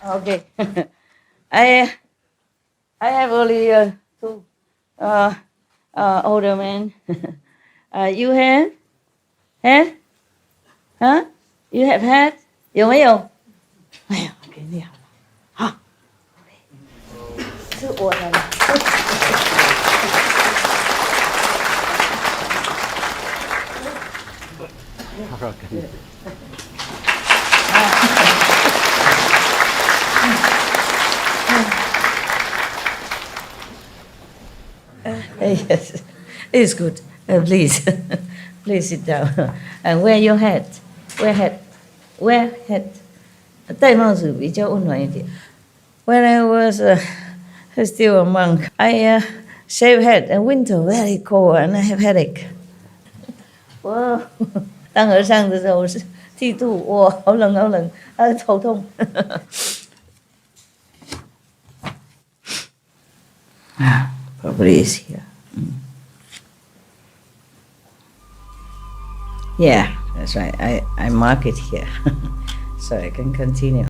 Okay, I have only two older men. You have? Have? Huh? You have had? 有没有？哎呀，给你好了，好，是我的了。Yes, it's good. Please, please sit down. And wear your hat. Wear hat. Wear hat. 戴帽子比较温暖一点。When I was still a monk, I shave head in winter, very cold, and I have headache. 我当和尚的时候是剃度，哇，好冷好冷，头痛。Probably is here. Yeah, that's right. I mark it here, so I can continue.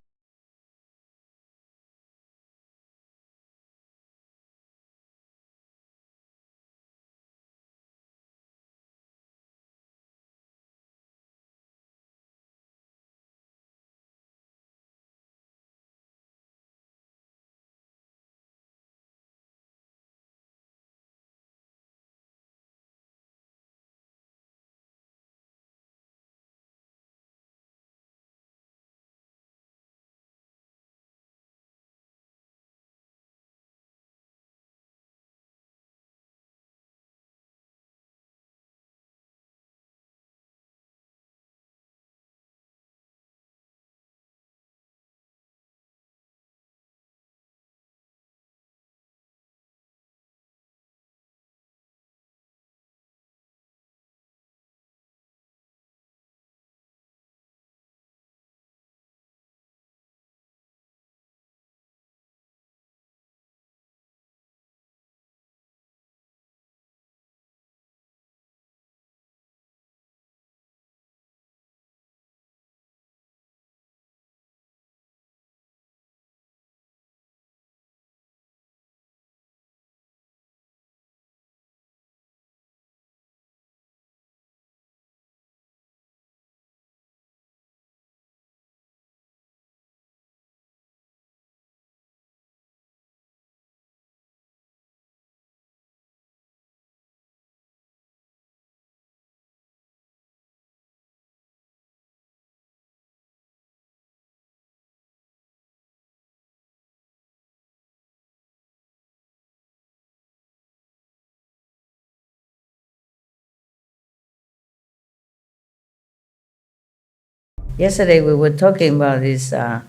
Yesterday we were talking about this a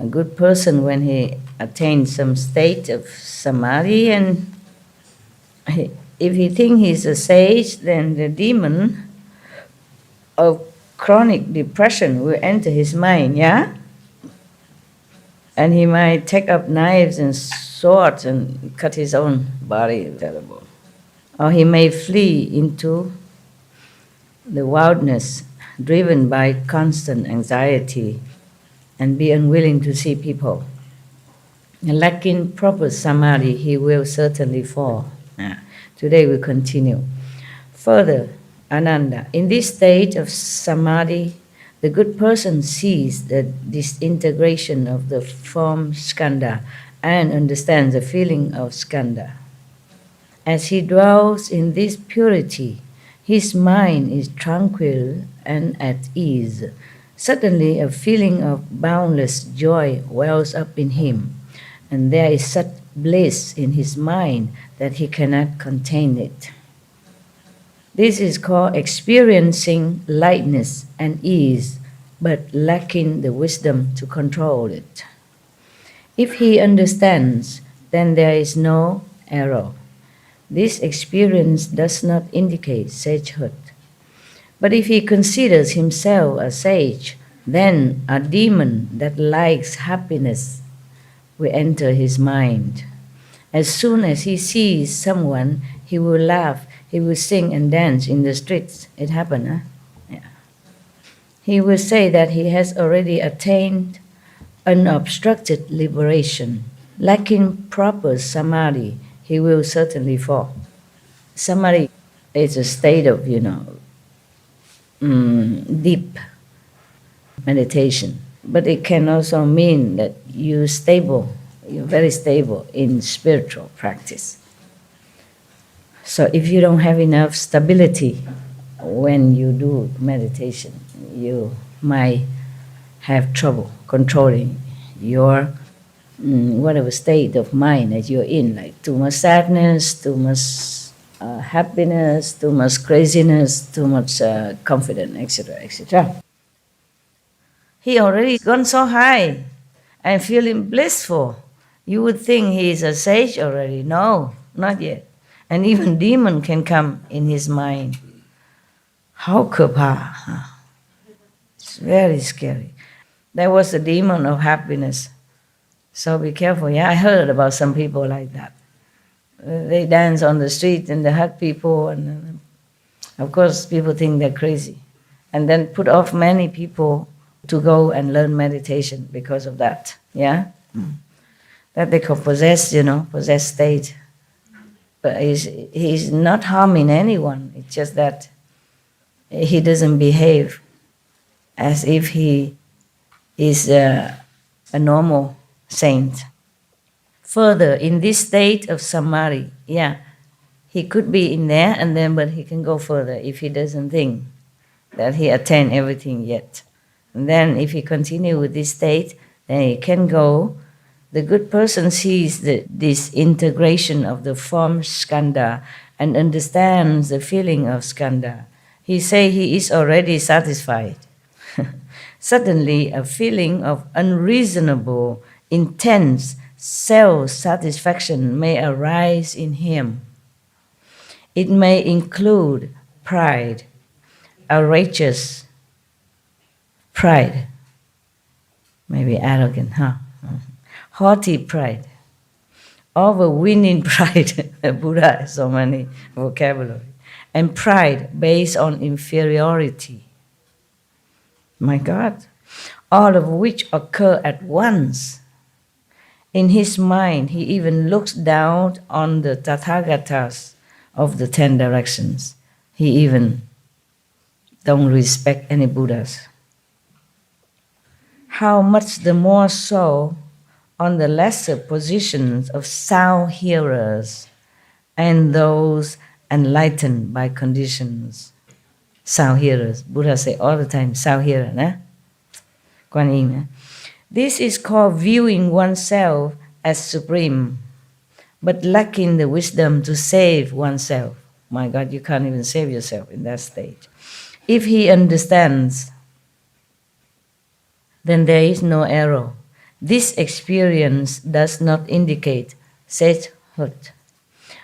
good person when he attains some state of samadhi, and if he thinks he's a sage, then the demon of chronic depression will enter his mind, yeah? And he might take up knives and swords and cut his own body, terrible. Or he may flee into the wilderness, driven by constant anxiety, and be unwilling to see people. Lacking proper samadhi, he will certainly fall. Today we continue. Further, Ananda, in this state of samadhi, the good person sees the disintegration of the form skandha and understands the feeling of skandha. As he dwells in this purity, his mind is tranquil and at ease. Suddenly a feeling of boundless joy wells up in him, and there is such bliss in his mind that he cannot contain it. This is called experiencing lightness and ease, but lacking the wisdom to control it. If he understands, then there is no error. This experience does not indicate sagehood. But if he considers himself a sage, then a demon that likes happiness will enter his mind. As soon as he sees someone, he will laugh, he will sing and dance in the streets. It happened, huh? Yeah. He will say that he has already attained unobstructed liberation. Lacking proper samadhi, he will certainly fall. Samadhi is a state of, deep meditation. But it can also mean that you're very stable in spiritual practice. So if you don't have enough stability when you do meditation, you might have trouble controlling your whatever state of mind that you're in, like too much sadness, too much happiness, too much craziness, too much confidence, etc., etc. He already gone so high and feeling blissful. You would think he is a sage already. No, not yet. And even demon can come in his mind. How kapha? It's very scary. There was a demon of happiness. So be careful. Yeah, I heard about some people like that. They dance on the street and they hug people, and of course people think they're crazy, and then put off many people to go and learn meditation because of that. Yeah, that they call possessed state. But he's not harming anyone. It's just that he doesn't behave as if he is a normal saint. Further, in this state of samadhi, he could be in there, but he can go further if he doesn't think that he attained everything yet. And then if he continue with this state, then he can go. The good person sees this integration of the form skandha and understands the feeling of skandha. He say he is already satisfied. Suddenly, a feeling of unreasonable, intense self-satisfaction may arise in him. It may include pride, outrageous pride, maybe arrogant, haughty pride, overweening pride. Buddha has so many vocabulary. And pride based on inferiority. My God, all of which occur at once. In his mind, he even looks down on the Tathagatas of the 10 directions. He even don't respect any Buddhas. How much the more so on the lesser positions of sound hearers and those enlightened by conditions. Sound hearers. Buddha say all the time, sound hearer, Kuan Yin. This is called viewing oneself as supreme, but lacking the wisdom to save oneself. My God, you can't even save yourself in that stage. If he understands, then there is no error. This experience does not indicate sagehood.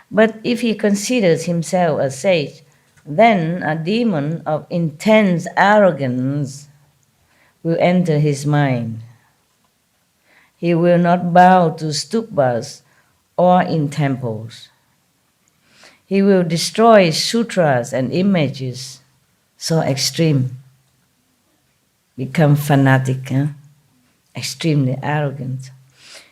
But if he considers himself a sage, then a demon of intense arrogance will enter his mind. He will not bow to stupas or in temples. He will destroy sutras and images so extreme, become fanatic, extremely arrogant.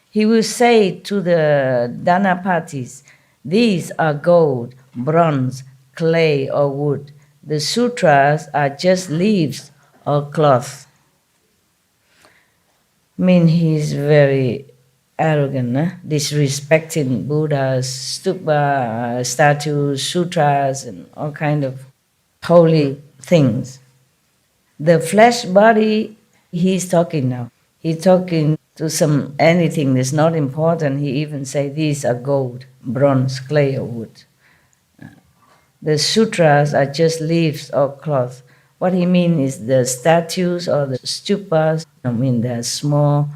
He will say to the Dhanapatis, these are gold, bronze, clay or wood. The sutras are just leaves or cloth. He's very arrogant, disrespecting Buddhas, stupa, statues, sutras, and all kind of holy things. The flesh body, he's talking now. He's talking to anything that's not important. He even say these are gold, bronze, clay or wood. The sutras are just leaves or cloth. What he means is the statues or the stupas, the small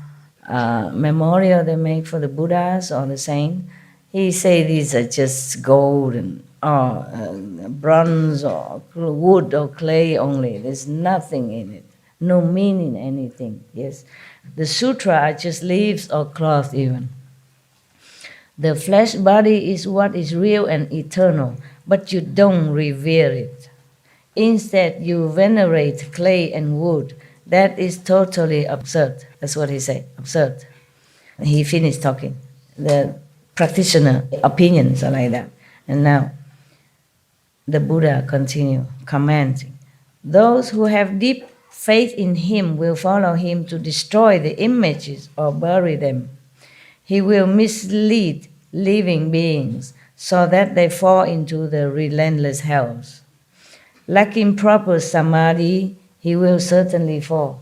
memorial they make for the Buddhas or the saint. He say these are just gold and or bronze or wood or clay only. There's nothing in it, no meaning, anything. Yes, the sutra are just leaves or cloth even. The flesh body is what is real and eternal, but you don't revere it. Instead, you venerate clay and wood. That is totally absurd. That's what he said, absurd. He finished talking. The practitioner opinions are like that. And now, the Buddha continued commenting, those who have deep faith in him will follow him to destroy the images or bury them. He will mislead living beings so that they fall into the relentless hells. Lacking proper samadhi, he will certainly fall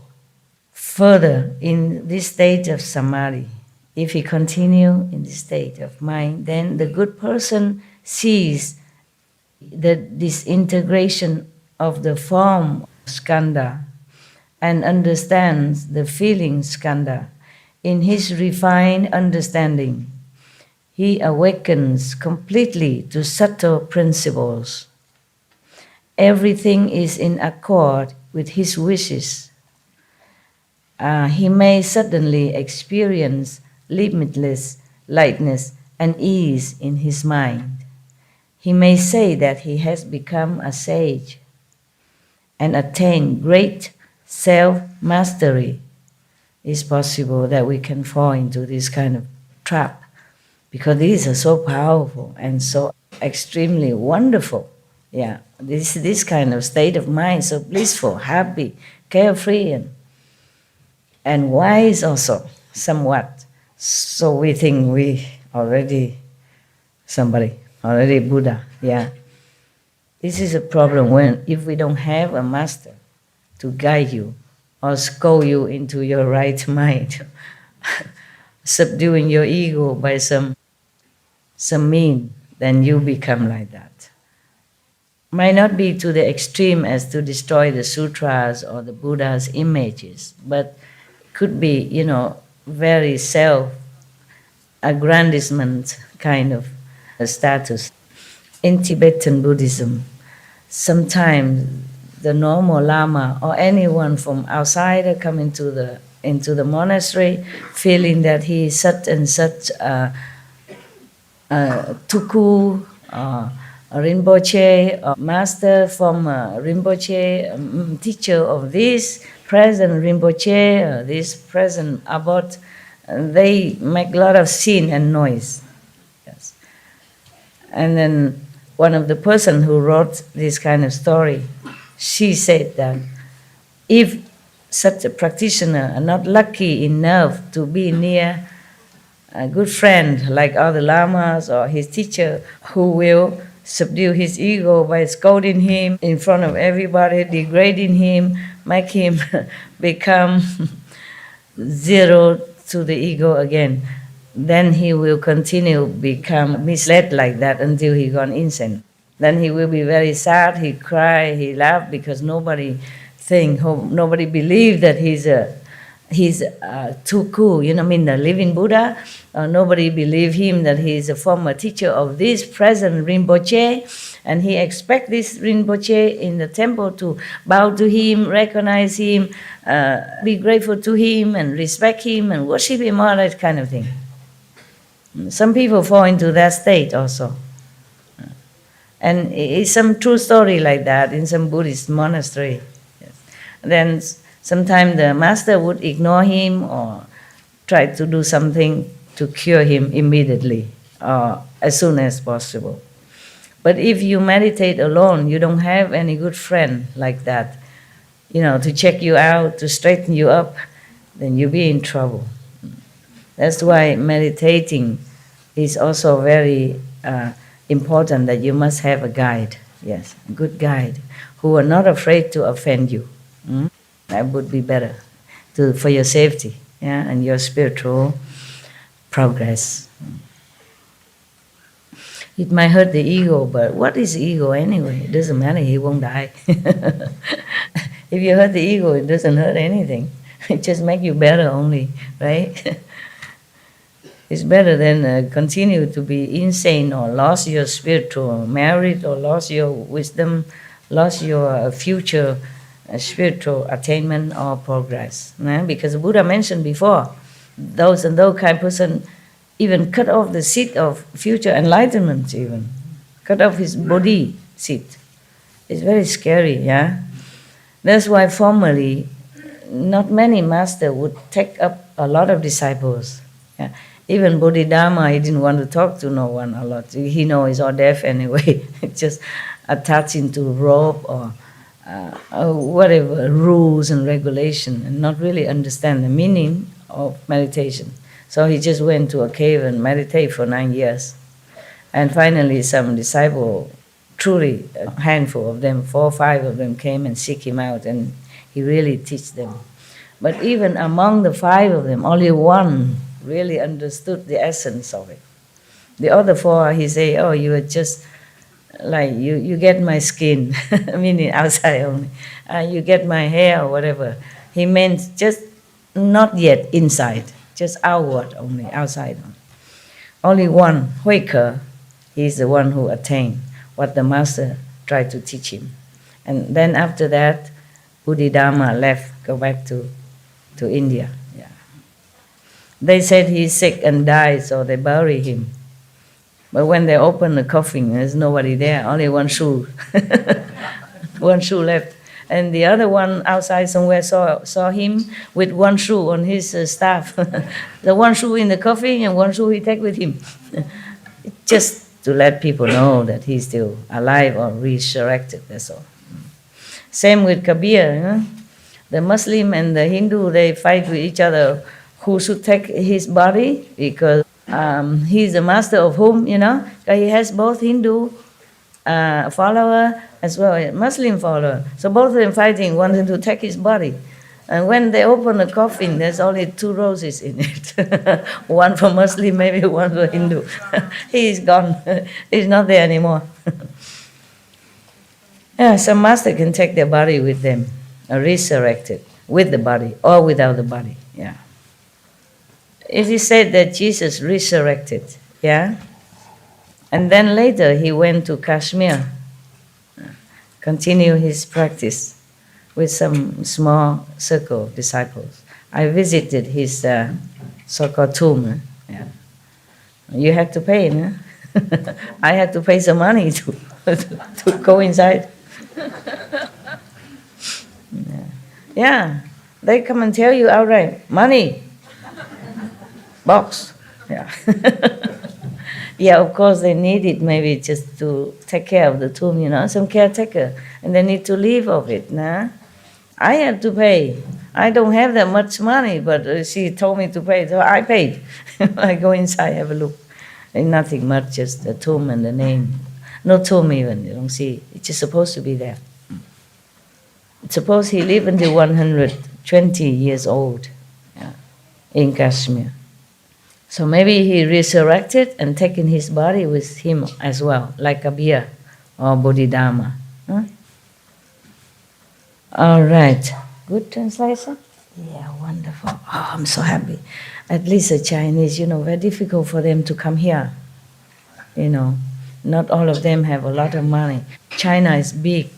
further in this state of samadhi. If he continue in this state of mind, then the good person sees the disintegration of the form skandha and understands the feeling skandha. In his refined understanding, he awakens completely to subtle principles. Everything is in accord with his wishes. He may suddenly experience limitless lightness and ease in his mind. He may say that he has become a sage and attained great self-mastery. It's possible that we can fall into this kind of trap because these are so powerful and so extremely wonderful. Yeah, this kind of state of mind, so blissful, happy, carefree, and wise also, somewhat. So we think we already somebody, already Buddha. Yeah. This is a problem if we don't have a master to guide you or scold you into your right mind, subduing your ego by some mean, then you become like that. Might not be to the extreme as to destroy the sutras or the Buddha's images, but could be, very self-aggrandizement kind of a status. In Tibetan Buddhism, sometimes the normal Lama or anyone from outside come into the monastery feeling that he is such and such a tuku, a Rinpoche, a master from Rinpoche, teacher of this present Rinpoche, this present abbot. They make a lot of scene and noise. Yes. And then one of the person who wrote this kind of story, she said that if such a practitioner are not lucky enough to be near a good friend like other lamas or his teacher who will subdue his ego by scolding him in front of everybody, degrading him, make him become zero to the ego again, then he will continue become misled like that until he gone insane. Then he will be very sad, he cry, he laugh because nobody believe that he's too cool, the living Buddha. Nobody believe him that he is a former teacher of this present Rinpoche, and he expect this Rinpoche in the temple to bow to him, recognize him, be grateful to him, and respect him, and worship him, all that kind of thing. Some people fall into that state also. And it's some true story like that in some Buddhist monastery. Yes. Then sometimes the master would ignore him or try to do something to cure him immediately or as soon as possible. But if you meditate alone, you don't have any good friend like that, to check you out, to straighten you up, then you'll be in trouble. That's why meditating is also very important, that you must have a guide, yes, a good guide, who are not afraid to offend you. That would be better for your safety, and your spiritual progress. It might hurt the ego, but what is ego anyway? It doesn't matter, he won't die. If you hurt the ego, it doesn't hurt anything. It just makes you better only, right? It's better than continue to be insane or lost your spiritual merit or lost your wisdom, lost your future spiritual attainment or progress. Because the Buddha mentioned before, those and those kind of person even cut off the seed of future enlightenment, even cut off his body seed. It's very scary, yeah. That's why formerly, not many masters would take up a lot of disciples. Yeah. Even Bodhidharma, he didn't want to talk to no one a lot. He knows he's all deaf anyway. Just attached into rope or whatever rules and regulation, and not really understand the meaning of meditation. So he just went to a cave and meditate for 9 years. And finally, some disciple, truly a handful of them, 4 or 5 of them came and seek him out, and he really teach them. But even among the 5 of them, only 1 really understood the essence of it. The other 4, he say, oh, you are just like, you get my skin, meaning outside only. You get my hair or whatever. He meant just not yet inside, just outward only, outside only. Only 1, Huike, he's the one who attained what the master tried to teach him. And then after that, Bodhidharma left, go back to India. Yeah. They said he's sick and died, so they bury him. But when they open the coffin, there's nobody there, only 1 shoe. 1 shoe left. And the other one outside somewhere saw him with 1 shoe on his staff. The 1 shoe in the coffin and 1 shoe he take with him. Just to let people know that he's still alive or resurrected, that's all. Same with Kabir. The Muslim and the Hindu, they fight with each other who should take his body, because he's the master of whom, he has both Hindu follower as well as Muslim follower. So both of them fighting, wanting to take his body. And when they open the coffin, there's only 2 roses in it. 1 for Muslim, maybe 1 for Hindu. He's gone. He's not there anymore. Yeah, some master can take their body with them, resurrected, with the body or without the body. Yeah. It is said that Jesus resurrected, yeah? And then later he went to Kashmir, continue his practice with some small circle of disciples. I visited his so-called tomb. Yeah. You had to pay, no? I had to pay some money to go inside. Yeah, they come and tell you outright, money, box. Yeah. Yeah, of course they need it maybe just to take care of the tomb, some caretaker, and they need to live of it, nah? I have to pay. I don't have that much money, but she told me to pay, so I paid. I go inside, have a look. Ain't nothing much, just the tomb and the name. No tomb even, you don't see. It's just supposed to be there. Suppose he lived until 120 years old, yeah, in Kashmir. So maybe he resurrected and taken his body with him as well, like Kabir or Bodhidharma. Huh? All right. Good translation? Yeah, wonderful. Oh, I'm so happy. At least the Chinese, very difficult for them to come here. Not all of them have a lot of money. China is big,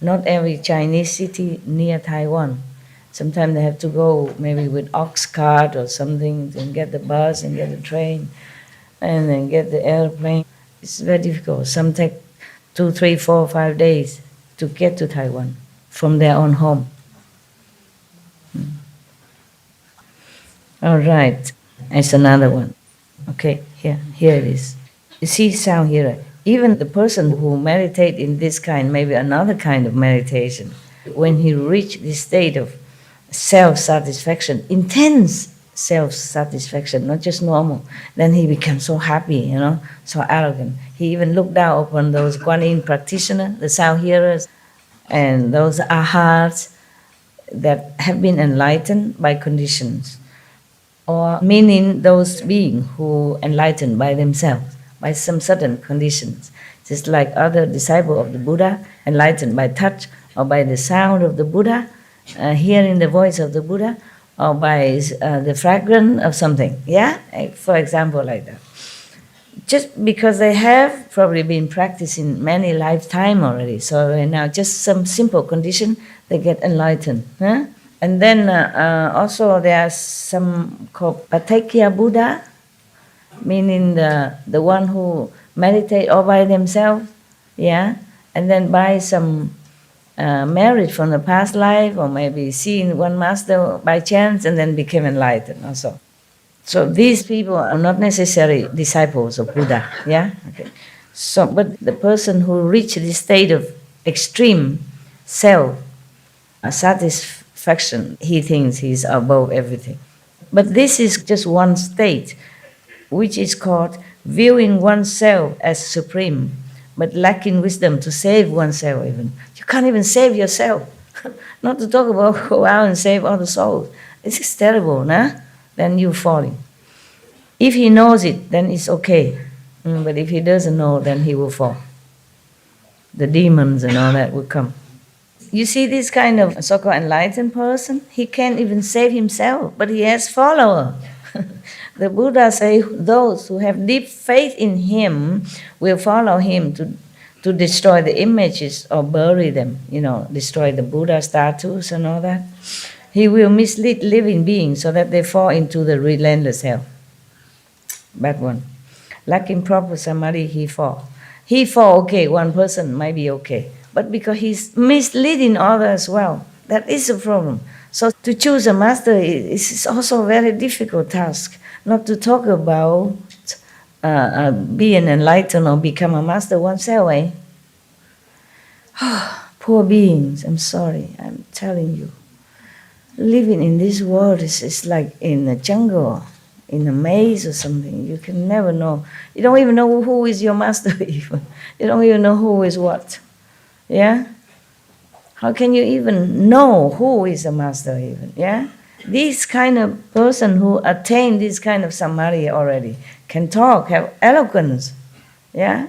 Not every Chinese city near Taiwan. Sometimes they have to go maybe with ox cart or something and get the bus and get the train and then get the airplane. It's very difficult. Some take 2, 3, 4, 5 days to get to Taiwan from their own home. All right, it's another one. Okay, here it is. You see sound here, right? Even the person who meditate in this kind, maybe another kind of meditation, when he reach this state of self-satisfaction, intense self-satisfaction, not just normal, then he becomes so happy, so arrogant. He even looked down upon those Kuan Yin practitioners, the sound hearers, and those ahats that have been enlightened by conditions, or meaning those beings who enlightened by themselves, by some certain conditions, just like other disciples of the Buddha, enlightened by touch or by the sound of the Buddha, hearing the voice of the Buddha, or by the fragrance of something. Yeah, for example, like that. Just because they have probably been practicing many lifetime already, so right now just some simple condition, they get enlightened. Huh? And then also there are some called Patekya Buddha, meaning the one who meditate all by themselves, yeah, and then by some merit from the past life, or maybe seeing one master by chance and then became enlightened also. So these people are not necessarily disciples of Buddha, yeah? Okay. So, but the person who reached this state of extreme self-satisfaction, he thinks he's above everything. But this is just one state, which is called viewing oneself as supreme, but lacking wisdom to save oneself even. You can't even save yourself. Not to talk about go out and save other souls. This is terrible, nah? Then you're falling. If he knows it, then it's okay. But if he doesn't know, then he will fall. The demons and all that will come. You see this kind of so-called enlightened person, he can't even save himself, but he has followers. The Buddha say those who have deep faith in him will follow him to destroy the images or bury them, destroy the Buddha statues and all that. He will mislead living beings so that they fall into the relentless hell. Bad one. Lacking proper samadhi, he fall. He fall, okay, one person might be okay. But because he's misleading others as well, that is a problem. So to choose a master is also a very difficult task. Not to talk about being enlightened or become a master oneself, eh? Poor beings, I'm sorry, I'm telling you. Living in this world is like in a jungle, in a maze or something. You can never know. You don't even know who is your master even. You don't even know who is what. Yeah? How can you even know who is a master even? Yeah? This kind of person who attained this kind of samadhi already can talk, have eloquence, yeah?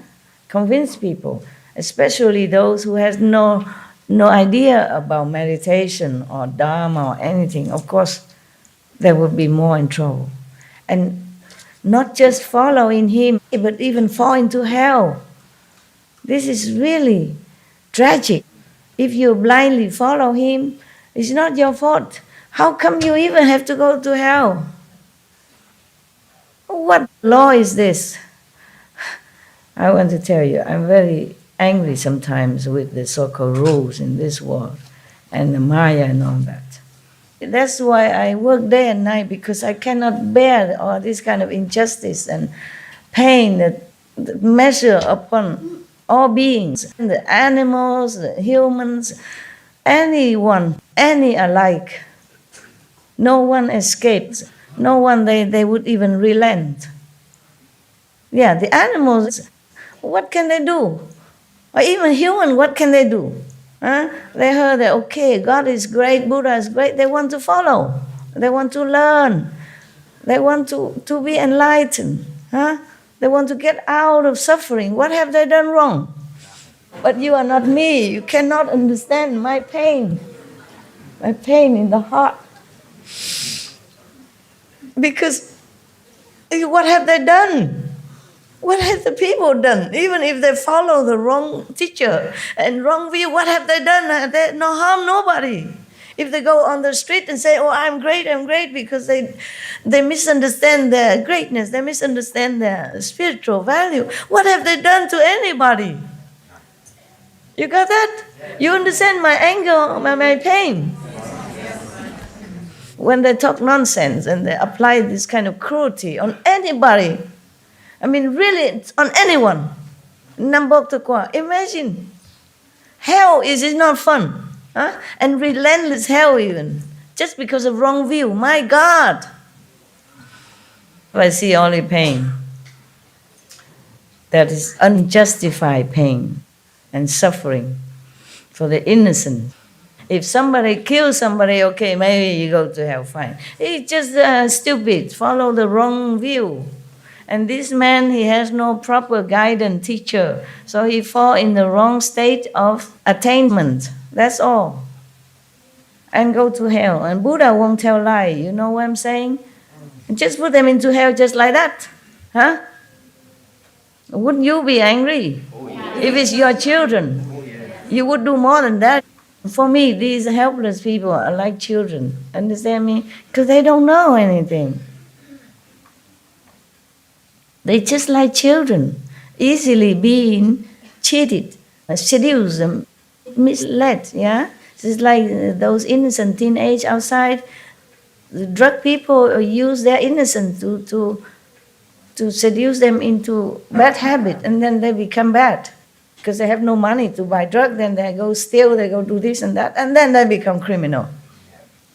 Convince people, especially those who has no idea about meditation or dharma or anything. Of course, they would be more in trouble. And not just following him, but even fall into hell. This is really tragic. If you blindly follow him, it's not your fault. How come you even have to go to hell? What law is this? I want to tell you, I'm very angry sometimes with the so-called rules in this world and the Maya and all that. That's why I work day and night, because I cannot bear all this kind of injustice and pain that measure upon all beings, the animals, the humans, anyone, any alike. No one escapes. No one, they would even relent. Yeah, the animals, what can they do? Or even human, what can they do? Huh? They heard that, okay, God is great, Buddha is great. They want to follow. They want to learn. They want to be enlightened. Huh? They want to get out of suffering. What have they done wrong? But you are not me. You cannot understand my pain in the heart. Because what have they done? What have the people done? Even if they follow the wrong teacher and wrong view, what have they done? They no harm nobody. If they go on the street and say, oh, I'm great, because they misunderstand their greatness, they misunderstand their spiritual value. What have they done to anybody? You got that? You understand my anger, my pain? When they talk nonsense and they apply this kind of cruelty on anybody, I mean, really, on anyone. Imagine. Hell is not fun. Huh? And relentless hell even. Just because of wrong view. My God. I see only pain. That is unjustified pain and suffering for the innocent. If somebody kills somebody, okay, maybe you go to hell, fine. It's just stupid, follow the wrong view. And this man, he has no proper guidance teacher. So he fall in the wrong state of attainment. That's all. and go to hell. And Buddha won't tell lie. You know what I'm saying? Just put them into hell just like that. Huh? Wouldn't you be angry? If it's your children, you would do more than that. For me, these helpless people are like children. Understand me? Because they don't know anything. They just like children, easily being cheated, seduced, misled. Yeah, it's like those innocent teenage outside. The drug people use their innocence to seduce them into bad habit, and then they become bad because they have no money to buy drug. Then they go steal, they go do this and that, and then they become criminal,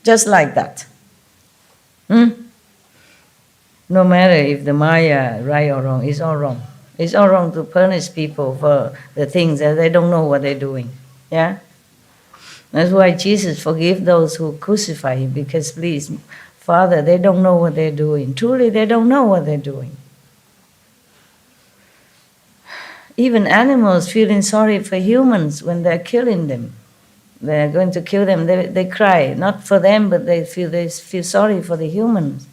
just like that. No matter if the Maya right or wrong, it's all wrong. It's all wrong to punish people for the things that they don't know what they're doing. Yeah? That's why Jesus forgive those who crucify him, because please, Father, they don't know what they're doing. Truly, they don't know what they're doing. Even animals feeling sorry for humans when they're killing them. They're going to kill them, they cry. Not for them, but they feel sorry for the humans,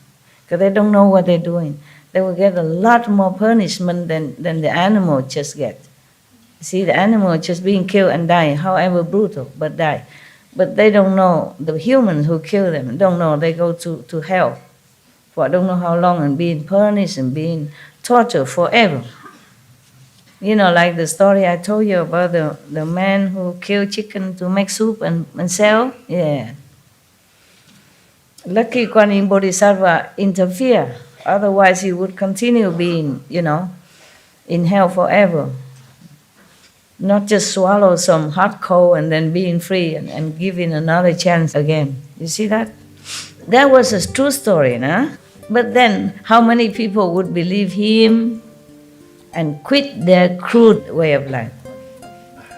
because they don't know what they're doing. They will get a lot more punishment than the animal just get. See, the animal just being killed and die, however brutal, but die. But they don't know, the humans who kill them don't know, they go to hell for I don't know how long and being punished and being tortured forever. You know, like the story I told you about the man who killed chicken to make soup and sell? Yeah. Lucky Kuan Yin Bodhisattva interfere. Otherwise he would continue being, in hell forever. Not just swallow some hot coal and then being free and giving another chance again. You see that? That was a true story, nah? But then, how many people would believe him and quit their crude way of life?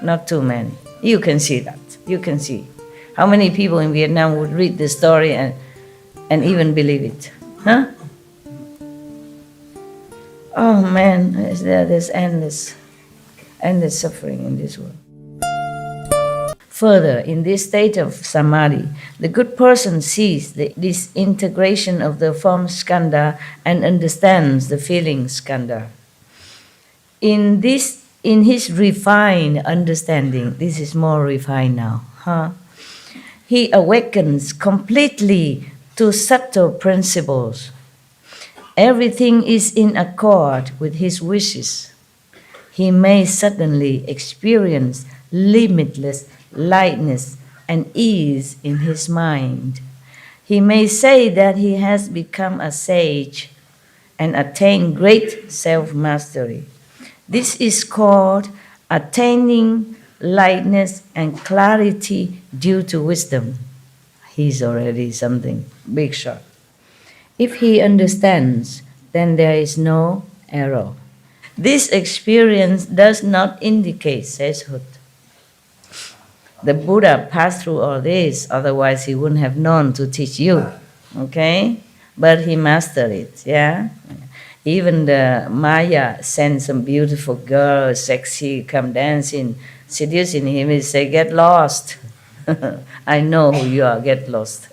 Not too many. You can see that. You can see. How many people in Vietnam would read the story and even believe it? Huh? Oh man, there's endless suffering in this world. Further, in this state of samadhi, the good person sees the disintegration of the form skandha and understands the feeling skandha. In his refined understanding, this is more refined now, he awakens completely to subtle principles. Everything is in accord with his wishes. He may suddenly experience limitless lightness and ease in his mind. He may say that he has become a sage and attained great self-mastery. This is called attaining lightness and clarity due to wisdom. He's already something big shot. If he understands, then there is no error. This experience does not indicate sagehood. The Buddha passed through all this, otherwise he wouldn't have known to teach you, okay? But he mastered it, yeah? Even the Maya sent some beautiful girl, sexy, come dancing, seducing him. He say, get lost. I know who you are, get lost.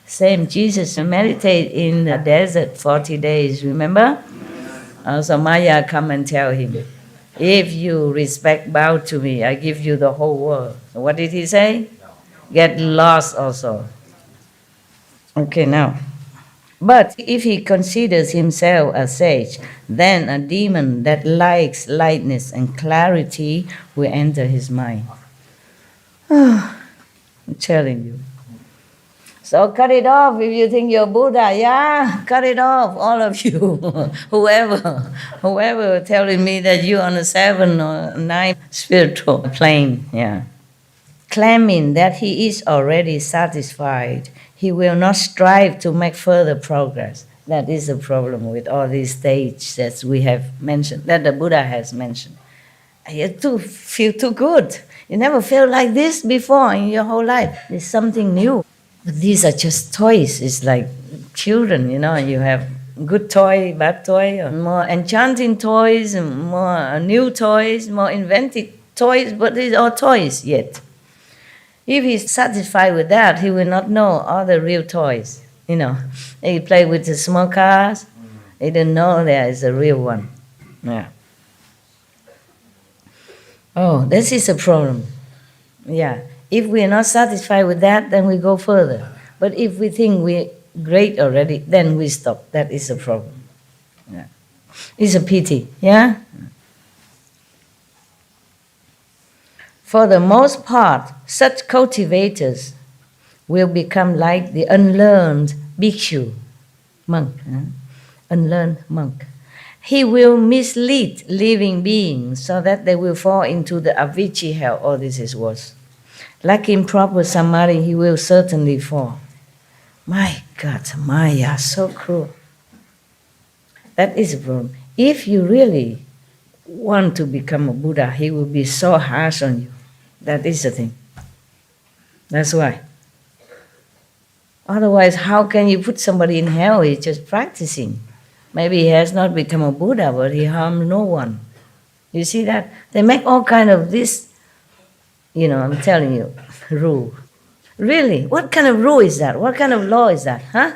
Same, Jesus meditate in the desert 40 days, remember? So Maya come and tell him, if you respect, bow to me, I give you the whole world. So what did he say? Get lost also. Okay, now. But if he considers himself a sage, then a demon that likes lightness and clarity will enter his mind. I'm telling you. So cut it off if you think you're Buddha, yeah? Cut it off, all of you. Whoever telling me that you're on a 7 or 9 spiritual plane, yeah. Claiming that he is already satisfied, he will not strive to make further progress. That is the problem with all these stages that we have mentioned, that the Buddha has mentioned. You feel too good. You never felt like this before in your whole life. There's something new. But these are just toys. It's like children, you have good toy, bad toy, or more enchanting toys, and more new toys, more inventive toys, but these are toys yet. If he's satisfied with that, he will not know all the real toys. He play with the small cars. He didn't know there is a real one. Yeah. Oh, this is a problem. Yeah. If we are not satisfied with that, then we go further. But if we think we're great already, then we stop. That is a problem. Yeah. It's a pity. Yeah? For the most part, such cultivators will become like the unlearned bhikshu, monk, unlearned monk. He will mislead living beings so that they will fall into the avicii hell. Oh, this is worse. Lacking proper samadhi, he will certainly fall. My God, Maya, so cruel. That is a problem. If you really want to become a Buddha, he will be so harsh on you. That is the thing. That's why. Otherwise, how can you put somebody in hell? He's just practicing. Maybe he has not become a Buddha, but he harmed no one. You see that? They make all kind of this, I'm telling you, rule. Really? What kind of rule is that? What kind of law is that? Huh?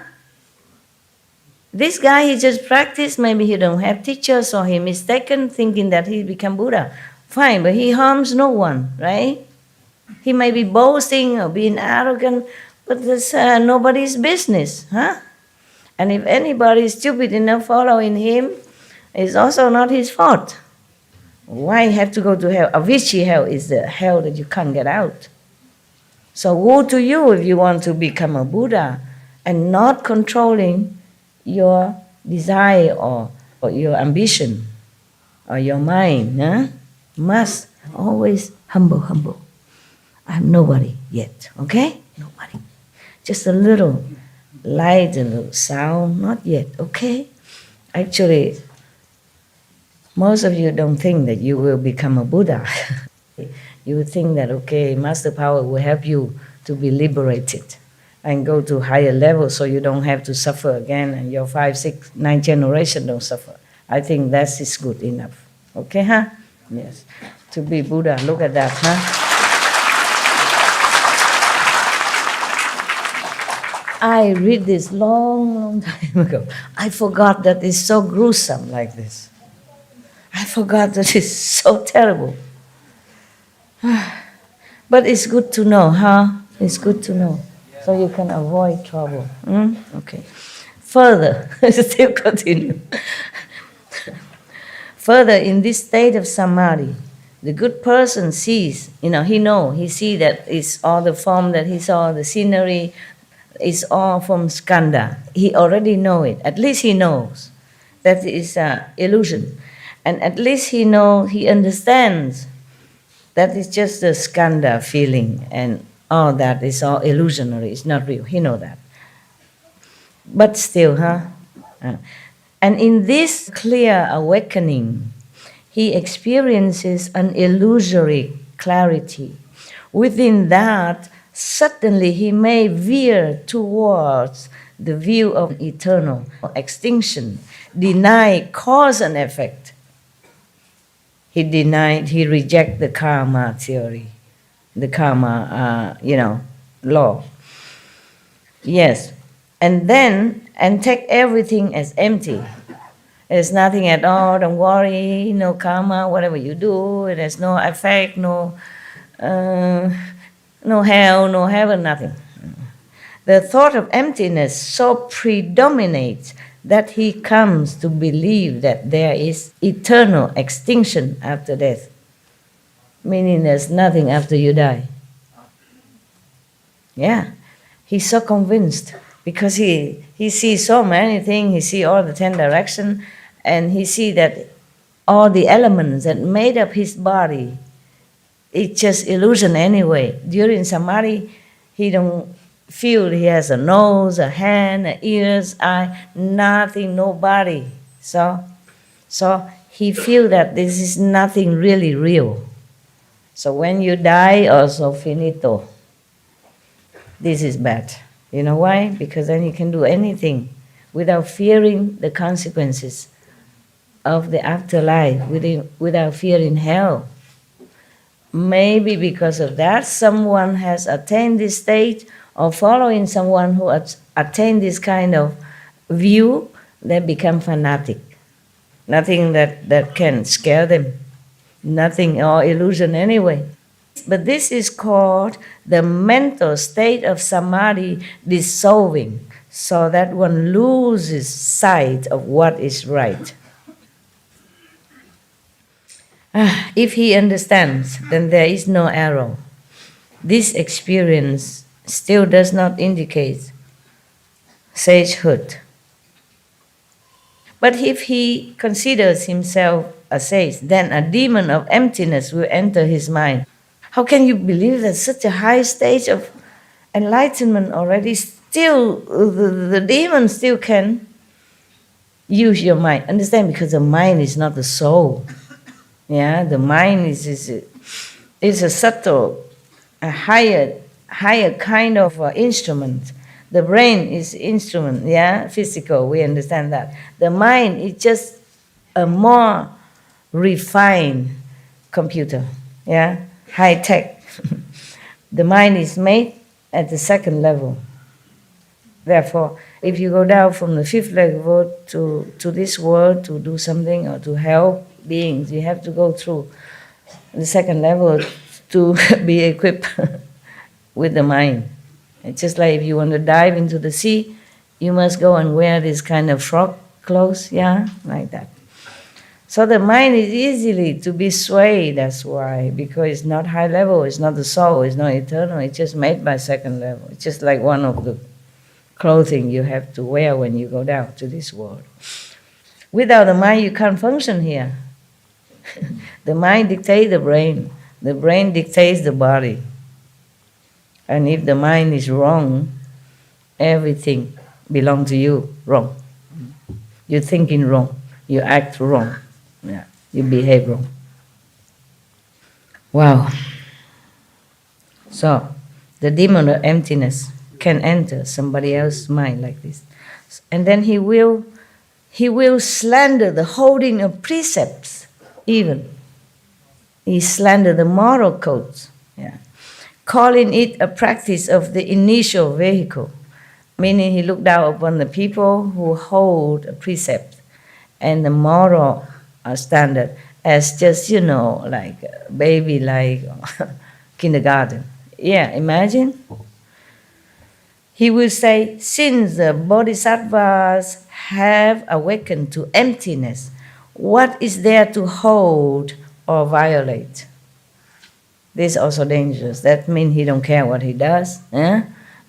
This guy, he just practiced. Maybe he don't have teachers or he mistaken thinking that he become Buddha. Fine, but he harms no one, right? He may be boasting or being arrogant, but that's nobody's business, huh? And if anybody is stupid enough following him, it's also not his fault. Why have to go to hell? Avicii hell is the hell that you can't get out. So woe to you if you want to become a Buddha and not controlling your desire or your ambition or your mind. Huh? Must always humble. I'm nobody yet, okay? Nobody. Just a little light, a little sound, not yet, okay? Actually, most of you don't think that you will become a Buddha. You think that, okay, Master Power will help you to be liberated and go to higher levels so you don't have to suffer again and your 5, 6, 9 generation don't suffer. I think that is good enough. Okay, huh? Yes. To be Buddha, look at that, huh? I read this long time ago. I forgot that it's so gruesome like this. I forgot that it's so terrible. But it's good to know, huh? It's good to know. So you can avoid trouble. Okay. Further, still continue. Further, in this state of samadhi, the good person sees, he sees that it's all the form that he saw, the scenery, it's all from skandha. He already know it. At least he knows that it is an illusion. And at least he understands that it's just a skandha feeling and all that is all illusionary. It's not real. He knows that. But still, huh? And in this clear awakening, he experiences an illusory clarity. Within that, suddenly he may veer towards the view of eternal extinction, deny cause and effect. He reject the karma theory, the karma, law. Yes, and take everything as empty. There's nothing at all, don't worry, no karma, whatever you do, it has no effect, no hell, no heaven, nothing. The thought of emptiness so predominates that he comes to believe that there is eternal extinction after death, meaning there's nothing after you die. Yeah, he's so convinced because he sees so many things, he sees all the 10 directions, and he sees that all the elements that made up his body, it's just illusion anyway. During samadhi, he don't feel he has a nose, a hand, ears, eye, nothing, no body. So he feel that this is nothing really real. So when you die, also finito. This is bad. You know why? Because then you can do anything without fearing the consequences of the afterlife, without fearing hell. maybe because of that, someone has attained this state, or following someone who attained this kind of view, they become fanatic. Nothing that can scare them. Nothing, or illusion anyway. But this is called the mental state of samadhi dissolving, so that one loses sight of what is right. If he understands, then there is no error. This experience still does not indicate sagehood. But if he considers himself a sage, then a demon of emptiness will enter his mind. How can you believe that such a high stage of enlightenment already, still the demon still can use your mind? Understand? Because the mind is not the soul. Yeah, the mind is a subtle, a higher kind of instrument. The brain is instrument, yeah, physical, we understand that. The mind is just a more refined computer, yeah, high tech. The mind is made at the second level. Therefore, if you go down from the fifth level to this world to do something or to help beings, you have to go through the second level to be equipped with the mind. It's just like if you want to dive into the sea, you must go and wear this kind of frog clothes, yeah, like that. So the mind is easily to be swayed, that's why, because it's not high level, it's not the soul, it's not eternal, it's just made by second level. It's just like one of the clothing you have to wear when you go down to this world. Without the mind, you can't function here. The mind dictates the brain dictates the body. And if the mind is wrong, everything belongs to you wrong. You're thinking wrong, you act wrong, yeah, you behave wrong. Wow. So, the demon of emptiness can enter somebody else's mind like this. And then he will slander the holding of precepts even. He slander the moral codes, yeah, calling it a practice of the initial vehicle, meaning he looked down upon the people who hold a precept and the moral standard as just, like baby, like kindergarten. Yeah, imagine. He will say, since the bodhisattvas have awakened to emptiness, what is there to hold or violate? This is also dangerous. That means he don't care what he does. Eh?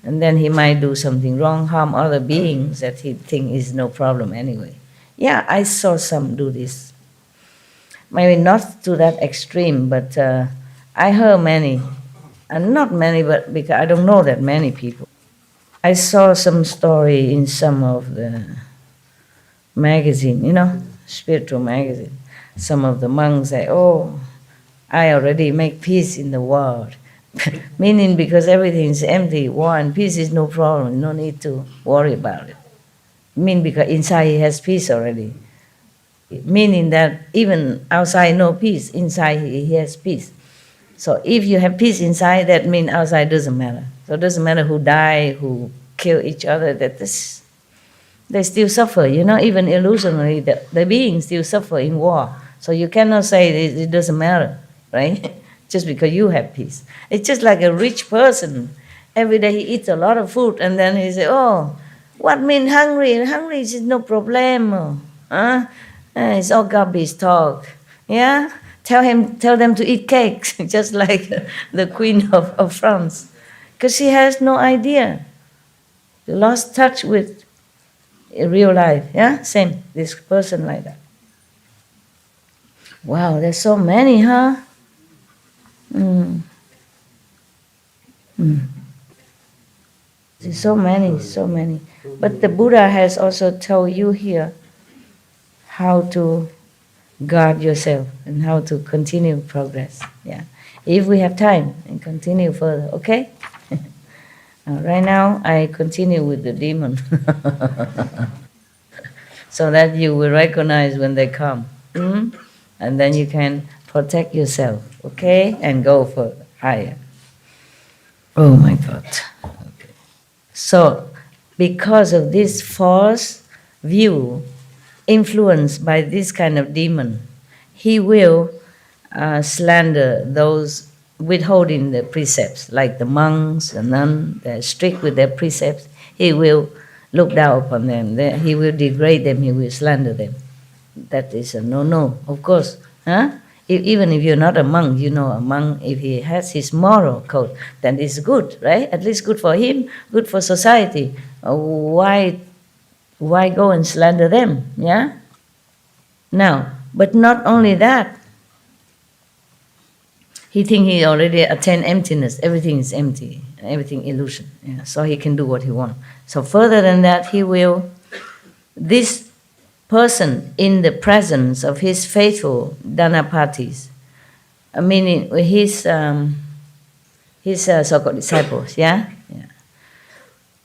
And then he might do something wrong, harm other beings that he think is no problem anyway. Yeah, I saw some do this. Maybe not to that extreme, but I heard many. And not many, but because I don't know that many people. I saw some story in some of the magazine, spiritual magazine. Some of the monks say, oh, I already make peace in the world. Meaning because everything is empty, war and peace is no problem, no need to worry about it. Meaning because inside he has peace already. Meaning that even outside no peace, inside he has peace. So if you have peace inside, that means outside doesn't matter. So it doesn't matter who die, who kill each other, they still suffer, even illusionary, the beings still suffer in war. So you cannot say it doesn't matter, right? Just because you have peace. It's just like a rich person. Every day he eats a lot of food and then he says, oh, what mean hungry? Hungry is no problem. It's all garbage talk. Yeah? Tell them to eat cakes, just like the Queen of France. Because she has no idea. She lost touch with real life. Yeah? Same, this person like that. Wow, there's so many, huh? There's so many. But the Buddha has also told you here how to guard yourself and how to continue progress. Yeah, if we have time and continue further, okay? Right now, I continue with the demon, so that you will recognize when they come, and then you can Protect yourself, okay? And go for higher. Oh my God. Okay. So, because of this false view, influenced by this kind of demon, he will slander those withholding the precepts, like the monks, the nuns, they're strict with their precepts. He will look down upon them. He will degrade them. He will slander them. That is a no-no, of course. Huh? Even if you're not a monk, you know, a monk, if he has his moral code, then it's good, right? At least good for him, good for society. Why go and slander them? Yeah. Now, but not only that. He thinks he already attained emptiness. Everything is empty, everything illusion. Yeah, so he can do what he wants. So further than that, this person in the presence of his faithful Dhanapatis, meaning his so-called disciples,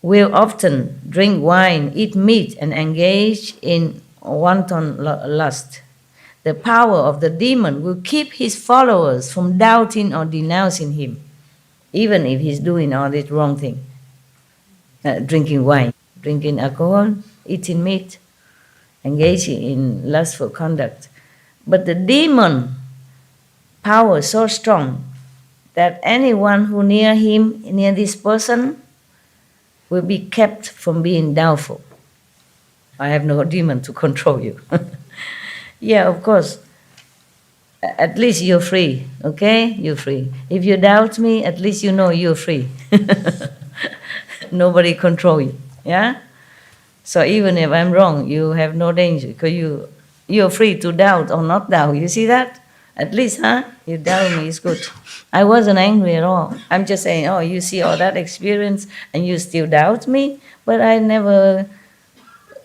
will often drink wine, eat meat, and engage in wanton lust. The power of the demon will keep his followers from doubting or denouncing him, even if he's doing all this wrong thing. Drinking wine, drinking alcohol, eating meat, engaging in lustful conduct. But the demon power is so strong that anyone who near this person, will be kept from being doubtful. I have no demon to control you. Yeah, of course. At least you're free, okay? You're free. If you doubt me, at least you know you're free. Nobody control you, yeah? So even if I'm wrong, you have no danger because you're free to doubt or not doubt. You see that? At least, you doubt me, it's good. I wasn't angry at all. I'm just saying, oh, you see all that experience and you still doubt me? But I never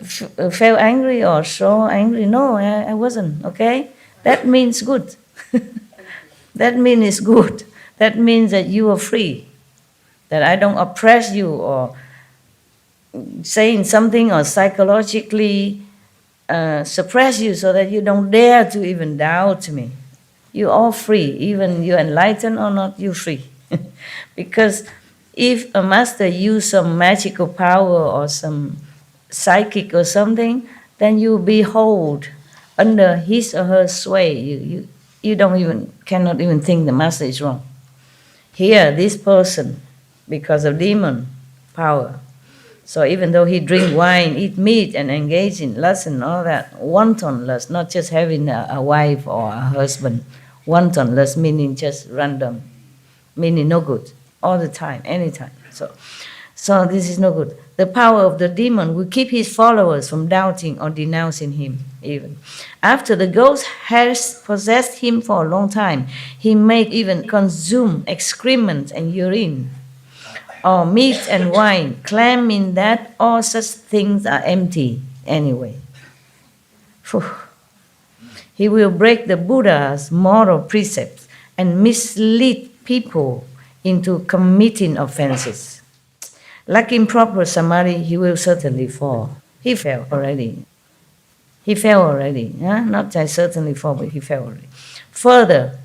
felt angry or so angry. No, I wasn't, okay? That means good. That means it's good. That means that you are free. That I don't oppress you or saying something or psychologically suppress you so that you don't dare to even doubt me. You're all free. Even you're enlightened or not, you're free. Because if a master use some magical power or some psychic or something, then you behold under his or her sway. You cannot even think the master is wrong. Here, this person, because of demon power, so even though he drink wine, eat meat, and engage in lust and all that, wanton lust, not just having a wife or a husband, wanton lust meaning just random, meaning no good, all the time, anytime. So this is no good. The power of the demon will keep his followers from doubting or denouncing him even. After the ghost has possessed him for a long time, he may even consume excrement and urine, or meat and wine, claiming that all such things are empty anyway. He will break the Buddha's moral precepts and mislead people into committing offenses. Lacking proper samadhi, he will certainly fall. He fell already. Not just certainly fall, but he fell already. Further,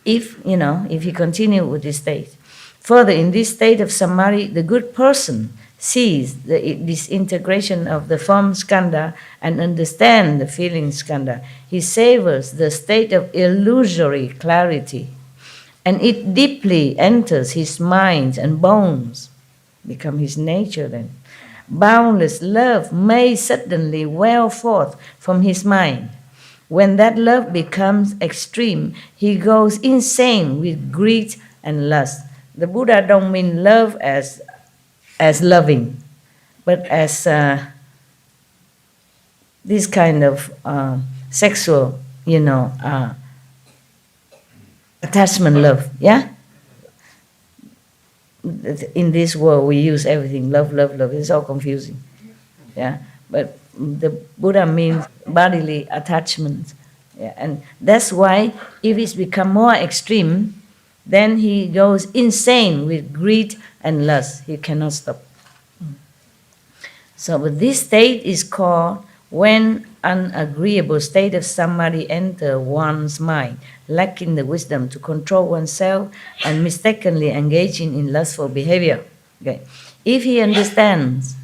if he continued with this state, further in this state of samadhi, the good person sees the disintegration of the form skandha and understands the feeling skandha. He savors the state of illusory clarity, and it deeply enters his mind and bones, become his nature then. Boundless love may suddenly well forth from his mind. When that love becomes extreme, he goes insane with greed and lust. The Buddha don't mean love as loving, but as this kind of sexual, attachment love, yeah? In this world, we use everything, love. It's all confusing, yeah? But the Buddha means bodily attachment, yeah? And that's why if it's become more extreme, then he goes insane with greed and lust. He cannot stop. So, but this state is called When an agreeable state of samadhi enters one's mind, lacking the wisdom to control oneself and mistakenly engaging in lustful behavior. Okay. If he understands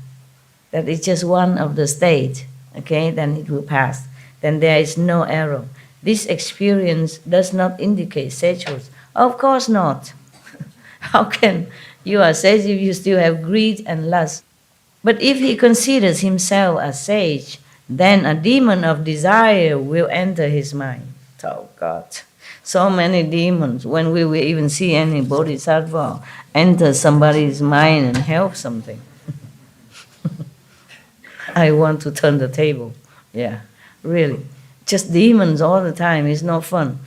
that it's just one of the states, okay, then it will pass. Then there is no error. This experience does not indicate sagehood. Of course not. How can you are sage if you still have greed and lust? But if he considers himself a sage, then a demon of desire will enter his mind. Oh God, so many demons. When we will even see any bodhisattva enter somebody's mind and help something. I want to turn the table. Yeah, really. Just demons all the time is not fun.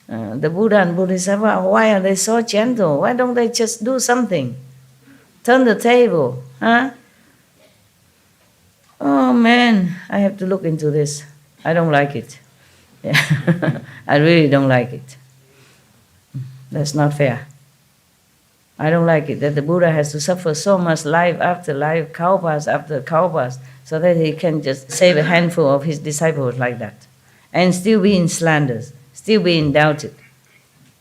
The Buddha and Bodhisattva, why are they so gentle? Why don't they just do something? Turn the table, huh? Oh man, I have to look into this. I don't like it. Yeah. I really don't like it. That's not fair. I don't like it that the Buddha has to suffer so much life after life, kalpas after kalpas, so that he can just save a handful of his disciples like that. And still being slandered, still being doubted.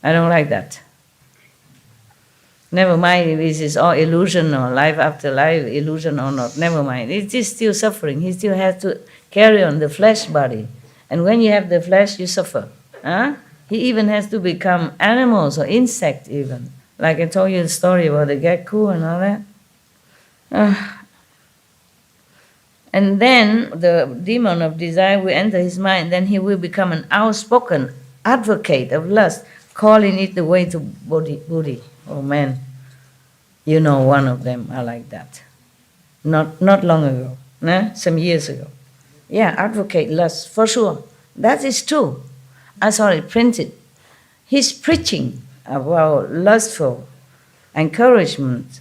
I don't like that. Never mind if this is all illusion or life after life, illusion or not, never mind. It is still suffering. He still has to carry on the flesh body. And when you have the flesh, you suffer. Huh? He even has to become animals or insect even. Like I told you the story about the gecko and all that. And then the demon of desire will enter his mind. Then he will become an outspoken advocate of lust, calling it the way to Buddhi. Oh man, you know one of them are like that. Not long ago, some years ago. Yeah, advocate lust, for sure. That is true. I saw it printed. He's preaching about lustful encouragement,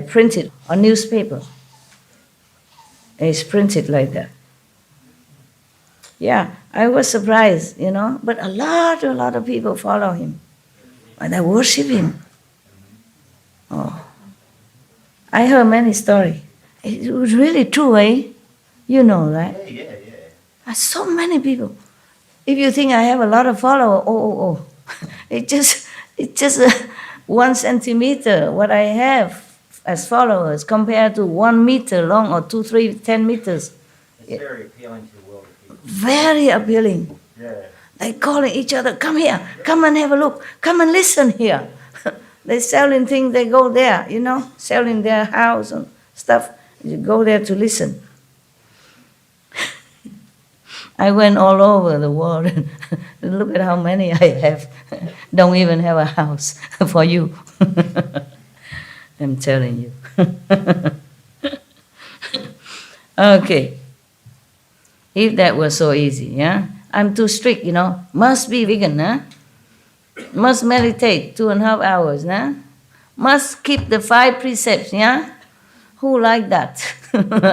printed on newspaper. It's printed like that. Yeah, I was surprised, but a lot of people follow him. And they worship him. Oh, I heard many stories. It was really true, eh? You know, right? Yeah. So many people. If you think I have a lot of followers, it's just 1 centimeter what I have as followers compared to 1 meter long or 2, 3, 10 meters. It's very appealing to the world of people. Very appealing. Yeah. They calling each other, come here, come and have a look, come and listen here. They selling things, they go there, selling their house and stuff. You go there to listen. I went all over the world and look at how many I have. Don't even have a house for you. I'm telling you. Okay. If that was so easy, yeah? I'm too strict, Must be vegan, huh? Must meditate 2.5 hours, nah? Must keep the 5 precepts, yeah? Who like that?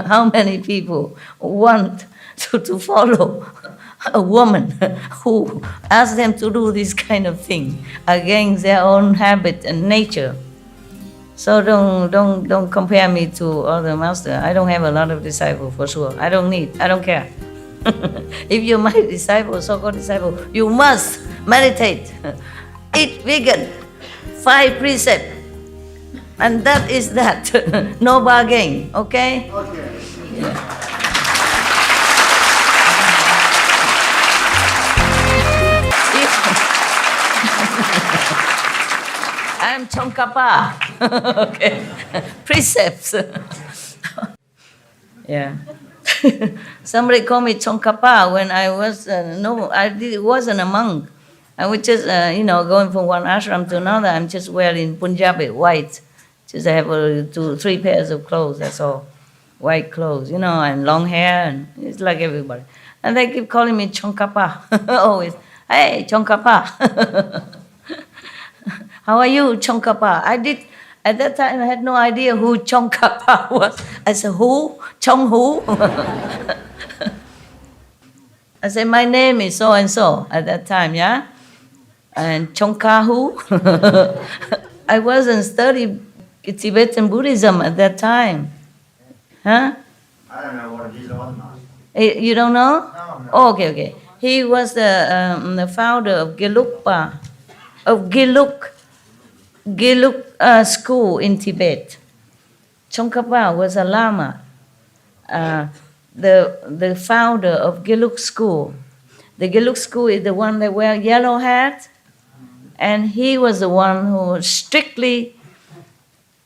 How many people want to follow a woman who asks them to do this kind of thing against their own habit and nature? So don't compare me to other masters. I don't have a lot of disciples for sure. I don't care. If you're my disciple, so-called disciple, you must meditate, eat vegan, 5 precepts, and that is that. No bargain, okay? Okay. Yeah. I'm Tsongkhapa. Okay. Precepts. Yeah. Somebody called me Tsongkhapa when I was, wasn't a monk. I was just, going from one ashram to another. I'm just wearing Punjabi, white. Just I have 2, 3 pairs of clothes, that's all. White clothes, and long hair, and it's like everybody. And they keep calling me Tsongkhapa. Always, hey, Tsongkhapa. How are you, Tsongkhapa? At that time, I had no idea who Tsongkhapa was. I said, who? Chong who? I said, my name is so-and-so at that time, yeah? And Tsongkha who? I wasn't studying Tibetan Buddhism at that time. Huh? I don't know what it is either, Master. You don't know? No, no. Oh, okay. He was the founder of Geluk school in Tibet. Tsongkhapa was a lama, the founder of Geluk school. The Geluk school is the one that wear yellow hat, and he was the one who strictly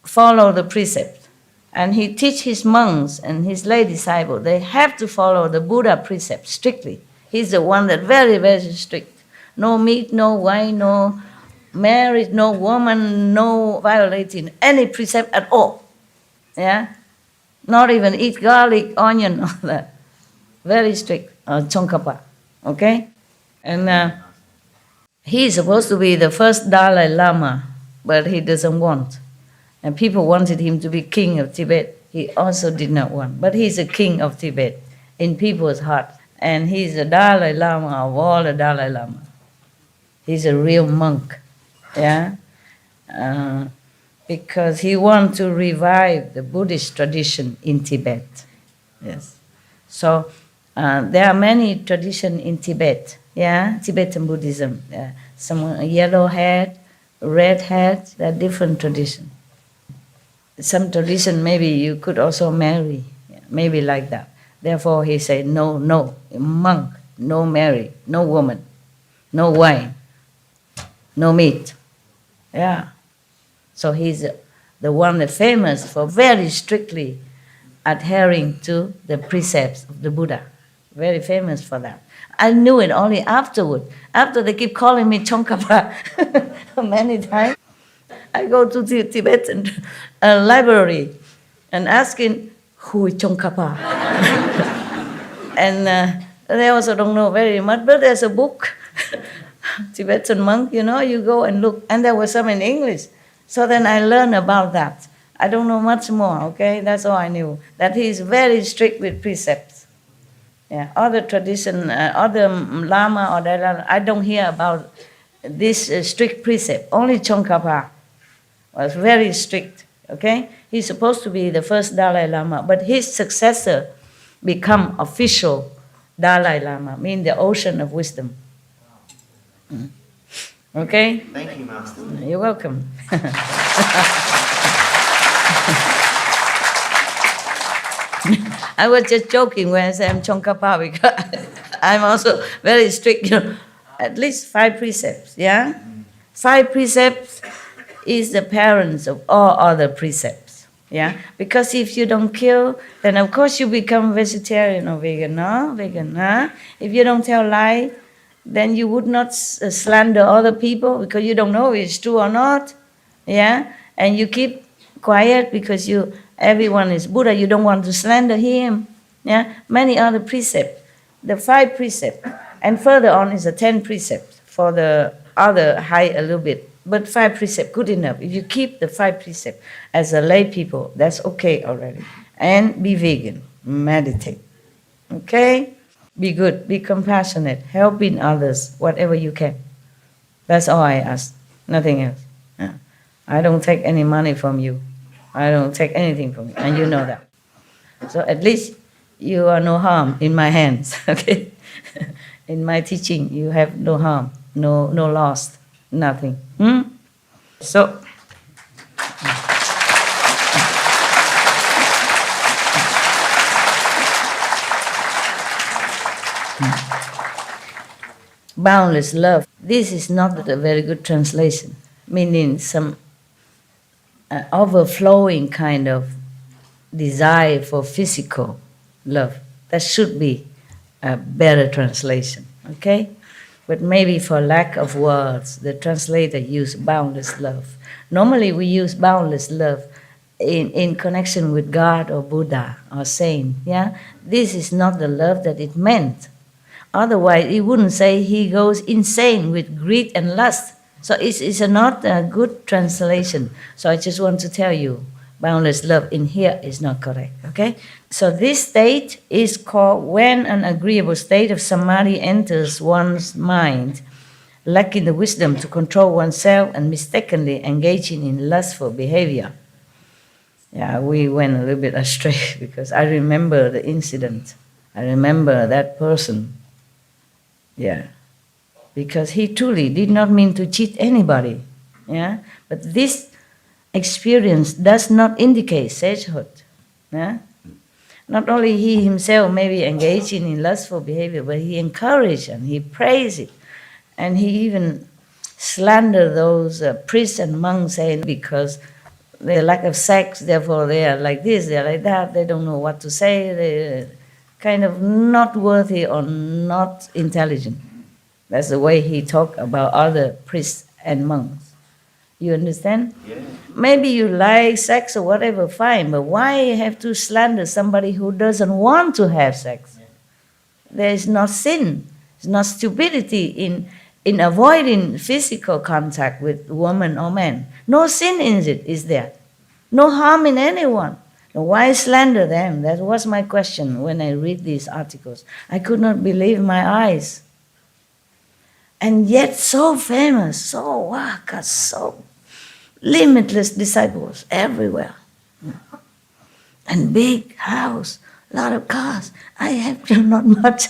followed the precept. And he teach his monks and his lay disciples, they have to follow the Buddha precept strictly. He's the one that very, very strict. No meat, no wine, no marriage, no woman, no violating any precept at all. Yeah? Not even eat garlic, onion, all that. Very strict, Tsongkhapa. Okay? And he's supposed to be the first Dalai Lama, but he doesn't want. And people wanted him to be king of Tibet. He also did not want. But he's a king of Tibet in people's heart. And he's the Dalai Lama of all the Dalai Lama. He's a real monk. Yeah? Because he wants to revive the Buddhist tradition in Tibet. Yes. So there are many traditions in Tibet. Yeah, Tibetan Buddhism. Some yellow hat, red hat. There are different traditions. Some tradition maybe you could also marry, maybe like that. Therefore he said no, monk, no marry, no woman, no wine, no meat. Yeah. So he's the one that's famous for very strictly adhering to the precepts of the Buddha. Very famous for that. I knew it only afterward. After they keep calling me Tsongkhapa many times. I go to the Tibetan library and asking, who is Tsongkhapa? And they also don't know very much, but there's a book, Tibetan monk, you go and look. And there was some in English. So then I learned about that. I don't know much more, okay? That's all I knew. That he is very strict with precepts. Yeah, other tradition, other Lama or Dalai Lama, I don't hear about this strict precept. Only Tsongkhapa was very strict, okay? He's supposed to be the first Dalai Lama, but his successor become official Dalai Lama, mean the ocean of wisdom. Okay? Thank you, Master. You're welcome. I was just joking when I said I'm Tsongkhapa because I'm also very strict, at least 5 precepts, yeah? 5 precepts is the parents of all other precepts, yeah? Because if you don't kill, then of course you become vegetarian or vegan, no? Vegan, huh? If you don't tell lie, then you would not slander other people because you don't know if it's true or not, yeah? And you keep quiet because everyone is Buddha, you don't want to slander him, yeah? Many other precepts, the 5 precepts, and further on is the 10 precepts for the other high a little bit. But 5 precepts, good enough. If you keep the 5 precepts as a lay people, that's okay already. And be vegan, meditate, okay? Be good, be compassionate, helping others, whatever you can. That's all I ask, nothing else. Yeah. I don't take any money from you. I don't take anything from you, and you know that. So at least you are no harm in my hands, okay? In my teaching, you have no harm, no loss, nothing. So, boundless love. This is not a very good translation, meaning some overflowing kind of desire for physical love. That should be a better translation, okay? But maybe for lack of words, the translator used boundless love. Normally we use boundless love in connection with God or Buddha or saint, yeah? This is not the love that it meant. Otherwise, it wouldn't say he goes insane with greed and lust. So it's not a good translation. So I just want to tell you, boundless love in here is not correct, okay? So this state is called when an agreeable state of samadhi enters one's mind, lacking the wisdom to control oneself and mistakenly engaging in lustful behavior. Yeah, we went a little bit astray because I remember the incident. I remember that person. Yeah. Because he truly did not mean to cheat anybody. Yeah. But this experience does not indicate sagehood. Yeah? Not only he himself may be engaging in lustful behavior, but he encouraged and he praised it. And he even slandered those priests and monks, saying because they lack of sex, therefore they are like this, they are like that, they don't know what to say, they're kind of not worthy or not intelligent. That's the way he talked about other priests and monks. You understand? Yeah. Maybe you like sex or whatever, fine, but why have to slander somebody who doesn't want to have sex? Yeah. There is no sin, there's no stupidity in avoiding physical contact with woman or man. No sin in it, is there? No harm in anyone. Why slander them? That was my question when I read these articles. I could not believe my eyes. And yet so famous, so wow, got so limitless disciples everywhere. And big house, a lot of cars. I have not much.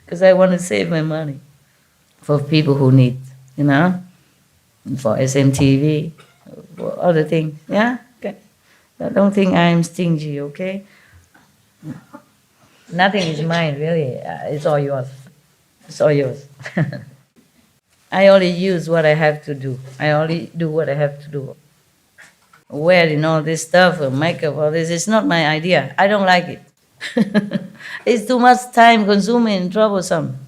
Because I want to save my money for people who need, you know, for SMTV, for other things, yeah? Okay. So don't think I am stingy, okay? Nothing is mine, really. It's all yours. It's all yours. I only use what I have to do. I only do what I have to do. Wearing all this stuff, or makeup, all this, it's not my idea. I don't like it. It's too much time consuming and troublesome.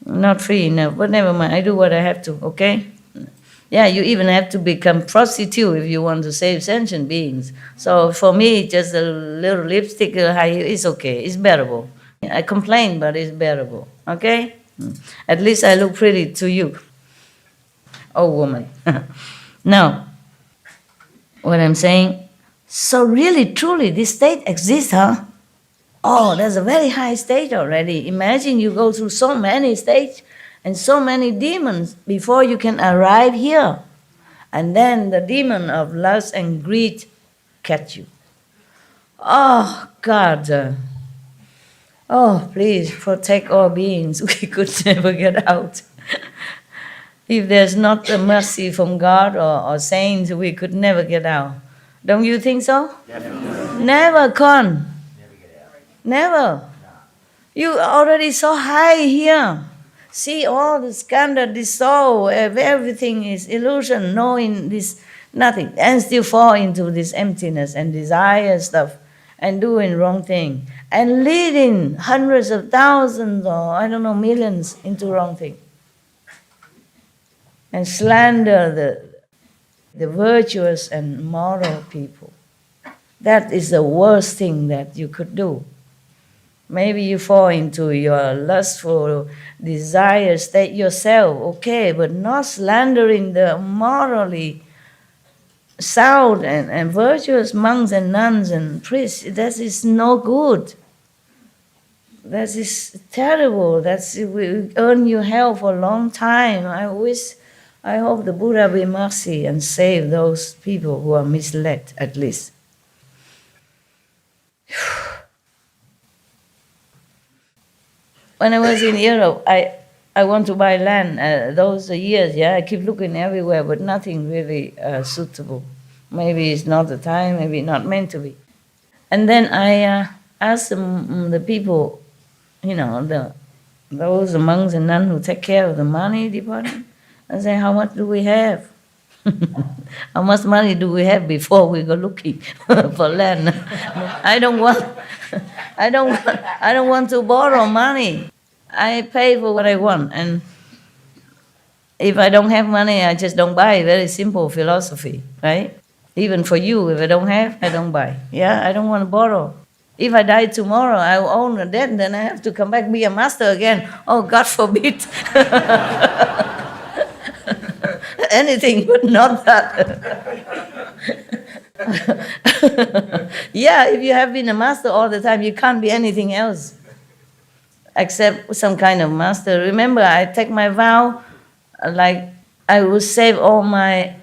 Not free enough, but never mind. I do what I have to, okay? Yeah, you even have to become prostitute if you want to save sentient beings. So for me, just a little lipstick, high heel, it's okay. It's bearable. I complain, but it's bearable, okay? At least I look pretty to you. Oh, woman. Now, what I'm saying, so really, truly, this state exists, huh? Oh, there's a very high state already. Imagine you go through so many states and so many demons before you can arrive here. And then the demon of lust and greed catch you. Oh, God. Oh, please protect all beings. We could never get out. If there's not a mercy from God or saints, we could never get out. Don't you think so? Definitely. Never, Con. Never get out. Never. You already so high here. See all the Skandhas dissolve, everything is illusion, knowing this, nothing. And still fall into this emptiness and desire stuff and doing wrong thing. And leading hundreds of thousands or, I don't know, millions into wrong thing. And slander the virtuous and moral people. That is the worst thing that you could do. Maybe you fall into your lustful desire state yourself, okay, but not slandering the morally sound and virtuous monks and nuns and priests. That is no good. That is terrible. That will earn you hell for a long time. I hope the Buddha be mercy and save those people who are misled, at least. When I was in Europe, I want to buy land. Those years, yeah, I keep looking everywhere, but nothing really suitable. Maybe it's not the time, maybe not meant to be. And then I asked the people, you know, those monks and nuns who take care of the money department, I say, how much do we have? How much money do we have before we go looking for land? I don't want to borrow money. I pay for what I want, and if I don't have money, I just don't buy. Very simple philosophy, right? Even for you, if I don't have, I don't buy. Yeah, I don't want to borrow. If I die tomorrow, I will own a debt, then I have to come back be a master again. Oh, God forbid. Anything but not that. Yeah, if you have been a master all the time, you can't be anything else except some kind of master. Remember, I take my vow, like I will save all my,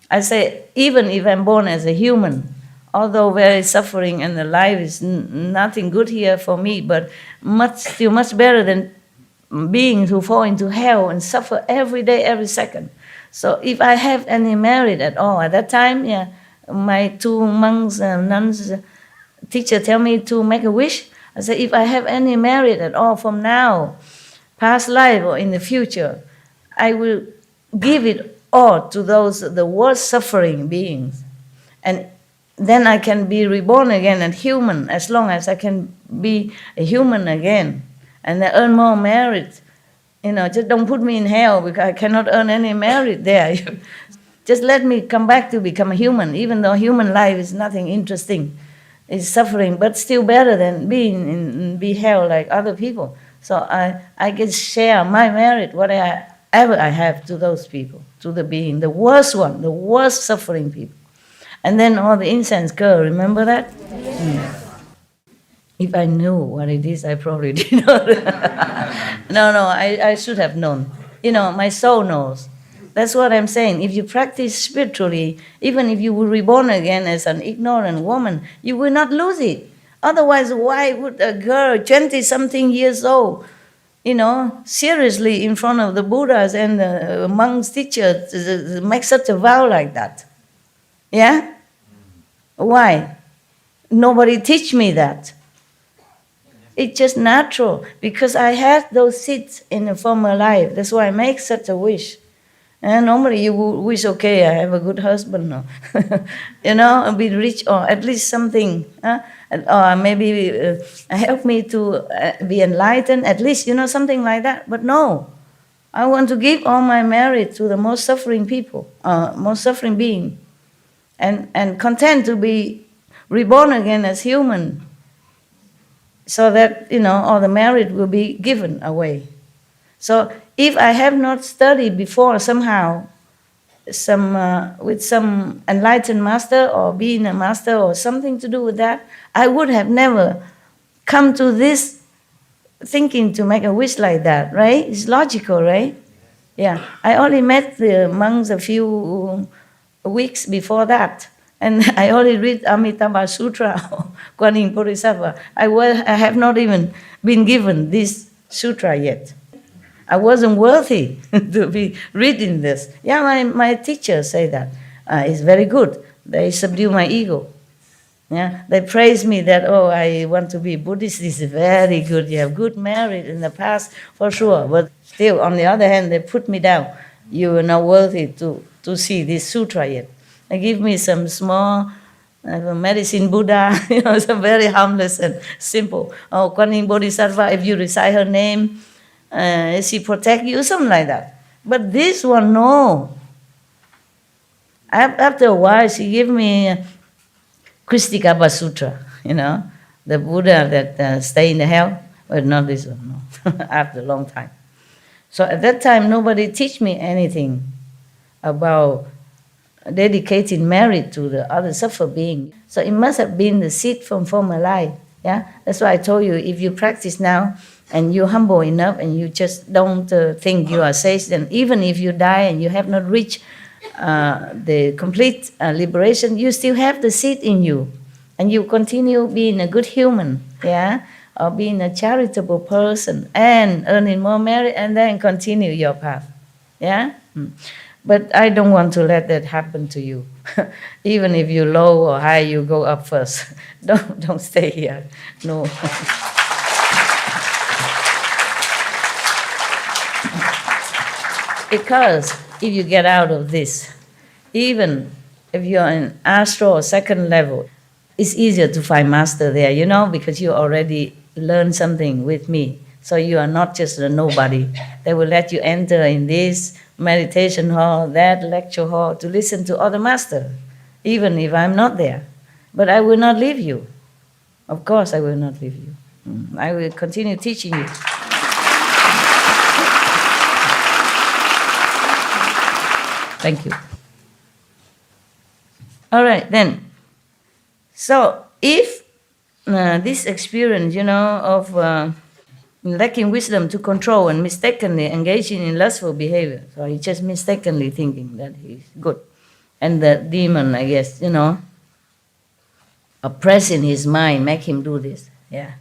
I say, even if I'm born as a human, although very suffering and the life is nothing good here for me, but still much better than beings who fall into hell and suffer every day, every second. So if I have any merit at all, at that time, yeah, my two monks, nuns, teacher tell me to make a wish. I say, if I have any merit at all from now, past life or in the future, I will give it all to those, the worst suffering beings. And then I can be reborn again and human, as long as I can be a human again. And I earn more merit. Just don't put me in hell because I cannot earn any merit there. Just let me come back to become a human, even though human life is nothing interesting. It's suffering, but still better than be hell like other people. So I can share my merit, whatever I have, to those people, to the being, the worst one, the worst suffering people. And then all the incense girl, remember that? If I knew what it is, I probably did not. No, I should have known. My soul knows. That's what I'm saying. If you practice spiritually, even if you were reborn again as an ignorant woman, you will not lose it. Otherwise, why would a girl, 20-something years old, seriously in front of the Buddhas and the monks' teachers make such a vow like that? Yeah? Why? Nobody teach me that. It's just natural, because I had those seeds in a former life. That's why I make such a wish. And normally you would wish, okay, I have a good husband, no? Be rich, or at least something. Or maybe help me to be enlightened, at least, something like that. But no, I want to give all my merit to the most suffering people, most suffering being. And content to be reborn again as human, so that, all the merit will be given away. So if I have not studied before somehow, with some enlightened master or being a master or something to do with that, I would have never come to this thinking to make a wish like that, right? It's logical, right? Yeah. I only met the monks a few weeks before that. And I only read Amitabha Sutra or Kuan Yin Bodhisattva. I have not even been given this sutra yet. I wasn't worthy to be reading this. Yeah, my teachers say that. It's very good. They subdue my ego. Yeah, they praise me that, I want to be Buddhist. This is very good. You have good merit in the past, for sure. But still, on the other hand, they put me down. You are not worthy to see this sutra yet. They give me some small medicine Buddha, some very harmless and simple. Kuan Yin Bodhisattva, if you recite her name, she protect you, something like that. But this one, no. After a while, she gave me Kristikapa Sutra, the Buddha that stay in the hell. But not this one, no. After a long time. So at that time, nobody teach me anything about dedicating merit to the other suffer being. So it must have been the seed from former life. Yeah, that's why I told you, if you practice now and you're humble enough and you just don't think you are sage, then even if you die and you have not reached the complete liberation, you still have the seed in you, and you continue being a good human, yeah, or being a charitable person and earning more merit, and then continue your path, yeah. But I don't want to let that happen to you. Even if you're low or high, you go up first. Don't stay here. No. Because if you get out of this, even if you're in astral or second level, it's easier to find master there, because you already learned something with me. So you are not just a nobody. They will let you enter in this meditation hall, that lecture hall, to listen to other masters, even if I'm not there. But I will not leave you. Of course I will not leave you. I will continue teaching you. Thank you. All right, then. So if this experience, of lacking wisdom to control and mistakenly engaging in lustful behavior, so he's just mistakenly thinking that he's good. And the demon, I guess, oppress in his mind, make him do this. Yeah.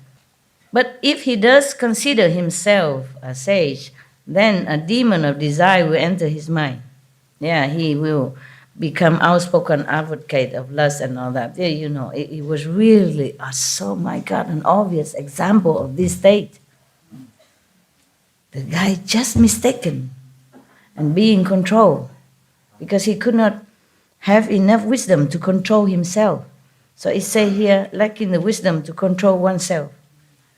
But if he does consider himself a sage, then a demon of desire will enter his mind. Yeah, he will become outspoken advocate of lust and all that. Yeah, you know, it was really, so my God, an obvious example of this state. The guy just mistaken and be in control because he could not have enough wisdom to control himself. So it says here, lacking the wisdom to control oneself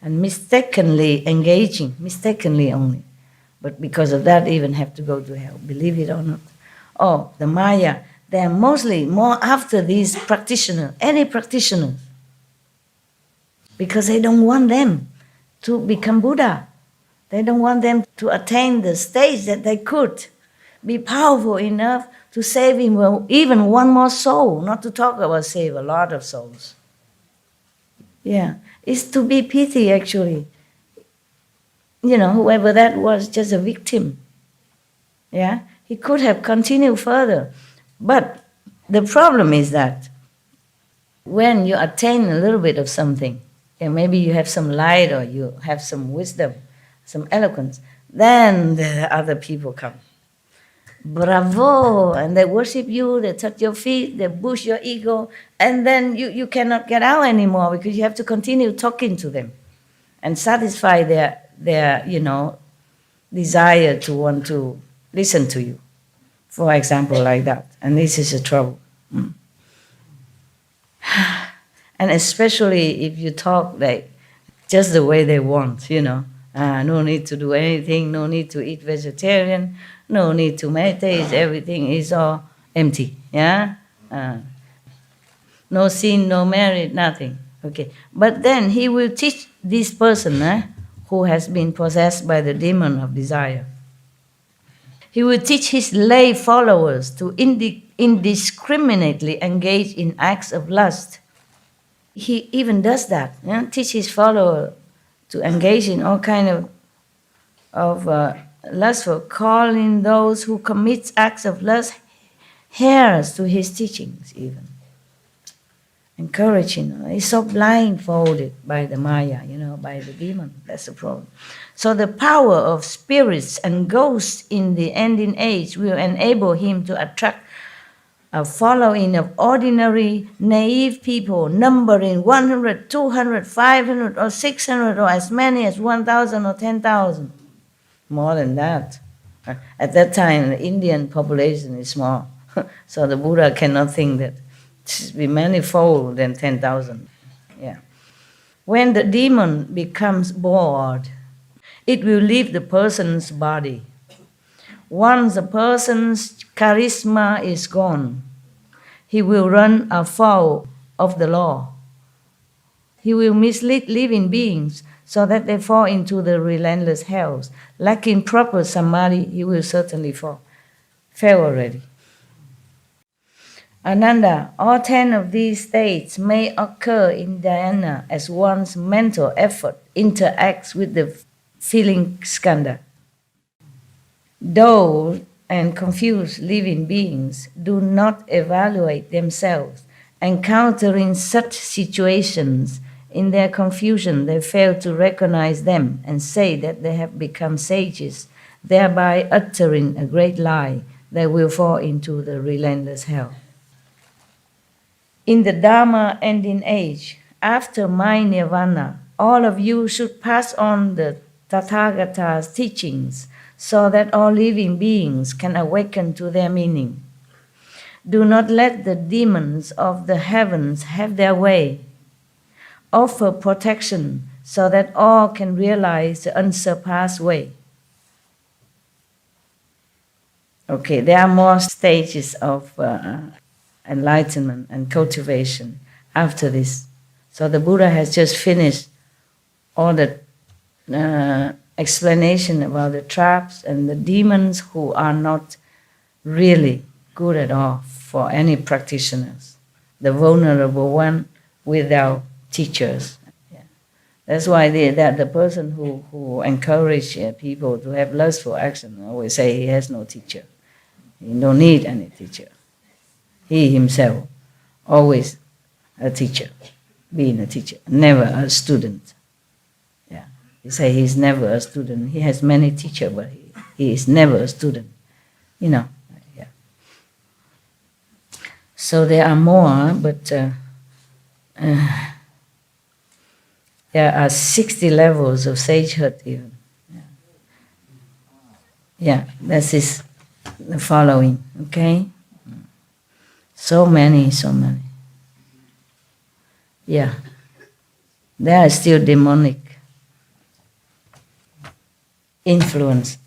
and mistakenly engaging, mistakenly only. But because of that, even have to go to hell, believe it or not. Oh, the Maya, they are mostly more after these practitioners, any practitioners, because they don't want them to become Buddha. They don't want them to attain the stage that they could be powerful enough to save even one more soul, not to talk about save a lot of souls. Yeah, it's to be pity actually. You know, whoever that was, just a victim. Yeah, he could have continued further. But the problem is that when you attain a little bit of something, and maybe you have some light or you have some wisdom, some eloquence, then the other people come. Bravo! And they worship you, they touch your feet, they boost your ego, and then you cannot get out anymore because you have to continue talking to them and satisfy their desire to want to listen to you. For example, like that. And this is a trouble. And especially if you talk like just the way they want, no need to do anything, no need to eat vegetarian, no need to meditate, everything is all empty, yeah? No sin, no merit, nothing. Okay, but then he will teach this person who has been possessed by the demon of desire. He will teach his lay followers to indiscriminately engage in acts of lust. He even does that, teach his follower to engage in all kind of lustful, calling those who commit acts of lust heirs to his teachings even. Encouraging. He's so blindfolded by the Maya, by the demon. That's the problem. So the power of spirits and ghosts in the ending age will enable him to attract a following of ordinary, naive people numbering 100, 200, 500, or 600, or as many as 1,000 or 10,000. More than that. At that time, the Indian population is small. So the Buddha cannot think that it should be manifold than 10,000. Yeah. When the demon becomes bored, it will leave the person's body. Once a person's charisma is gone, he will run afoul of the law. He will mislead living beings so that they fall into the relentless hells. Lacking proper samadhi, he will certainly fall. Fell already. Ananda, all 10 of these states may occur in dhyana as one's mental effort interacts with the feeling skandha. Dull and confused living beings do not evaluate themselves. Encountering such situations, in their confusion they fail to recognize them and say that they have become sages, thereby uttering a great lie. They will fall into the relentless hell. In the Dharma ending age, after my nirvana, all of you should pass on the Tathagata's teachings so that all living beings can awaken to their meaning. Do not let the demons of the heavens have their way. Offer protection so that all can realize the unsurpassed way. Okay, there are more stages of enlightenment and cultivation after this. So the Buddha has just finished all the explanation about the traps and the demons who are not really good at all for any practitioners. The vulnerable one without teachers. Yeah. That's why the person who encourages people to have lustful action always say he has no teacher. He don't need any teacher. He himself, always a teacher. being a teacher, never a student. Yeah, he say he's never a student. He has many teachers, but he is never a student. You know, yeah. So there are more, but there are 60 levels of sagehood even. Yeah, this is the following, okay? So many. Yeah. There are still demonic influence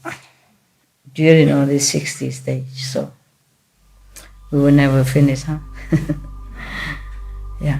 during all these 60 stages, so we will never finish, huh? Yeah.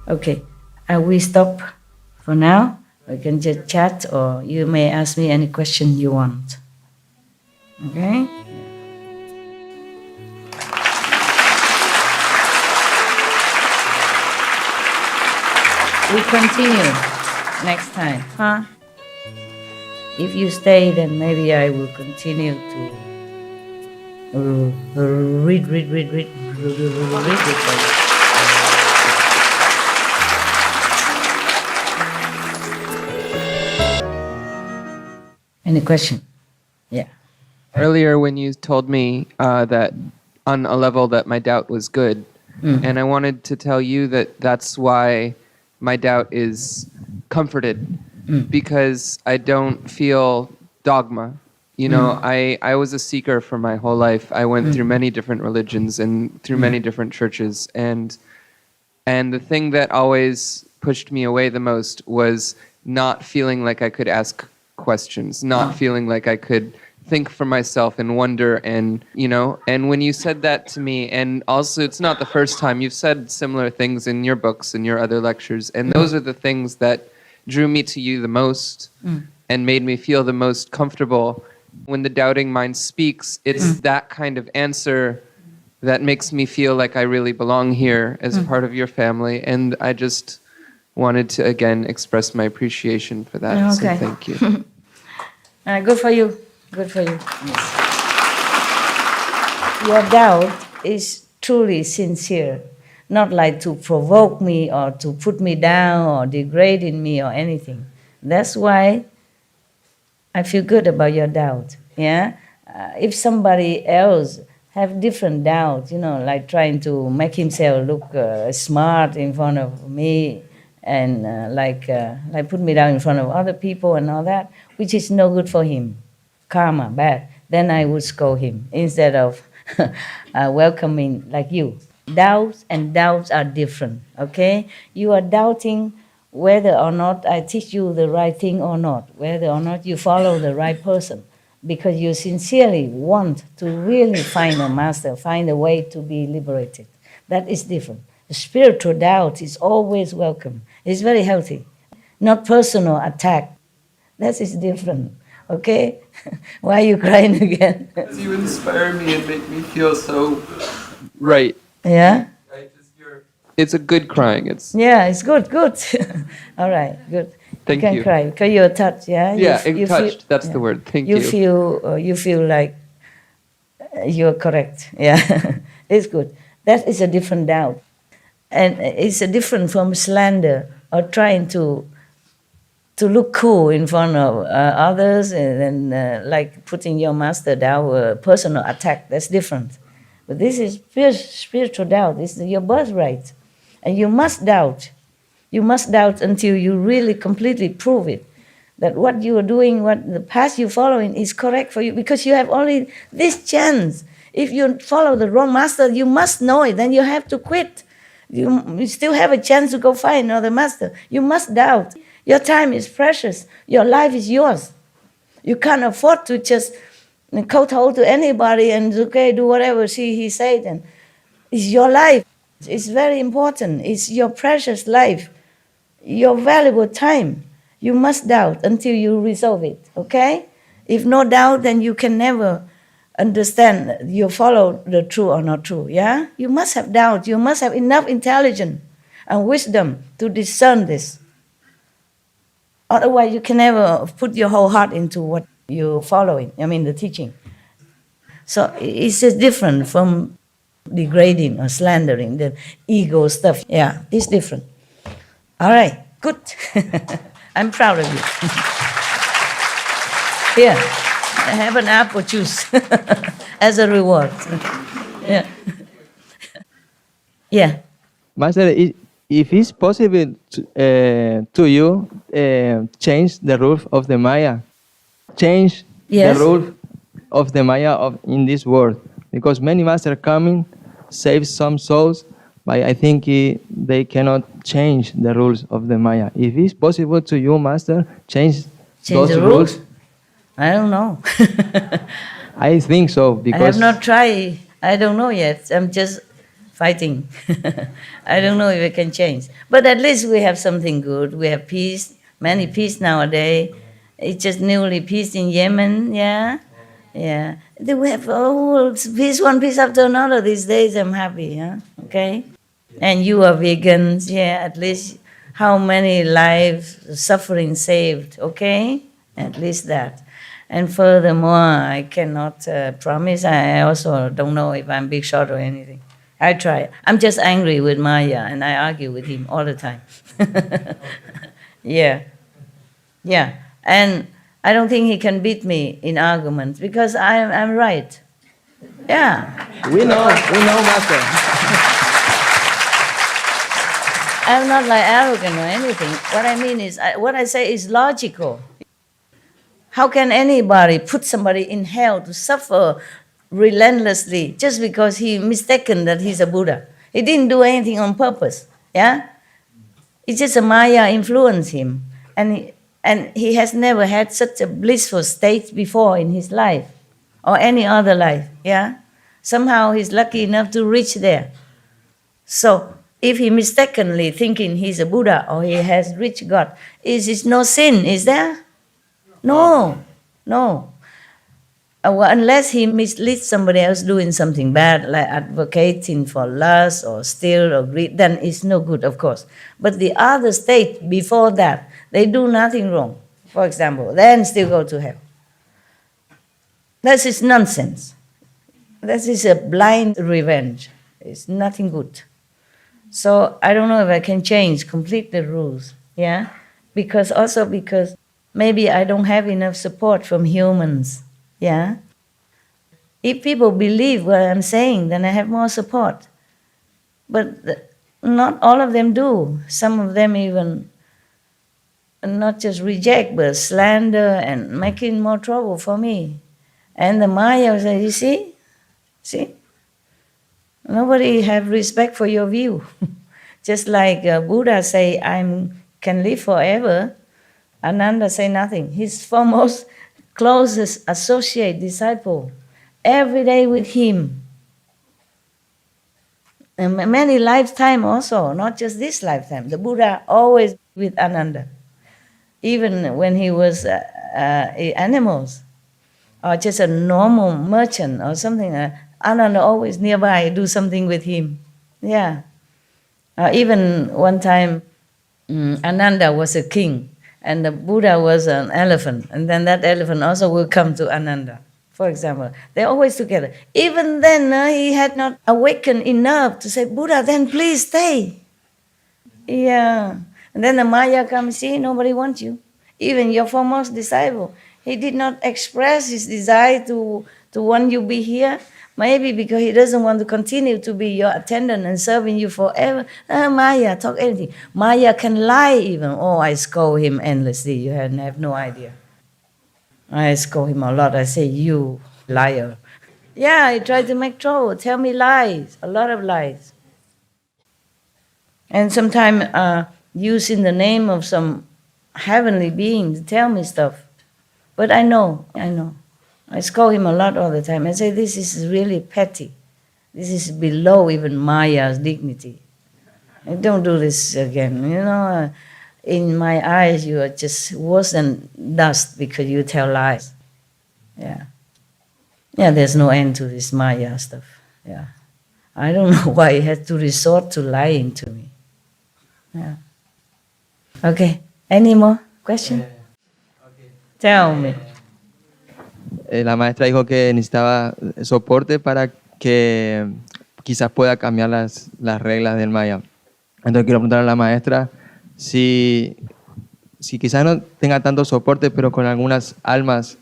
Okay, we stop for now. We can just chat, or you may ask me any question you want. Okay? We continue next time, huh? If you stay, then maybe I will continue to read it. Any question? Yeah. Earlier when you told me that on a level that my doubt was good, and I wanted to tell you that that's why my doubt is comforted, because I don't feel dogma. You know, I was a seeker for my whole life. I went through many different religions and through many different churches, and the thing that always pushed me away the most was not feeling like I could ask questions, not feeling like I could think for myself and wonder, and and when you said that to me, and also it's not the first time you've said similar things in your books and your other lectures, and those are the things that drew me to you the most and made me feel the most comfortable. When the doubting mind speaks, it's that kind of answer that makes me feel like I really belong here as part of your family, and I just wanted to again express my appreciation for that. Okay. So thank you. Good for you. Good for you. Yes. Your doubt is truly sincere, not like to provoke me or to put me down or degrade in me or anything. That's why I feel good about your doubt. Yeah. If somebody else have different doubts, like trying to make himself look smart in front of me, and like put me down in front of other people and all that, which is no good for him, karma, bad, then I would scold him instead of welcoming like you. Doubts and doubts are different, okay? You are doubting whether or not I teach you the right thing or not, whether or not you follow the right person, because you sincerely want to really find a master, find a way to be liberated. That is different. The spiritual doubt is always welcome. It's very healthy. Not personal attack. That is different. Okay? Why are you crying again? You inspire me and make me feel so right. Yeah? It's a good crying. Yeah, it's good. All right, good. Thank you can cry because you're touched, yeah? Yeah, you touched. That's the word. Thank you. You feel like you're correct. Yeah, it's good. That is a different doubt. And it's a different from slander or trying to look cool in front of others and like putting your master down, personal attack. That's different. But this is spiritual doubt. This is your birthright. And you must doubt. You must doubt until you really completely prove it. that what you are doing, what the path you're following is correct for you, because you have only this chance. If you follow the wrong master, you must know it, then you have to quit. You still have a chance to go find another master. You must doubt. Your time is precious. Your life is yours. You can't afford to just kowtow to anybody and, okay, do whatever he said. And it's your life. It's very important. It's your precious life, your valuable time. You must doubt until you resolve it, okay? If no doubt, then you can never understand you follow the true or not true, yeah? You must have doubt. You must have enough intelligence and wisdom to discern this. Otherwise, you can never put your whole heart into what you're following, the teaching. So it's just different from degrading or slandering, the ego stuff. Yeah, it's different. All right, good. I'm proud of you. Here, have an apple juice as a reward. Yeah. Yeah. Master, if it's possible to you, change the rule of the Maya. Change Yes. the rule of the Maya in this world. Because many masters coming, save some souls, but I think they cannot change the rules of the Maya. If it's possible to you, Master, change those the rules? I don't know. I think so, because I have not tried. I don't know yet. I'm just fighting. I don't know if I can change. But at least we have something good. We have peace, many peace nowadays. It's just newly peace in Yemen, yeah? Yeah. We have peace, one peace after another these days. I'm happy, yeah? Okay? And you are vegans, yeah, at least how many lives, suffering saved, okay? At least that. And furthermore, I cannot promise. I also don't know if I'm big shot or anything. I try. I'm just angry with Maya, and I argue with him all the time. Yeah. Yeah. And I don't think he can beat me in arguments because I'm right. Yeah. we know, Master. I'm not like arrogant or anything. What I mean is, what I say is logical. How can anybody put somebody in hell to suffer relentlessly just because he mistaken that he's a Buddha? He didn't do anything on purpose, yeah? It's just a Maya influenced him. And he has never had such a blissful state before in his life or any other life, yeah? Somehow he's lucky enough to reach there. So if he mistakenly thinking he's a Buddha or he has reached God, is it no sin, is there? No. Unless he misleads somebody else doing something bad, like advocating for lust or steal or greed, then it's no good, of course. But the other state before that, they do nothing wrong, for example, then still go to hell. That is nonsense. That is a blind revenge. It's nothing good. So I don't know if I can change complete the rules, yeah? Because maybe I don't have enough support from humans, yeah? If people believe what I'm saying, then I have more support. But not all of them do. Some of them even not just reject, but slander and making more trouble for me. And the Maya say, you see? Nobody have respect for your view. Just like Buddha say, I can live forever, Ananda say nothing. His foremost closest associate, disciple, every day with him. And many lifetime also, not just this lifetime. The Buddha always with Ananda. Even when he was animals, or just a normal merchant or something, Ananda always nearby, do something with him. Yeah. Even one time, Ananda was a king, and the Buddha was an elephant, and then that elephant also will come to Ananda, for example. They're always together. Even then, he had not awakened enough to say, Buddha, then please stay. Yeah. And then the Maya comes, see, nobody wants you. Even your foremost disciple, he did not express his desire to to want you be here? Maybe because he doesn't want to continue to be your attendant and serving you forever. Maya, talk anything. Maya can lie even. Oh, I scold him endlessly. You have no idea. I scold him a lot. I say, you liar. Yeah, he tried to make trouble, tell me lies, a lot of lies. And sometimes use in the name of some heavenly being to tell me stuff. But I know. I scold him a lot all the time. I say, this is really petty. This is below even Maya's dignity. Don't do this again. In my eyes, you are just worse than dust because you tell lies. Yeah, there's no end to this Maya stuff. Yeah. I don't know why he had to resort to lying to me. Yeah. Okay, any more questions? Tell me. La maestra dijo que necesitaba soporte para que quizás pueda cambiar las reglas del Maya. Entonces quiero preguntar a la maestra si quizás no tenga tanto soporte, pero con algunas almas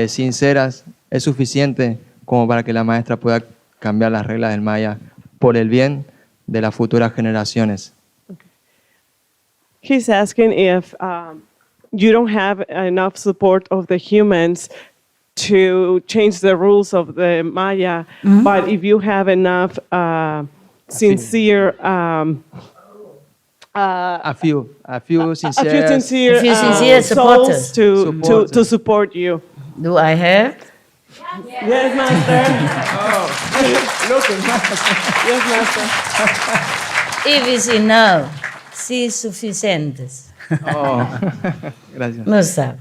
sinceras es suficiente como para que la maestra pueda cambiar las reglas del Maya por el bien de las futuras generaciones. He's asking if you don't have enough support of the humans to change the rules of the Maya, but if you have enough sincere, a few sincere supporters to support you. Do I have? Yes, Master. Yes, Master. If it's enough, si es suficientes. Gracias. No sabe.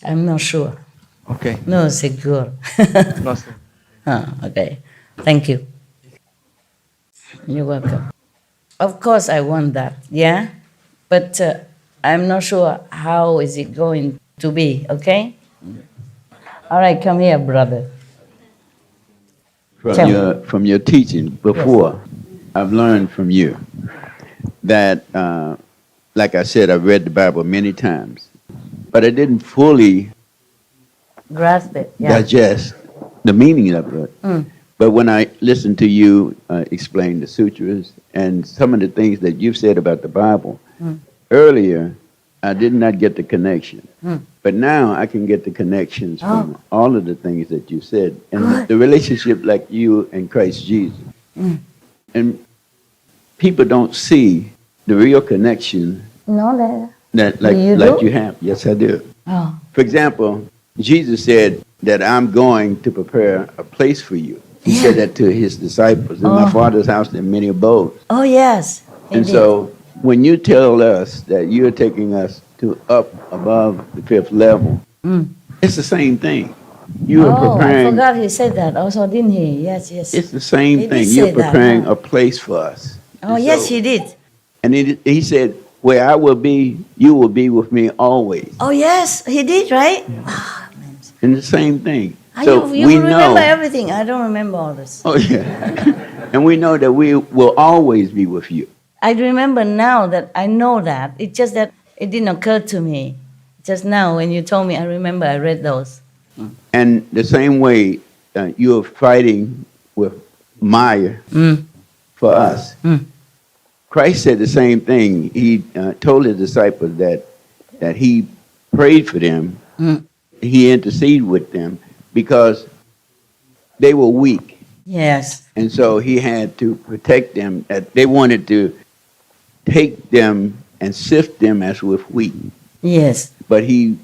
I'm not sure. Okay. No seguro. No sé. Okay. Thank you. You're welcome. Of course I want that, yeah? But I'm not sure how is it going to be, okay? All right, come here, brother. From your teaching before, I've learned from you that, like I said, I've read the Bible many times, but I didn't fully Grasp it, yeah. digest the meaning of it. But when I listened to you explain the sutras and some of the things that you've said about the Bible, earlier I did not get the connection. But now I can get the connections from all of the things that you said. And the relationship like you and Christ Jesus. And people don't see the real connection that like you have. Yes, I do. Oh. For example, Jesus said that I'm going to prepare a place for you. He said that to his disciples. In my Father's house there are many abodes. Oh, yes. And so when you tell us that you're taking us to up above the fifth level, it's the same thing. You are preparing. I forgot he said that also, didn't he? Yes. It's the same He thing. did You're say that, preparing a place for us. Oh, And yes, so- he did. And he said, where I will be, you will be with me always. Oh, yes, he did, right? And the same thing. Ah, So you we remember know. everything. I don't remember all this. Oh, yeah. And we know that we will always be with you. I remember now that I know that. It's just that it didn't occur to me. Just now when you told me, I remember I read those. And the same way you're fighting with Maya for us. Christ said the same thing. He told his disciples that he prayed for them. He interceded with them because they were weak. Yes. And so he had to protect them. That they wanted to take them and sift them as with wheat. Yes. But he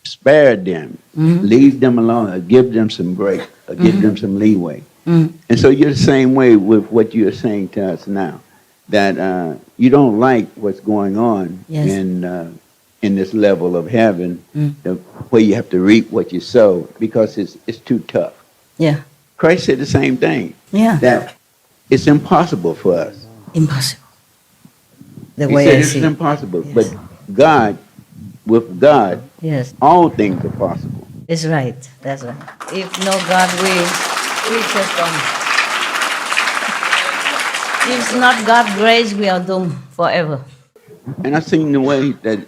spared them, leave them alone, or give them some break, or give them some leeway. And so you're the same way with what you're saying to us now, that you don't like what's going on in this level of heaven, where you have to reap what you sow, because it's too tough. Yeah. Christ said the same thing. Yeah. That it's impossible for us. Impossible. The He way said I it's see. impossible. Yes. But God, with God, Yes. all things are possible. It's right. That's right. If no God, we just don't. If it's not God's grace, we are doomed forever. And I've seen the way that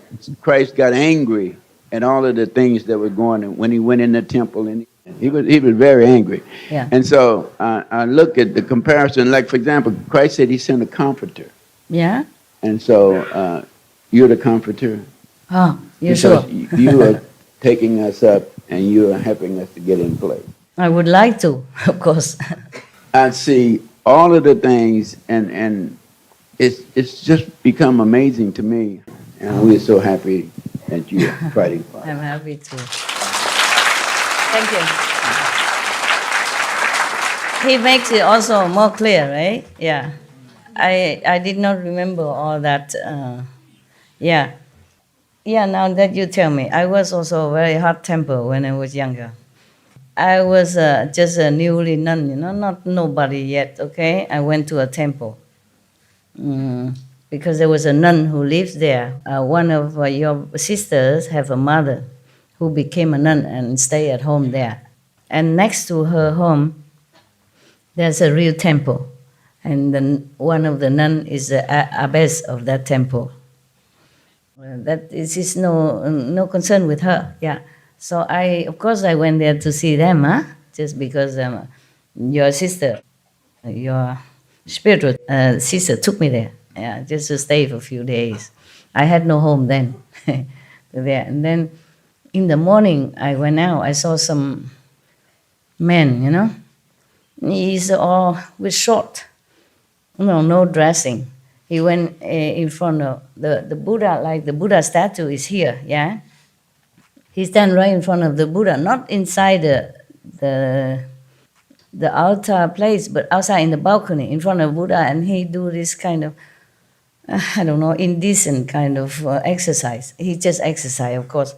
Christ got angry and all of the things that were going on when he went in the temple, and he was very angry. Yeah. And so I look at the comparison, like for example, Christ said he sent a comforter. Yeah? And so you're the comforter. Oh, you because sure? You are taking us up and you are helping us to get in place. I would like to, of course. I see all of the things, and it's just become amazing to me. And we're so happy that you're fighting for us. I'm happy too. Thank you. He makes it also more clear, right? Yeah. I did not remember all that. Yeah. Yeah, now that you tell me. I was also very hot-tempered when I was younger. I was just a newly nun, not nobody yet, okay? I went to a temple because there was a nun who lives there. One of your sisters have a mother who became a nun and stay at home there. And next to her home, there's a real temple. And one of the nun is the abbess of that temple. That is no concern with her, yeah. So of course I went there to see them, just because your sister, your spiritual sister took me there, yeah, just to stay for a few days. I had no home then. There. And then in the morning I went out, I saw some men, he's all with short, no dressing. He went in front of the Buddha, like the Buddha statue is here, yeah? He stand right in front of the Buddha, not inside the altar place, but outside in the balcony, in front of Buddha, and he do this kind of, I don't know, indecent kind of exercise. He just exercise, of course.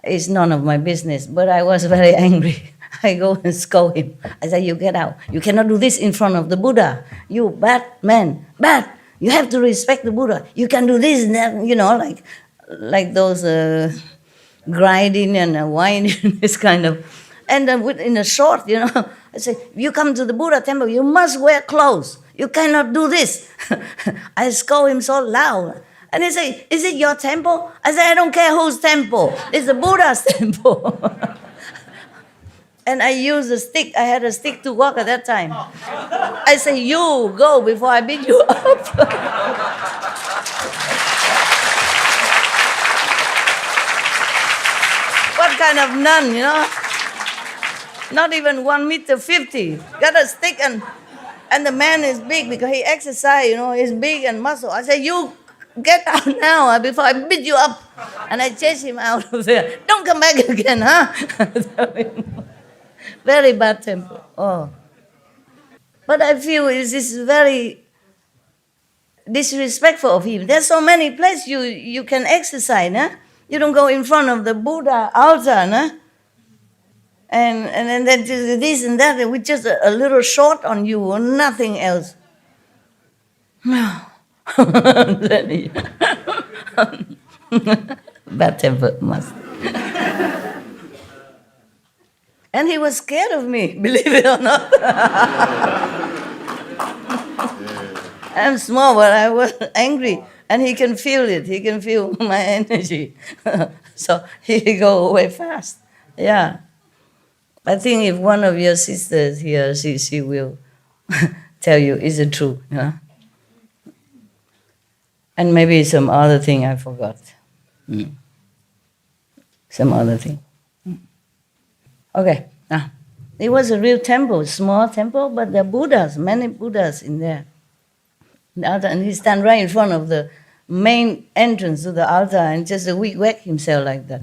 It's none of my business, but I was very angry. I go and scold him. I said, you get out. You cannot do this in front of the Buddha. You bad man, bad. You have to respect the Buddha. You can do this and that, like those grinding and whining, this kind of. And in a short, I say, you come to the Buddha temple, you must wear clothes. You cannot do this. I scold him so loud. And he say, is it your temple? I say, I don't care whose temple. It's the Buddha's temple. And I used a stick. I had a stick to walk at that time. I say, you go before I beat you up. What kind of nun, Not even 1.50 meters. Got a stick and the man is big because he exercise, he's big and muscle. I say, you get out now before I beat you up. And I chase him out of there. Don't come back again, Very bad temper. Oh. But I feel this is very disrespectful of him. There's so many places you can exercise, You don't go in front of the Buddha altar, And then this and that, with just a little short on you or nothing else. Bad temper must. And he was scared of me, believe it or not. I'm small, but I was angry. And he can feel it. He can feel my energy. So he go away fast. Yeah. I think if one of your sisters here, she will tell you, is it true? And maybe some other thing I forgot. Some other thing. Okay. It was a real temple, small temple, but there are Buddhas, many Buddhas in there. And he stand right in front of the main entrance to the altar and just whack himself like that.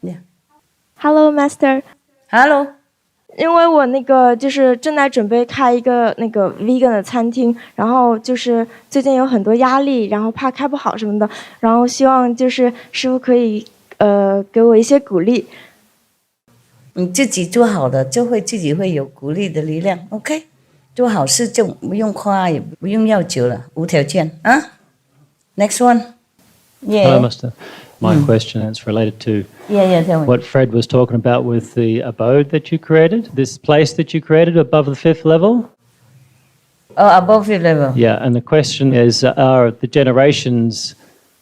Yeah. Hello, Master. Hello. 因为我就是正在准备开一个vegan 的餐厅，然后就是最近有很多压力，然后怕开不好什么的，然后希望就是师父可以给我一些鼓励。你自己做好了，就会自己会有鼓励的力量。OK， 做好事就不用夸，也不用要求了，无条件啊。Next one. Yeah. Hello, Master. My question is related to tell me. what Fred was talking about with the abode that you created, this place that you created above the 5th level. Oh, above 5th level. Yeah, and the question is, are the generations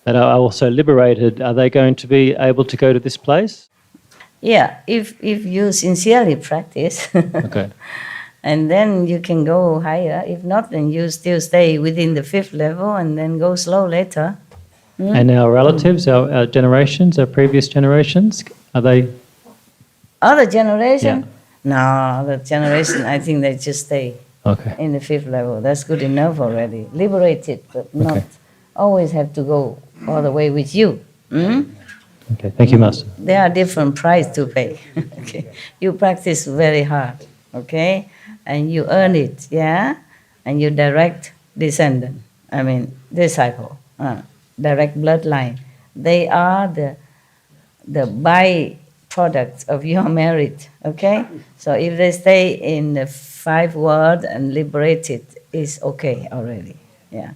that are also liberated, are they going to be able to go to this place? Yeah, if you sincerely practice, Okay. and then you can go higher. If not, then you still stay within the 5th level and then go slow later. And our relatives, our generations, our previous generations, are they? Other generation? Yeah. No, other generation, I think they just stay Okay. in the 5th level. That's good enough already. Liberated, but not always have to go all the way with you. Okay. Thank you, Master. There are different price to pay. Okay, you practice very hard. Okay, and you earn it. Yeah, and you direct descendant. I mean disciple. Direct bloodline. They are the byproducts of your merit. Okay, so if they stay in the 5 world and liberated, is okay already. Yeah,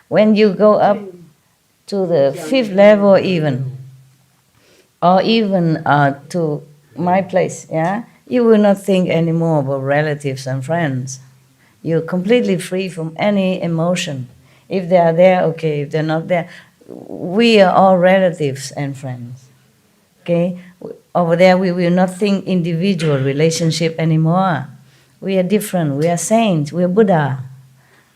when you go up to the 5th level, even. Or even to my place, yeah, you will not think anymore about relatives and friends. You're completely free from any emotion. If they are there, okay. If they're not there, we are all relatives and friends. Okay, over there we will not think individual relationship anymore. We are different. We are saints. We are Buddha.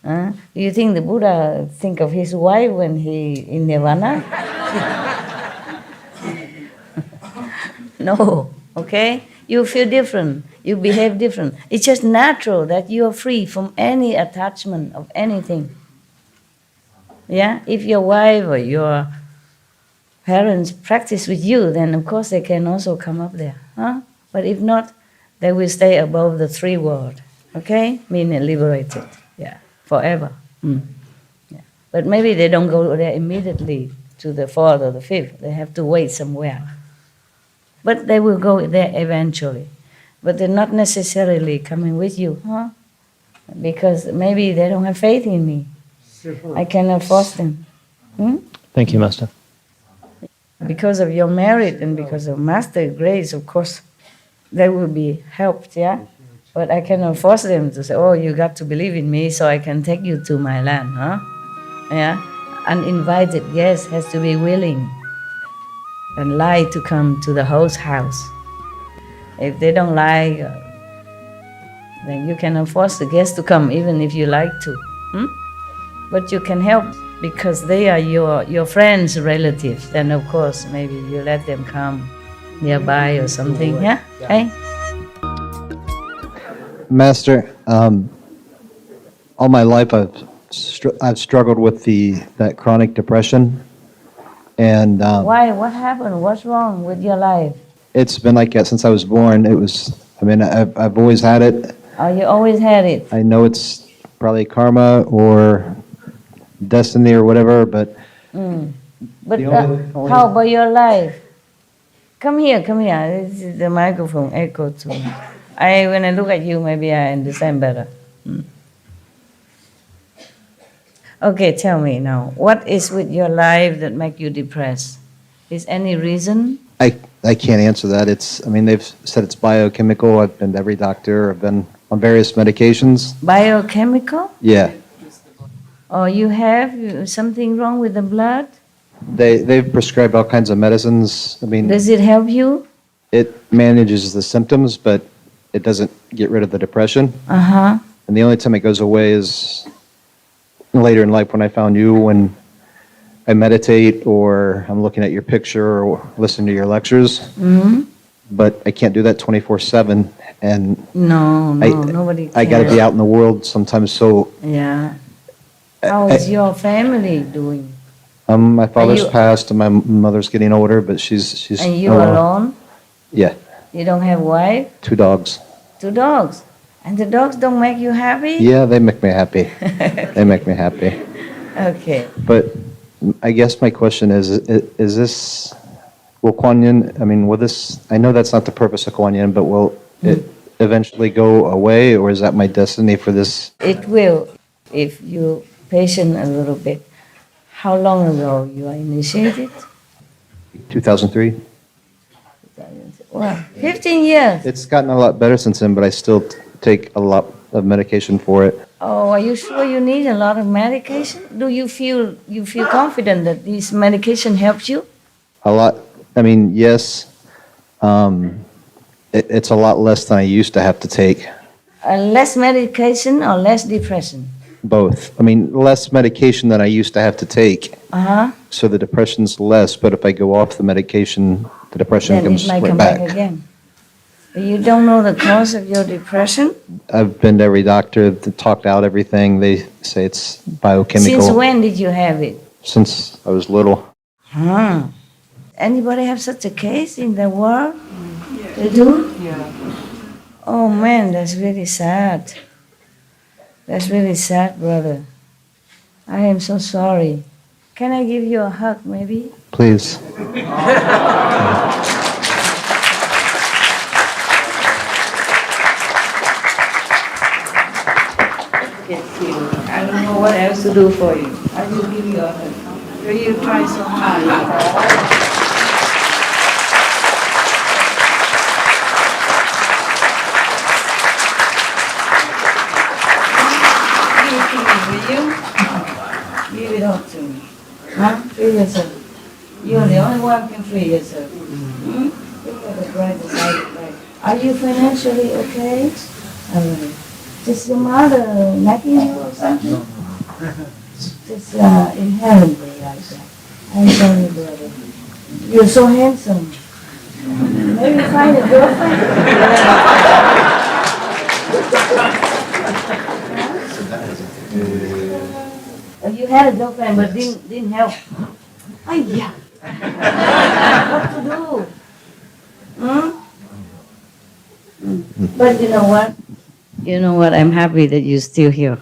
Do you think the Buddha think of his wife when he in nirvana? No, okay? You feel different. You behave different. It's just natural that you are free from any attachment of anything. Yeah? If your wife or your parents practice with you, then of course they can also come up there. But if not, they will stay above the 3 world. Okay? Meaning liberated. Yeah. Forever. Yeah. But maybe they don't go there immediately to the 4th or the 5th. They have to wait somewhere. But they will go there eventually. But they're not necessarily coming with you, because maybe they don't have faith in me. I cannot force them. Thank you, Master. Because of your merit and because of Master grace, of course, they will be helped, yeah? But I cannot force them to say, oh, you got to believe in me so I can take you to my land, Yeah? Uninvited, yes, has to be willing. And like to come to the host house. If they don't like, then you cannot force the guests to come, even if you like to. But you can help because they are your friends, relatives. Then of course, maybe you let them come nearby or something. Yeah? Hey? Master, all my life I've struggled with that chronic depression. And why? What happened? What's wrong with your life? It's been like that since I was born. I've always had it. Oh, you always had it? I know it's probably karma or destiny or whatever, but... But how about your life? Come here. This is the microphone echo to me. When I look at you, maybe I understand better. Okay, tell me now, what is with your life that make you depressed? Is any reason? I can't answer that. They've said it's biochemical. I've been to every doctor. I've been on various medications. Biochemical? Yeah. Or you have something wrong with the blood? They've prescribed all kinds of medicines. Does it help you? It manages the symptoms, but it doesn't get rid of the depression. Uh-huh. And the only time it goes away is later in life when I found you, when I meditate or I'm looking at your picture or listening to your lectures. But I can't do that 24/7. And no, nobody can. I got to be out in the world sometimes. So yeah. How is your family doing? My father's passed and my mother's getting older, but she's. And you alone? Yeah. You don't have wife? 2 dogs. 2 dogs. And the dogs don't make you happy? Yeah, they make me happy. They make me happy. Okay. But I guess my question is this, will Kuan Yin, will this, I know that's not the purpose of Kuan Yin, but will it eventually go away, or is that my destiny for this? It will, if you're patient a little bit. How long ago you are initiated? 2003. Wow, 15 years. It's gotten a lot better since then, but I still take a lot of medication for it. Oh, are you sure you need a lot of medication? Do you feel confident that this medication helps you? A lot. I mean, yes. It's a lot less than I used to have to take. Less medication or less depression? Both. I mean, less medication than I used to have to take. So the depression's less, but if I go off the medication, the depression Then comes it might right come back. back again. You don't know the cause of your depression? I've been to every doctor, talked out everything. They say it's biochemical. Since when did you have it? Since I was little. Anybody have such a case in the world? They do? Yeah. Oh man, that's really sad. That's really sad, brother. I am so sorry. Can I give you a hug, maybe? Please. I don't know what else to do for you. I will give you a hug. You try so hard. Give it up to me. Free yourself. You're the only one who can free yourself. Look at the brighter side of life. Are you financially okay? Is your mother nagging you or something? It's inherently like that. I'm sorry, brother. You're so handsome. Maybe find a girlfriend? You had a girlfriend, but didn't help. Oh, yeah. What to do? But you know what? You know what? I'm happy that you're still here.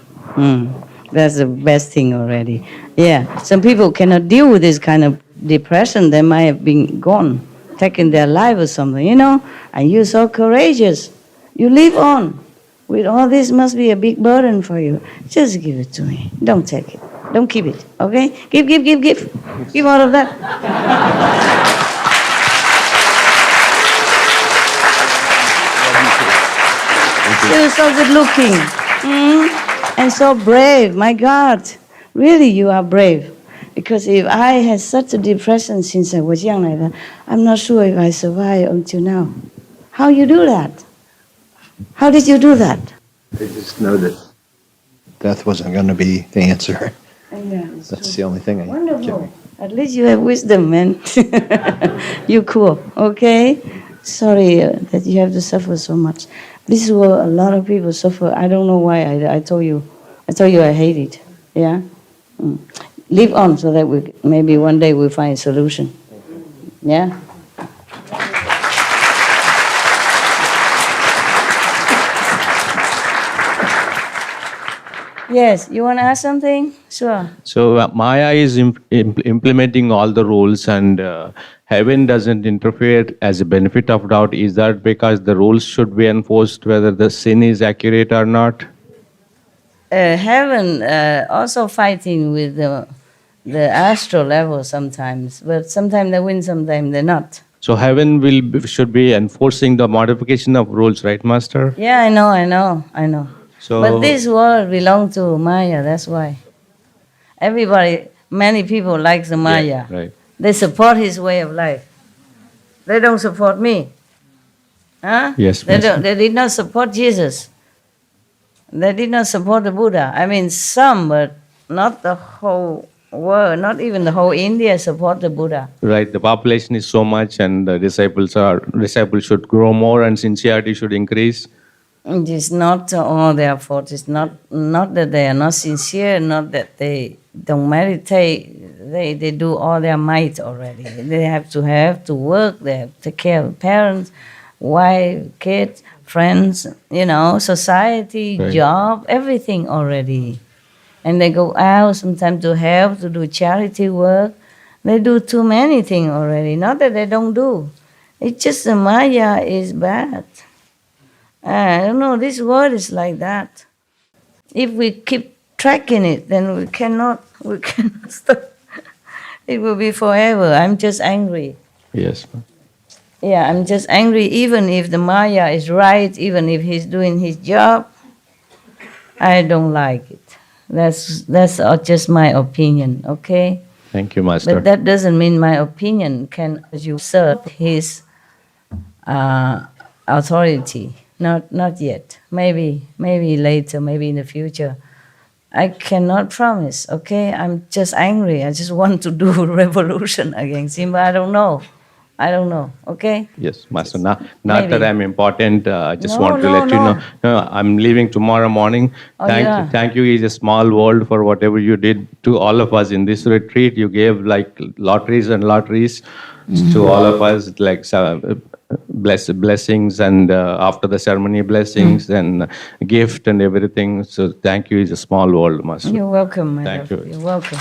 That's the best thing already. Yeah. Some people cannot deal with this kind of depression. They might have been gone, taken their life or something, And you're so courageous. You live on. With all this must be a big burden for you. Just give it to me. Don't take it. Don't keep it, okay? Give. Give all of that. You're so good looking. And so brave, my God. Really, you are brave. Because if I had such a depression since I was young like that, I'm not sure if I survived until now. How you do that? How did you do that? I just know that death wasn't going to be the answer. Yeah, That's the only thing I Wonderful. At least you have wisdom, man. You're cool, okay? Sorry that you have to suffer so much. This is what a lot of people suffer. I don't know why. I told you I hate it. Yeah? Live on so that maybe one day we'll find a solution. Yeah? Yes, you want to ask something? Sure. So Maya is implementing all the rules, and heaven doesn't interfere as a benefit of doubt. Is that because the rules should be enforced whether the sin is accurate or not? Heaven also fighting with the astral level sometimes, but sometimes they win, sometimes they're not. So heaven should be enforcing the modification of rules, right, Master? Yeah, I know. So, but this world belongs to Maya, that's why. Many people like the Maya. Yeah, right. They support his way of life. They don't support me. Huh? Yes, They Master. They did not support Jesus. They did not support the Buddha. I mean, some, but not the whole world, not even the whole India support the Buddha. Right, the population is so much, and the disciples should grow more, and sincerity should increase. It is not all their fault. It's not that they are not sincere, not that they don't meditate. They do all their might already. They have to work. They have to take care of parents, wife, kids, friends, society, Right. job, everything already. And they go out sometimes to help, to do charity work. They do too many things already. Not that they don't do. It's just the Maya is bad. I don't know, this world is like that. If we keep tracking it, then we cannot stop. It will be forever. I'm just angry. Yes. Yeah, I'm just angry even if the Maya is right, even if he's doing his job. I don't like it. That's just my opinion, okay? Thank you, Master. But that doesn't mean my opinion can usurp his authority. Not yet. Maybe later, maybe in the future. I cannot promise, okay? I'm just angry. I just want to do revolution against him, but I don't know, okay? Yes, Master. Not Maybe. that I'm important. I just No, want to no, let you no. know. No, I'm leaving tomorrow morning. Oh, yeah. Thank you. It's a small world for whatever you did to all of us in this retreat. You gave like lotteries and lotteries to all of us, like blessings and after the ceremony blessings and gift and everything. So thank you. It's a small world, Master. You're welcome, my Thank love. you. You're welcome.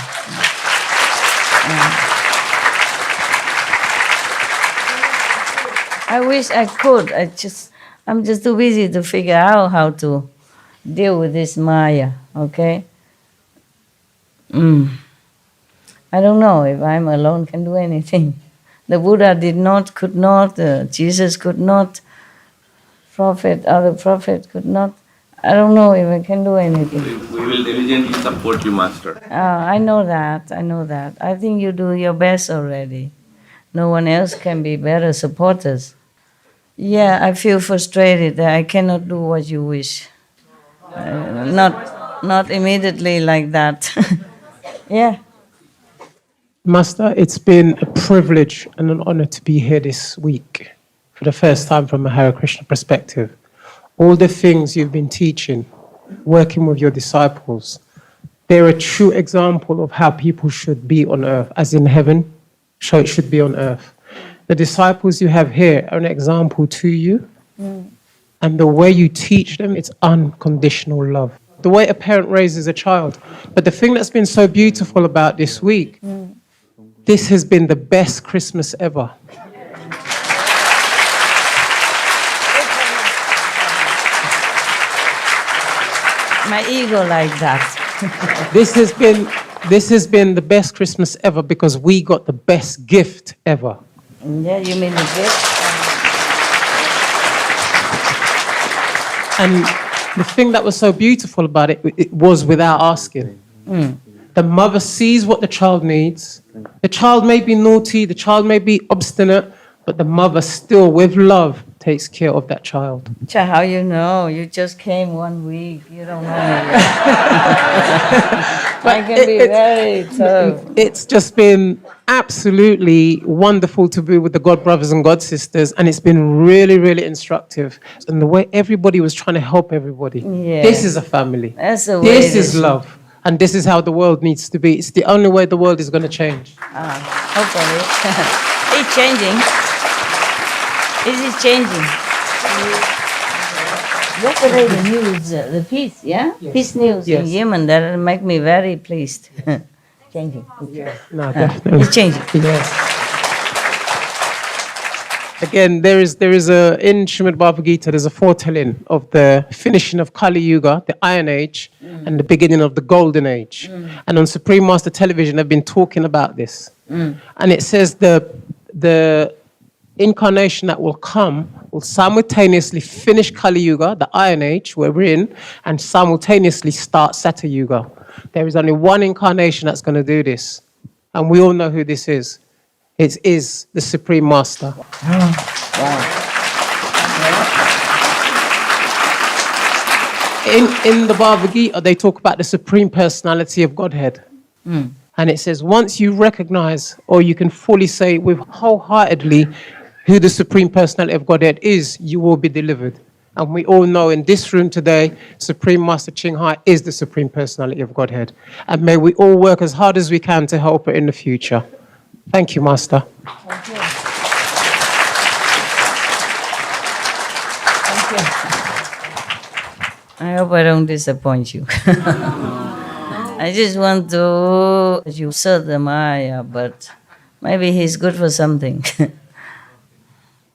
I wish I could. I'm just too busy to figure out how to deal with this Maya, okay? I don't know if I'm alone can do anything. The Buddha could not, Jesus could not, other prophet could not. I don't know if I can do anything. We will diligently support you, Master. I know that. I think you do your best already. No one else can be better supporters. Yeah, I feel frustrated that I cannot do what you wish. Not immediately like that. Yeah. Master, it's been a privilege and an honor to be here this week for the first time from a Hare Krishna perspective. All the things you've been teaching, working with your disciples, they're a true example of how people should be on earth, as in heaven, so it should be on earth. The disciples you have here are an example to you, and the way you teach them, it's unconditional love. The way a parent raises a child. But the thing that's been so beautiful about this week, this has been the best Christmas ever. My ego like that. This has been the best Christmas ever because we got the best gift ever. Yeah, you mean the gift? And the thing that was so beautiful about it, it was without asking. The mother sees what the child needs. The child may be naughty, the child may be obstinate, but the mother still, with love, takes care of that child. How you know? You just came 1 week. You don't know me. I can be very tough. It's just been absolutely wonderful to be with the God brothers and God sisters, and it's been really, really instructive. And the way everybody was trying to help everybody. Yeah. This is a family. That's the way This it is love. And this is how the world needs to be. It's the only way the world is going to change. Hopefully. It's changing. It is changing. Yesterday the news, the peace, yeah? Yes. Peace news in Yemen, that make me very pleased. Changing. No, definitely. It's changing. Yes. Again, there is in Srimad Bhagavad Gita, there's a foretelling of the finishing of Kali Yuga, the Iron Age, and the beginning of the Golden Age. And on Supreme Master Television, they've been talking about this. And it says the incarnation that will come will simultaneously finish Kali Yuga, the Iron Age, where we're in, and simultaneously start Sata Yuga. There is only one incarnation that's going to do this. And we all know who this is. It is the Supreme Master. In the Bhagavad Gita, they talk about the Supreme Personality of Godhead. And it says, once you recognize, or you can fully say with wholeheartedly who the Supreme Personality of Godhead is, you will be delivered. And we all know in this room today, Supreme Master Ching Hai is the Supreme Personality of Godhead. And may we all work as hard as we can to help her in the future. Thank you, Master. Thank you. Thank you. I hope I don't disappoint you. I just want to usurp the Maya, but maybe he's good for something.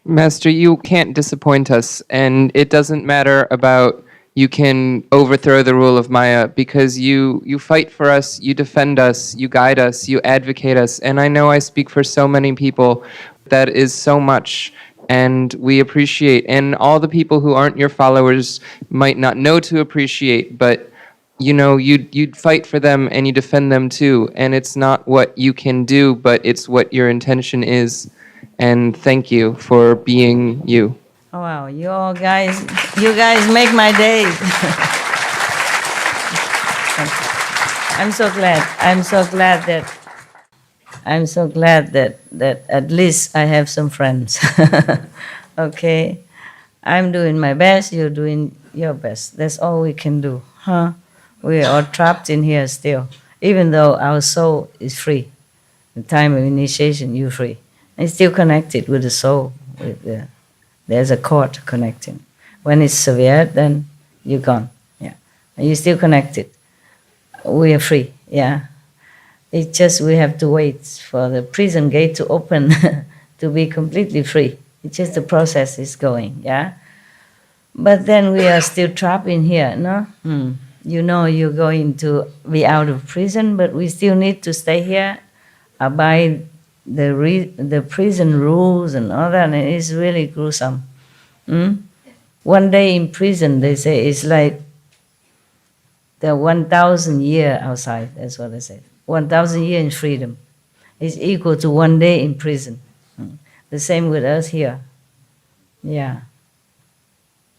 Master, you can't disappoint us, and it doesn't matter about you can overthrow the rule of Maya, because you fight for us, you defend us, you guide us, you advocate us, and I know I speak for so many people that is so much and we appreciate. And all the people who aren't your followers might not know to appreciate, but you know, you'd fight for them and you defend them too. And it's not what you can do, but it's what your intention is. And thank you for being you. Oh, wow, you guys make my day. I'm so glad that at least I have some friends. Okay, I'm doing my best, you're doing your best. That's all we can do, huh? We are trapped in here still, even though our soul is free. The time of initiation, you're free. It's still connected with the soul. There's a cord connecting. When it's severed, then you're gone. Yeah, and you're still connected. We are free. Yeah, it's just we have to wait for the prison gate to open to be completely free. It's just the process is going. Yeah, but then we are still trapped in here. No. You know you're going to be out of prison, but we still need to stay here, abide the prison rules and all that, and it's really gruesome. One day in prison, they say, it's like the 1,000 years outside. That's what they say. 1,000 years in freedom is equal to 1 day in prison. The same with us here. Yeah.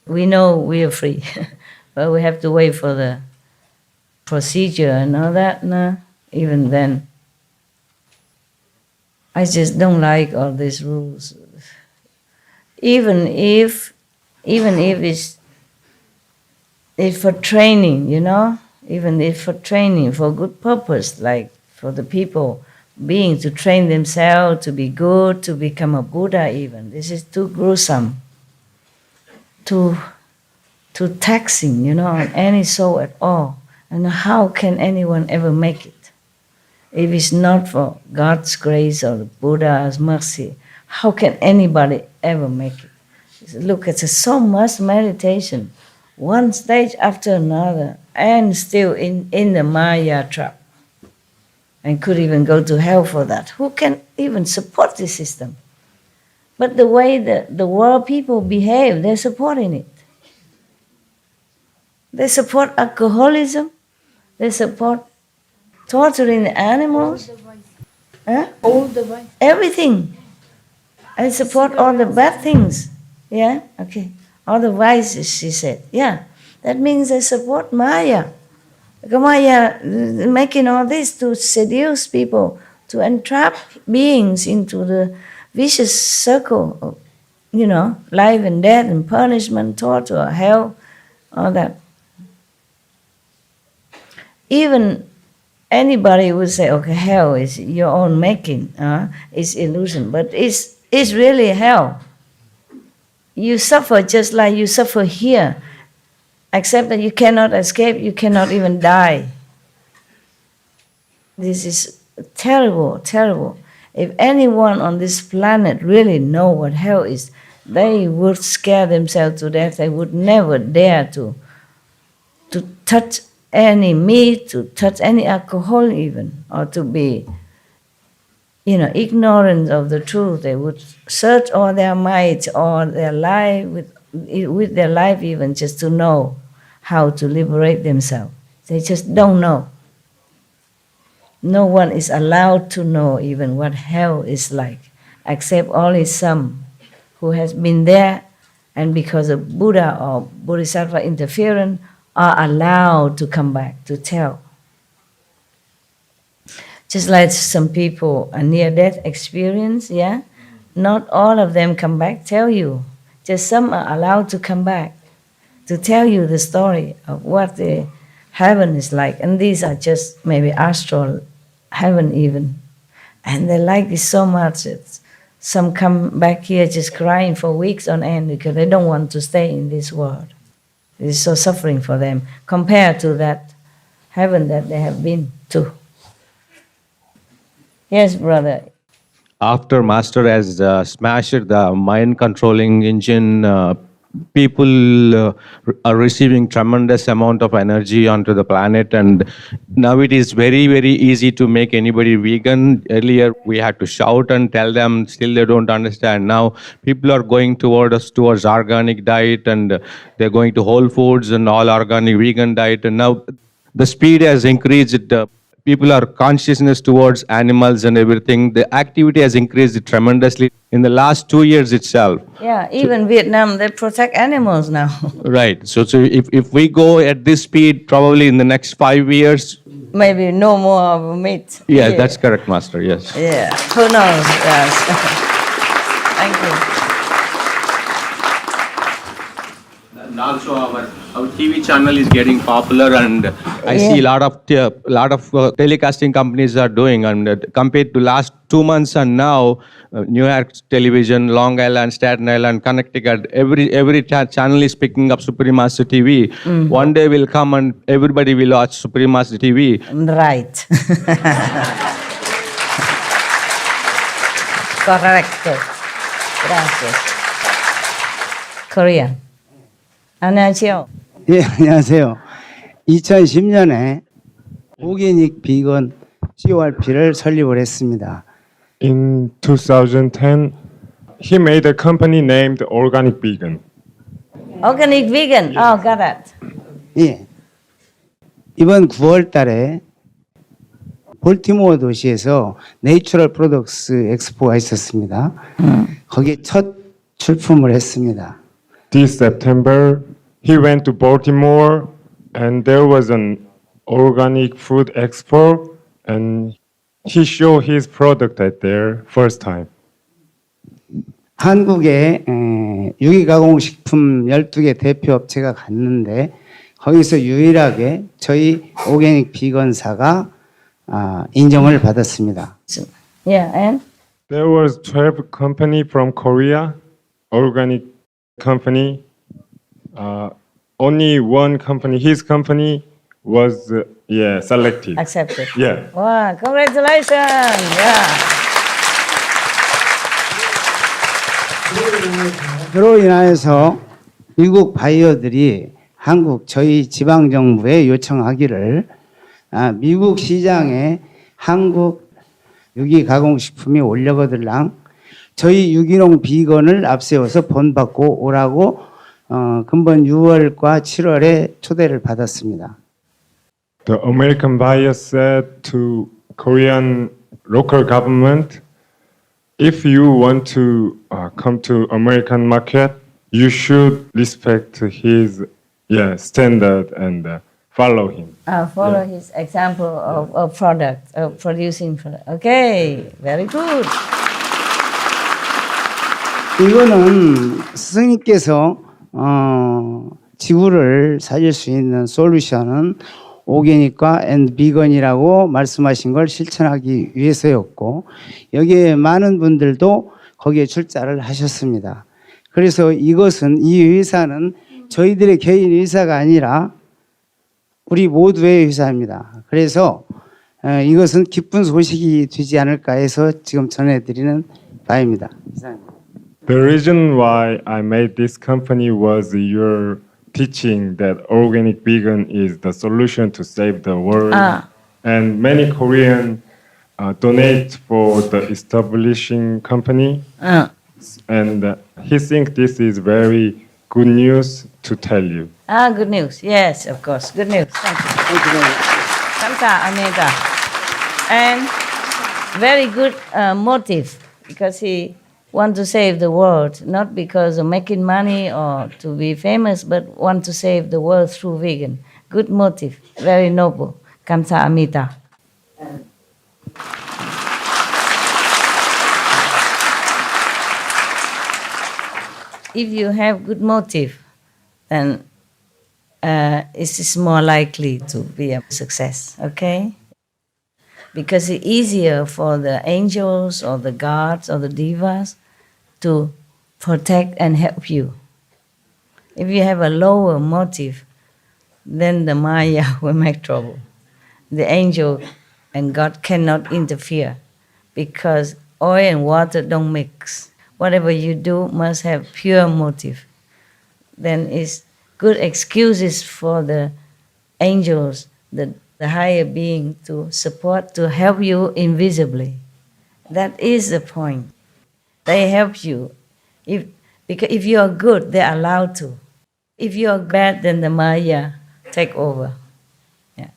We know we are free. But we have to wait for the procedure and all that. No, even then, I just don't like all these rules. Even if it's for training, you know, even if for training for good purpose, like for the people being to train themselves to be good, to become a Buddha. Even this is too gruesome. Too taxing, you know, on any soul at all. And how can anyone ever make it? If it's not for God's grace or the Buddha's mercy, how can anybody ever make it? Look, it's so much meditation, one stage after another, and still in the Maya trap. And could even go to hell for that. Who can even support this system? But the way the world people behave, they're supporting it. They support alcoholism. They support torturing the animals. All the vice. Everything. I support all the bad things. Yeah? Okay. All the vices, she said. Yeah. That means they support Maya. Maya making all this to seduce people, to entrap beings into the vicious circle of, you know, life and death and punishment, torture, hell, all that. Even anybody would say, okay, hell is your own making, it's illusion, but it's really hell. You suffer just like you suffer here, except that you cannot escape, you cannot even die. This is terrible, terrible. If anyone on this planet really know what hell is, they would scare themselves to death. They would never dare to touch any meat, to touch any alcohol even, or to be, you know, ignorant of the truth. They would search all their might, all their life, with their life even, just to know how to liberate themselves. They just don't know. No one is allowed to know even what hell is like, except only some who has been there, and because of Buddha or Bodhisattva interference, are allowed to come back to tell. Just like some people, a near-death experience, yeah? Not all of them come back, tell you. Just some are allowed to come back to tell you the story of what the heaven is like. And these are just maybe astral heaven even. And they like it so much that some come back here just crying for weeks on end because they don't want to stay in this world. It's so suffering for them compared to that heaven that they have been to. Yes, brother. After Master has smashed the mind controlling engine people are receiving tremendous amount of energy onto the planet, and now it is very, very easy to make anybody vegan. Earlier we had to shout and tell them, still they don't understand. Now people are going towards organic diet, and they're going to Whole Foods and all organic vegan diet, and now the speed has increased. People are consciousness towards animals and everything. The activity has increased tremendously in the last 2 years itself. Yeah, even Vietnam, they protect animals now. Right. So if we go at this speed, probably in the next 5 years. Maybe no more meat. Yeah, that's correct, Master. Yes. Yeah, who knows? Yes. Thank you. And also our TV channel is getting popular, and I see a lot of telecasting companies are doing, and compared to last 2 months and now, New York television, Long Island, Staten Island, Connecticut, every channel is picking up Supreme Master TV. One day will come and everybody will watch Supreme Master TV. Right. Correcto. Gracias. Korea. 안녕하세요. 예, 안녕하세요. 2010년에 오게닉 비건 CORP를 설립을 했습니다. In 2010, he made a company named Organic Vegan. Organic vegan. Oh, got it. 예. 이번 9월 달에 볼티모어 도시에서 내추럴 프로덕스 엑스포가 있었습니다. 거기에 첫 출품을 했습니다. This September, he went to Baltimore, and there was an organic food expo, and he showed his product at there first time. 한국에 유기가공식품 12개 대표 업체가 갔는데 거기서 유일하게 저희 오게닉 비건사가 인정을 받았습니다. Yeah, and? There was 12 company from Korea, organic company. Only one company, his company, was selected. Accepted. Yeah. Wow, congratulations. Yeah. 그로 인하여서 미국 바이어들이 한국 저희 지방 정부에 요청하기를 미국 시장에 한국 유기 가공식품이 올려거들랑 저희 유기농 비건을 앞세워서 본받고 오라고 금번 6월과 7월에 초대를 받았습니다. The American buyer said to Korean local government, if you want to come to American market, you should respect his standard and follow him. Follow his example of product, of producing product. Okay, very good. 이거는 스승님께서 지구를 살릴 수 있는 솔루션은 오게닉과 앤 비건이라고 말씀하신 걸 실천하기 위해서였고 여기에 많은 분들도 거기에 출자를 하셨습니다. 그래서 이것은 이 회사는 저희들의 개인 회사가 아니라 우리 모두의 회사입니다. 그래서 이것은 기쁜 소식이 되지 않을까 해서 지금 전해드리는 바입니다. 이상입니다. The reason why I made this company was your teaching that organic vegan is the solution to save the world. And many Korean donate for the establishing company. And he thinks this is very good news to tell you. Good news. Yes, of course. Good news. Thank you. Thank you very much. 감사합니다. And very good motive, because he want to save the world, not because of making money or to be famous, but want to save the world through vegan. Good motive, very noble. 감사합니다. If you have good motive, then it is more likely to be a success, okay? Because it's easier for the angels or the gods or the devas to protect and help you. If you have a lower motive, then the Maya will make trouble. The angel and God cannot interfere because oil and water don't mix. Whatever you do must have pure motive. then it's good excuses for the angels, the higher being, to support, to help you invisibly. That is the point. They help you. Because if you are good, they are allowed to. If you are bad, then the Maya take over. Yeah.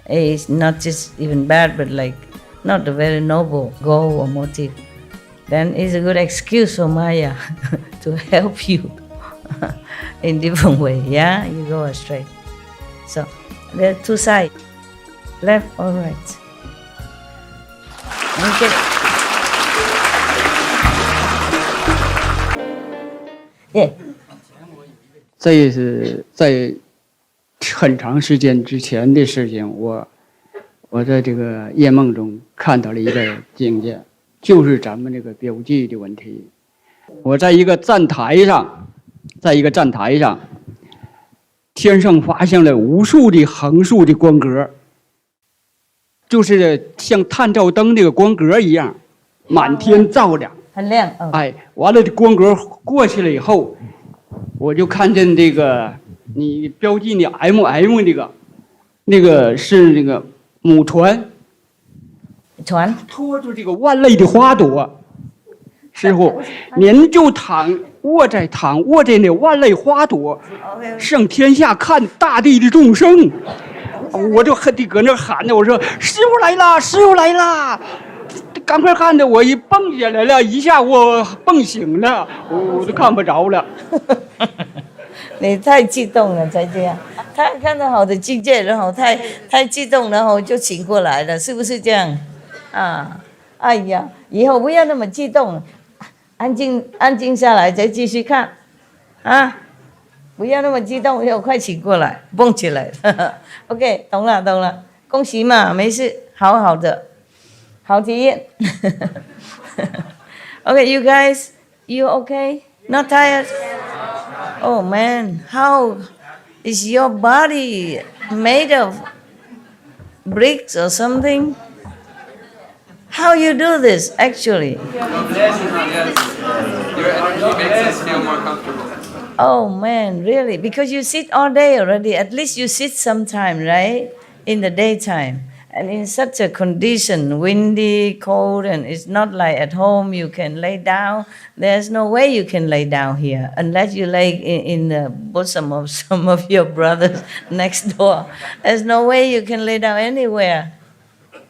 It's not just even bad, but like not a very noble goal or motive. Then it's a good excuse for Maya to help you in different way. Yeah, you go astray. So there are two sides, left or right. Okay. 这是在很长时间之前的事情，我在这个夜梦中看到了一个境界，就是咱们这个标记的问题。我在一个站台上，天上发现了无数的横竖的光格，就是像探照灯那个光格一样，满天照亮，很亮。哎，完了这光格过去了以后，我就看见这个你标记的 MM 那个是那个母船，拖住这个万类的花朵。师傅，您就卧在那万类花朵，向天下看大地的众生。我就恨地搁那喊着，我说师傅来啦，师傅来啦！赶快看着我一蹦起来了，一下我蹦醒了，我都看不着了。你太激动了才这样，他看到好的境界，然后太激动，然后就醒过来了，是不是这样？啊，哎呀，以后不要那么激动，安静下来再继续看，啊，不要那么激动，要快醒过来，蹦起来。OK， 懂了，恭喜嘛，没事，好的，好体验。Okay, you guys, you okay? Not tired? Oh man, how is your body made of bricks or something? How you do this actually? Oh man, really? Because you sit all day already. At least you sit sometime, right? In the daytime. And in such a condition, windy, cold, and it's not like at home you can lay down. There's no way you can lay down here unless you lay in the bosom of some of your brothers next door. There's no way you can lay down anywhere,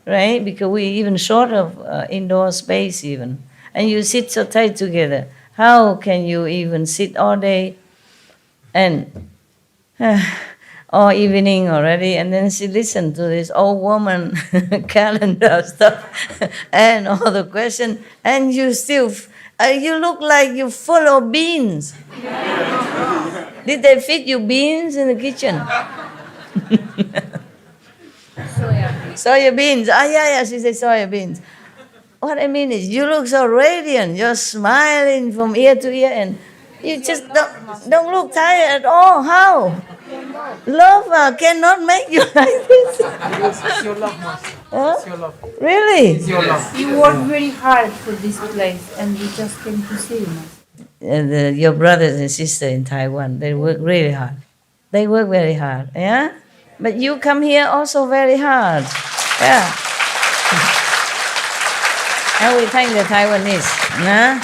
right? Because we're even short of indoor space even. And you sit so tight together. How can you even sit all day and all evening already, and then she listened to this old woman calendar stuff and all the questions, and you still, you look like you're full of beans. Did they feed you beans in the kitchen? Soya beans. Yeah, she said soya beans. What I mean is, you look so radiant. You're smiling from ear to ear, and you just don't look tired at all. How? Love cannot make you like this. It's your love, Master. Huh? It's your love. Really? It's your love. You work very hard for this place, and we just came to see you, Master. Your brothers and sisters in Taiwan, they work really hard. They work very hard, yeah? But you come here also very hard, yeah. And we thank the Taiwanese, huh?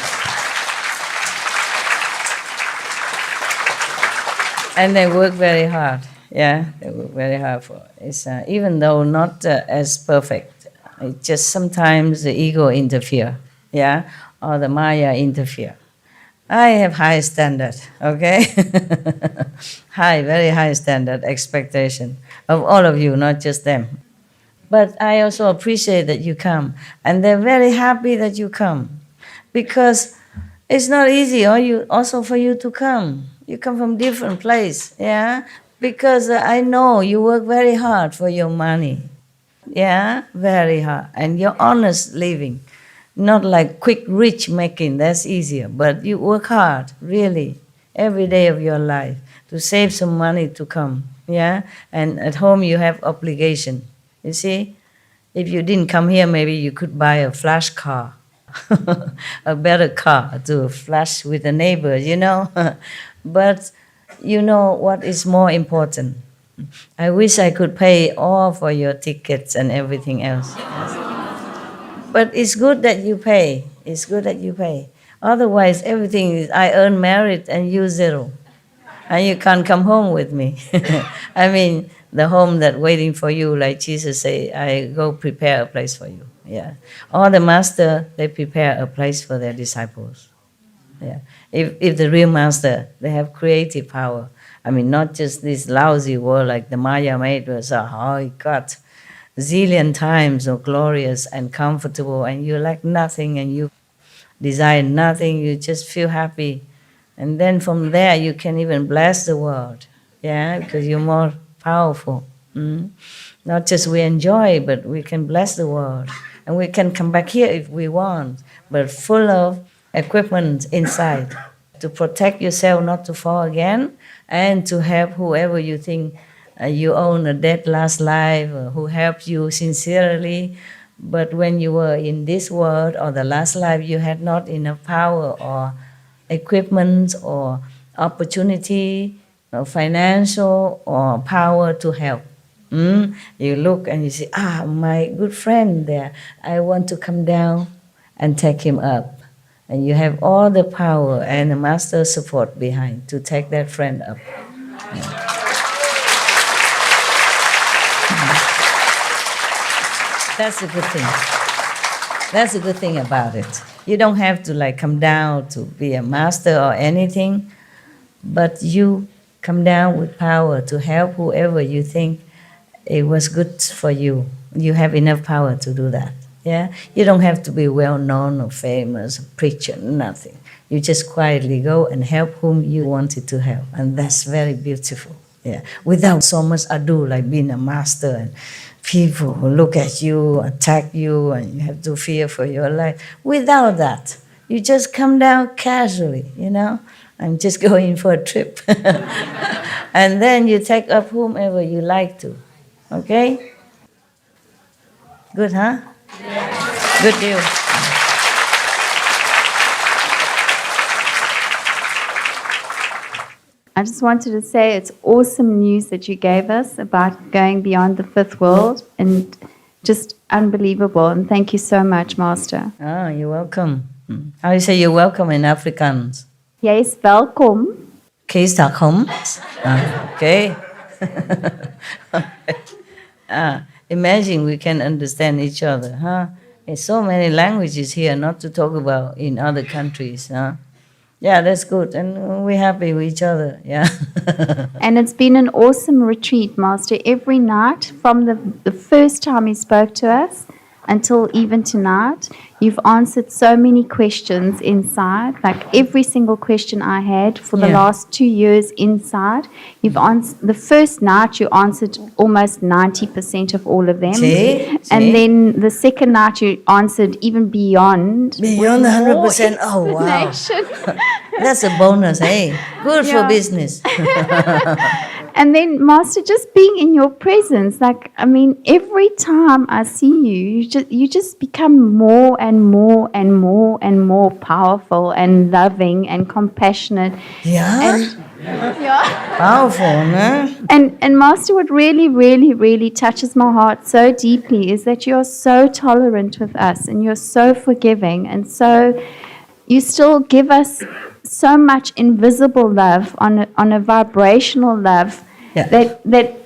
And they work very hard, yeah. They work very hard for it. Even though not as perfect, it just sometimes the ego interfere, yeah, or the Maya interfere. I have high standard, okay? Very high standard expectation of all of you, not just them. But I also appreciate that you come, and they're very happy that you come, because it's not easy also for you to come. You come from different place, yeah? Because I know you work very hard for your money, yeah? Very hard. And you're honest living, not like quick rich making, that's easier. But you work hard, really, every day of your life to save some money to come, yeah? And at home you have obligation, you see? If you didn't come here, maybe you could buy a flash car, a better car to flash with the neighbors, you know? But you know what is more important? I wish I could pay all for your tickets and everything else. But it's good that you pay. It's good that you pay. Otherwise, everything is, I earn merit and you zero. And you can't come home with me. I mean, the home that waiting for you, like Jesus say, I go prepare a place for you. Yeah. All the master, they prepare a place for their disciples. Yeah. If the real master, they have creative power. I mean, not just this lousy world like the Maya made was, oh God, zillion times so glorious and comfortable, and you lack nothing and you desire nothing, you just feel happy. And then from there you can even bless the world, yeah, because you're more powerful. Not just we enjoy, but we can bless the world. And we can come back here if we want, but full of equipment inside to protect yourself not to fall again, and to help whoever you think you own a dead last life, who helped you sincerely. But when you were in this world or the last life, you had not enough power or equipment or opportunity or financial or power to help. You look and you say, my good friend there, I want to come down and take him up. And you have all the power and the master support behind to take that friend up. That's a good thing. That's a good thing about it. You don't have to like come down to be a master or anything, but you come down with power to help whoever you think it was good for you. You have enough power to do that. Yeah, you don't have to be well known or famous, a preacher, nothing. You just quietly go and help whom you wanted to help, and that's very beautiful. Yeah, without so much ado, like being a master and people who look at you, attack you, and you have to fear for your life. Without that, you just come down casually, you know. I'm just going for a trip, and then you take up whomever you like to. Okay? Good, huh? Good deal. I just wanted to say it's awesome news that you gave us about going beyond the fifth world, and just unbelievable. And thank you so much, Master. Oh, you're welcome. How do you say you're welcome in Afrikaans? Jy is welkom. Kees welkom. Okay. Imagine we can understand each other, huh? There's so many languages here, not to talk about in other countries, huh? Yeah, that's good, and we're happy with each other, yeah. And it's been an awesome retreat, Master. Every night, from the first time you spoke to us until even tonight, you've answered so many questions inside. Like every single question I had for the last 2 years inside, you've answered. The first night you answered almost 90% of all of them. And then the second night you answered even beyond 100%. Oh, wow. That's a bonus, hey? Good for business. And then, Master, just being in your presence, like, I mean, every time I see you, you just become more and more and more and more powerful and loving and compassionate. Yeah? Powerful, no? And Master, what really, really, really touches my heart so deeply is that you're so tolerant with us and you're so forgiving, and so you still give us so much invisible love on a vibrational love that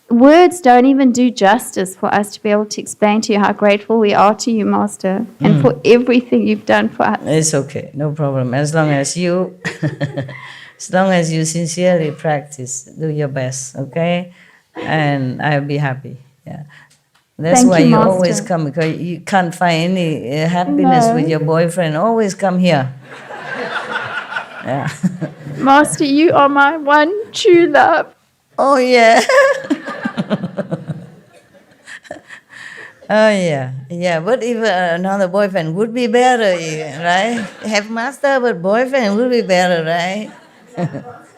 words don't even do justice for us to be able to explain to you how grateful we are to you, Master, and for everything you've done for us. It's okay, no problem. As long as you sincerely practice, do your best, okay? And I'll be happy. Yeah. That's Thank why you, you Master. always come, because you can't find any happiness with your boyfriend. Always come here. Yeah. Master, you are my one true love. Oh, yeah. Oh, yeah. Yeah, but if another boyfriend would be better, right? Have master, but boyfriend would be better, right?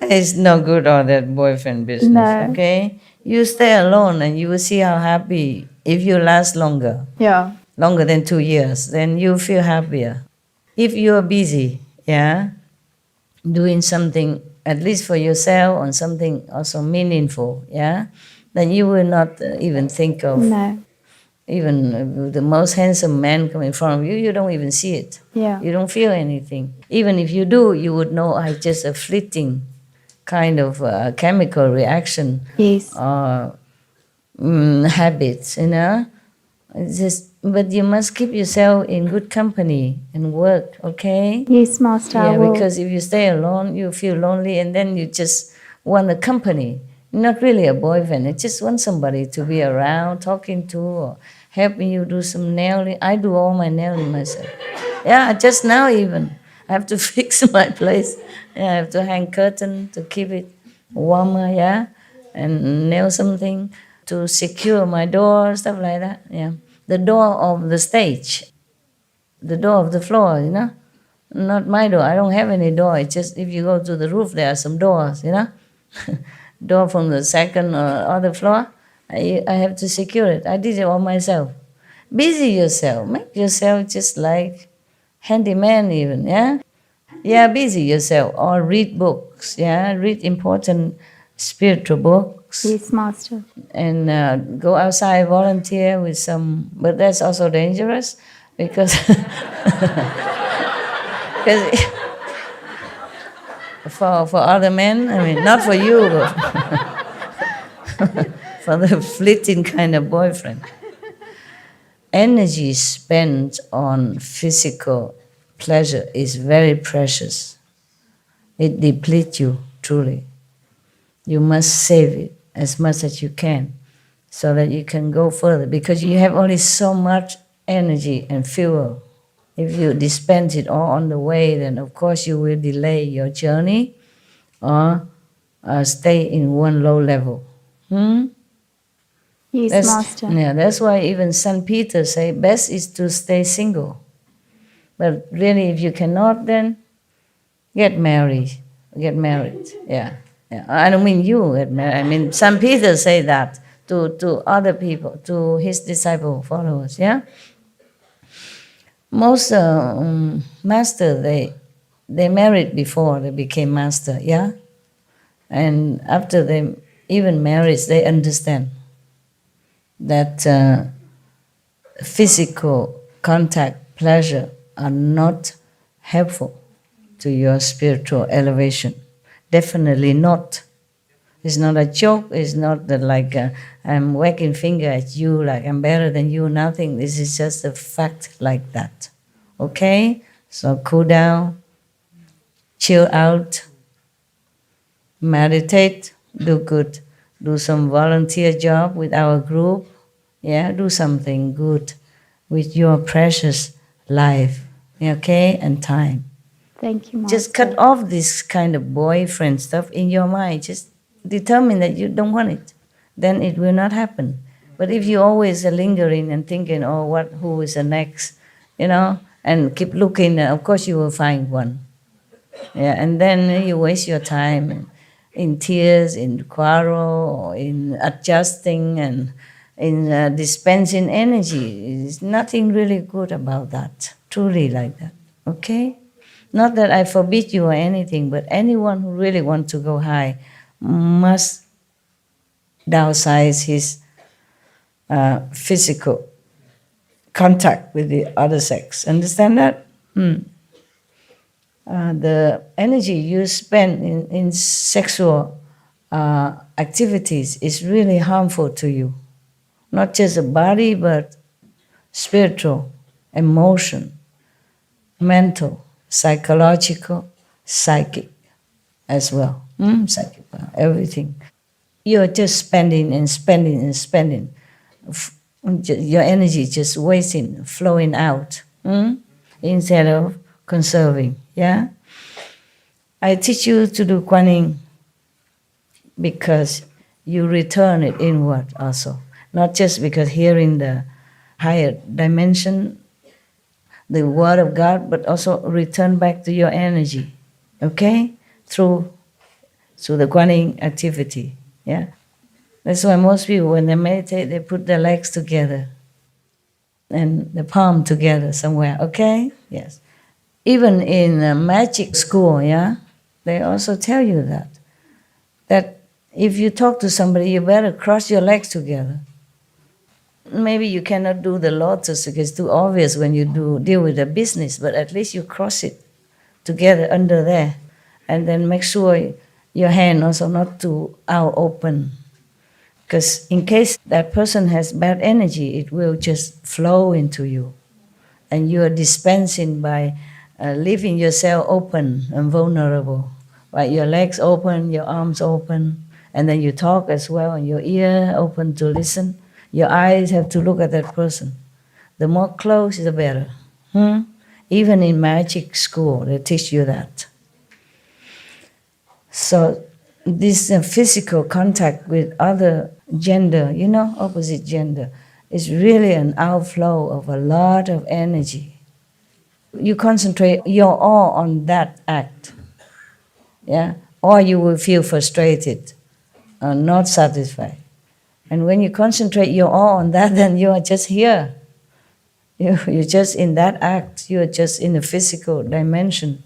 It's no good all that boyfriend business, No. okay? You stay alone and you will see how happy if you last longer. Yeah. Longer than 2 years, then you feel happier. If you are busy, yeah, doing something at least for yourself, on something also meaningful, yeah, then you will not even think of even the most handsome man coming in front of you, you don't even see it. Yeah. You don't feel anything. Even if you do, you would know it's just a fleeting kind of chemical reaction. Yes. Habits, you know. It's just, but you must keep yourself in good company and work, okay? Yes, Master. Yeah, I will. because if you stay alone, you feel lonely, and then you just want a company. Not really a boyfriend. You just want somebody to be around, talking to, or helping you do some nailing. I do all my nailing myself. Yeah, just now even. I have to fix my place. Yeah, I have to hang curtain to keep it warmer, yeah, and nail something to secure my door, stuff like that, yeah. The door of the stage, the door of the floor, you know. Not my door. I don't have any door. It's just if you go to the roof, there are some doors, you know. Door from the second or other floor. I have to secure it. I did it all myself. Busy yourself. Make yourself just like handyman even, yeah? Yeah, busy yourself. Or read books, yeah? Read important spiritual books. Yes, Master. And go outside, volunteer with some... But that's also dangerous because... because for other men, I mean, not for you, but for the fleeting kind of boyfriend. Energy spent on physical pleasure is very precious. It depletes you, truly. You must save it as much as you can so that you can go further, because you have only so much energy and fuel. If you dispense it all on the way, then of course you will delay your journey or stay in one low level. Yes, Master. Yeah, that's why even St. Peter say best is to stay single. But really, if you cannot, then get married. Get married. Yeah. I don't mean you get married. I mean St. Peter say that to other people, to his disciple followers. Yeah. Most master they married before they became master. Yeah. And after they even married, they understand that physical contact, pleasure are not helpful to your spiritual elevation. Definitely not. It's not a joke. It's not that like I'm wagging finger at you like I'm better than you, nothing. This is just a fact like that. Okay? So cool down, chill out, meditate, do good. Do some volunteer job with our group. Yeah, do something good with your precious life, okay, and time. Thank you, Master. Just cut off this kind of boyfriend stuff in your mind. Just determine that you don't want it. Then it will not happen. But if you always are lingering and thinking, oh, who is the next, you know, and keep looking, of course you will find one. Yeah, and then you waste your time in tears, in quarrel, or in adjusting and in dispensing energy. There's nothing really good about that, truly like that, okay? Not that I forbid you or anything, but anyone who really wants to go high must downsize his physical contact with the other sex. Understand that? The energy you spend in sexual activities is really harmful to you. Not just the body, but spiritual, emotion, mental, psychological, psychic as well. Psychic, everything. You're just spending and spending and spending. Your energy just wasting, flowing out, instead of conserving. Yeah? I teach you to do Kuan Yin because you return it inward also. Not just because hearing the higher dimension, the word of God, but also return back to your energy, okay? Through the Kuan Yin activity, yeah? That's why most people, when they meditate, they put their legs together and the palm together somewhere, okay? Yes. Even in magic school, yeah? they also tell you that if you talk to somebody, you better cross your legs together. Maybe you cannot do the lotus because it's too obvious when you deal with a business, but at least you cross it together under there, and then make sure your hand also not too out open, because in case that person has bad energy, it will just flow into you, and you are dispensing by leaving yourself open and vulnerable, right? Your legs open, your arms open, and then you talk as well, and your ear open to listen. Your eyes have to look at that person. The more close, the better. Even in magic school, they teach you that. So this physical contact with other gender, opposite gender, is really an outflow of a lot of energy. You concentrate your all on that act, or you will feel frustrated or not satisfied. And when you concentrate your all on that, then you are just here. You're just in that act. You're just in the physical dimension.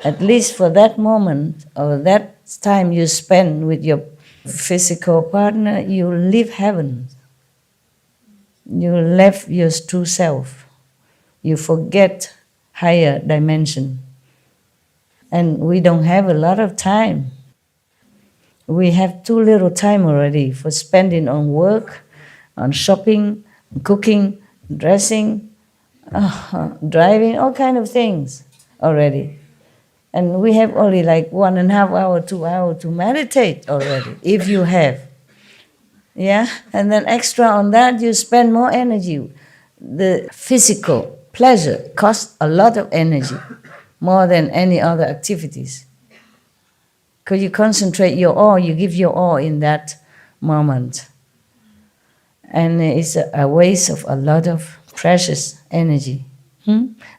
At least for that moment or that time you spend with your physical partner, you leave heaven. You left your true self. You forget higher dimension. And we don't have a lot of time. We have too little time already for spending on work, on shopping, cooking, dressing, driving, all kind of things already. And we have only like 1.5 hour, 2 hours to meditate already, if you have. And then extra on that, you spend more energy. The physical pleasure costs a lot of energy, more than any other activities. Because you concentrate your all, you give your all in that moment. And it's a waste of a lot of precious energy.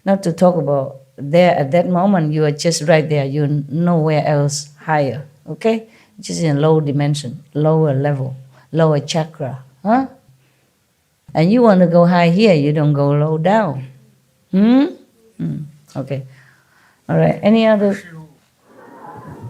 Not to talk about there at that moment, you are just right there, you're nowhere else higher, okay? Just in low dimension, lower level, lower chakra. And you want to go high here, you don't go low down. Okay. All right, any other?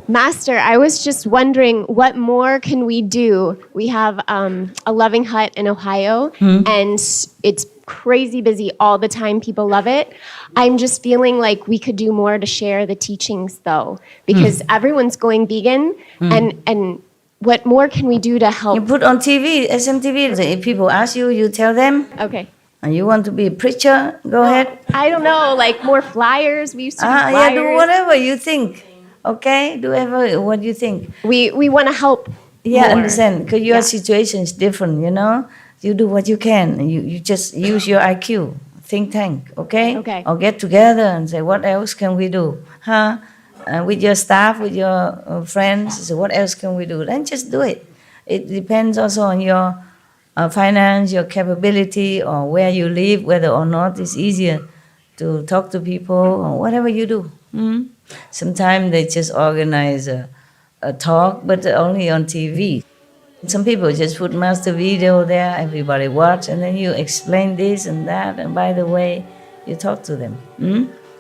Master, I was just wondering, what more can we do? We have a loving hut in Ohio, and it's crazy busy all the time. People love it. I'm just feeling like we could do more to share the teachings, though, because everyone's going vegan, and what more can we do to help? You put on TV, SMTV. If people ask you, you tell them. Okay. And you want to be a preacher? Go ahead. I don't know, like more flyers. We used to do flyers. Do whatever you think. Okay, do whatever what you think. We want to help. Yeah, more. Understand? Because your situation is different. You do what you can. You just use your IQ, think tank. Okay. Okay. Or get together and say, what else can we do? With your staff, with your friends. So what else can we do? Then just do it. It depends also on your finance, your capability, or where you live, whether or not it's easier to talk to people, or whatever you do. Sometimes they just organize a talk, but only on TV. Some people just put master video there, everybody watch, and then you explain this and that, and by the way, you talk to them.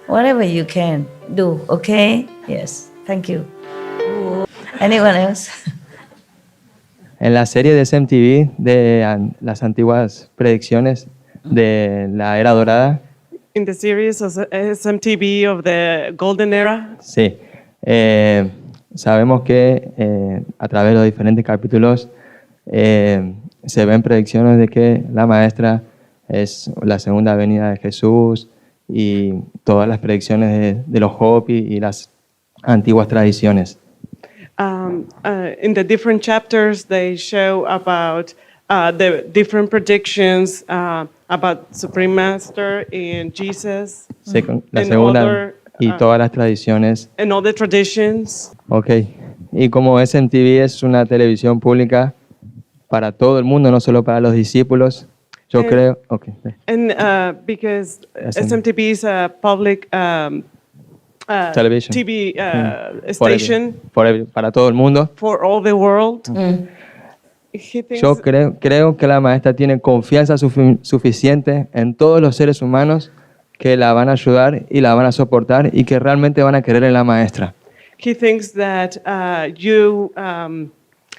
Whatever you can do, okay? Yes, thank you. Anyone else? En la serie de SMTV de las antiguas predicciones de la era dorada. In the series of SMTV of the Golden Era. Sí. Sabemos que a través de los diferentes capítulos se ven predicciones de que la maestra es la segunda venida de Jesús y todas las predicciones de los Hopi y las antiguas tradiciones. In the different chapters, they show about the different predictions about Supreme Master and Jesus. La segunda y todas las tradiciones. And all the traditions. Okay. Y como SMTV es una televisión pública para todo el mundo, no solo para los discípulos, yo creo. Okay. And because SMTV is a public television TV station para todo el mundo. For all the world. Yo creo que la maestra tiene confianza suficiente en todos los seres humanos que la van a ayudar y la van a soportar y que realmente van a querer en la maestra. he thinks that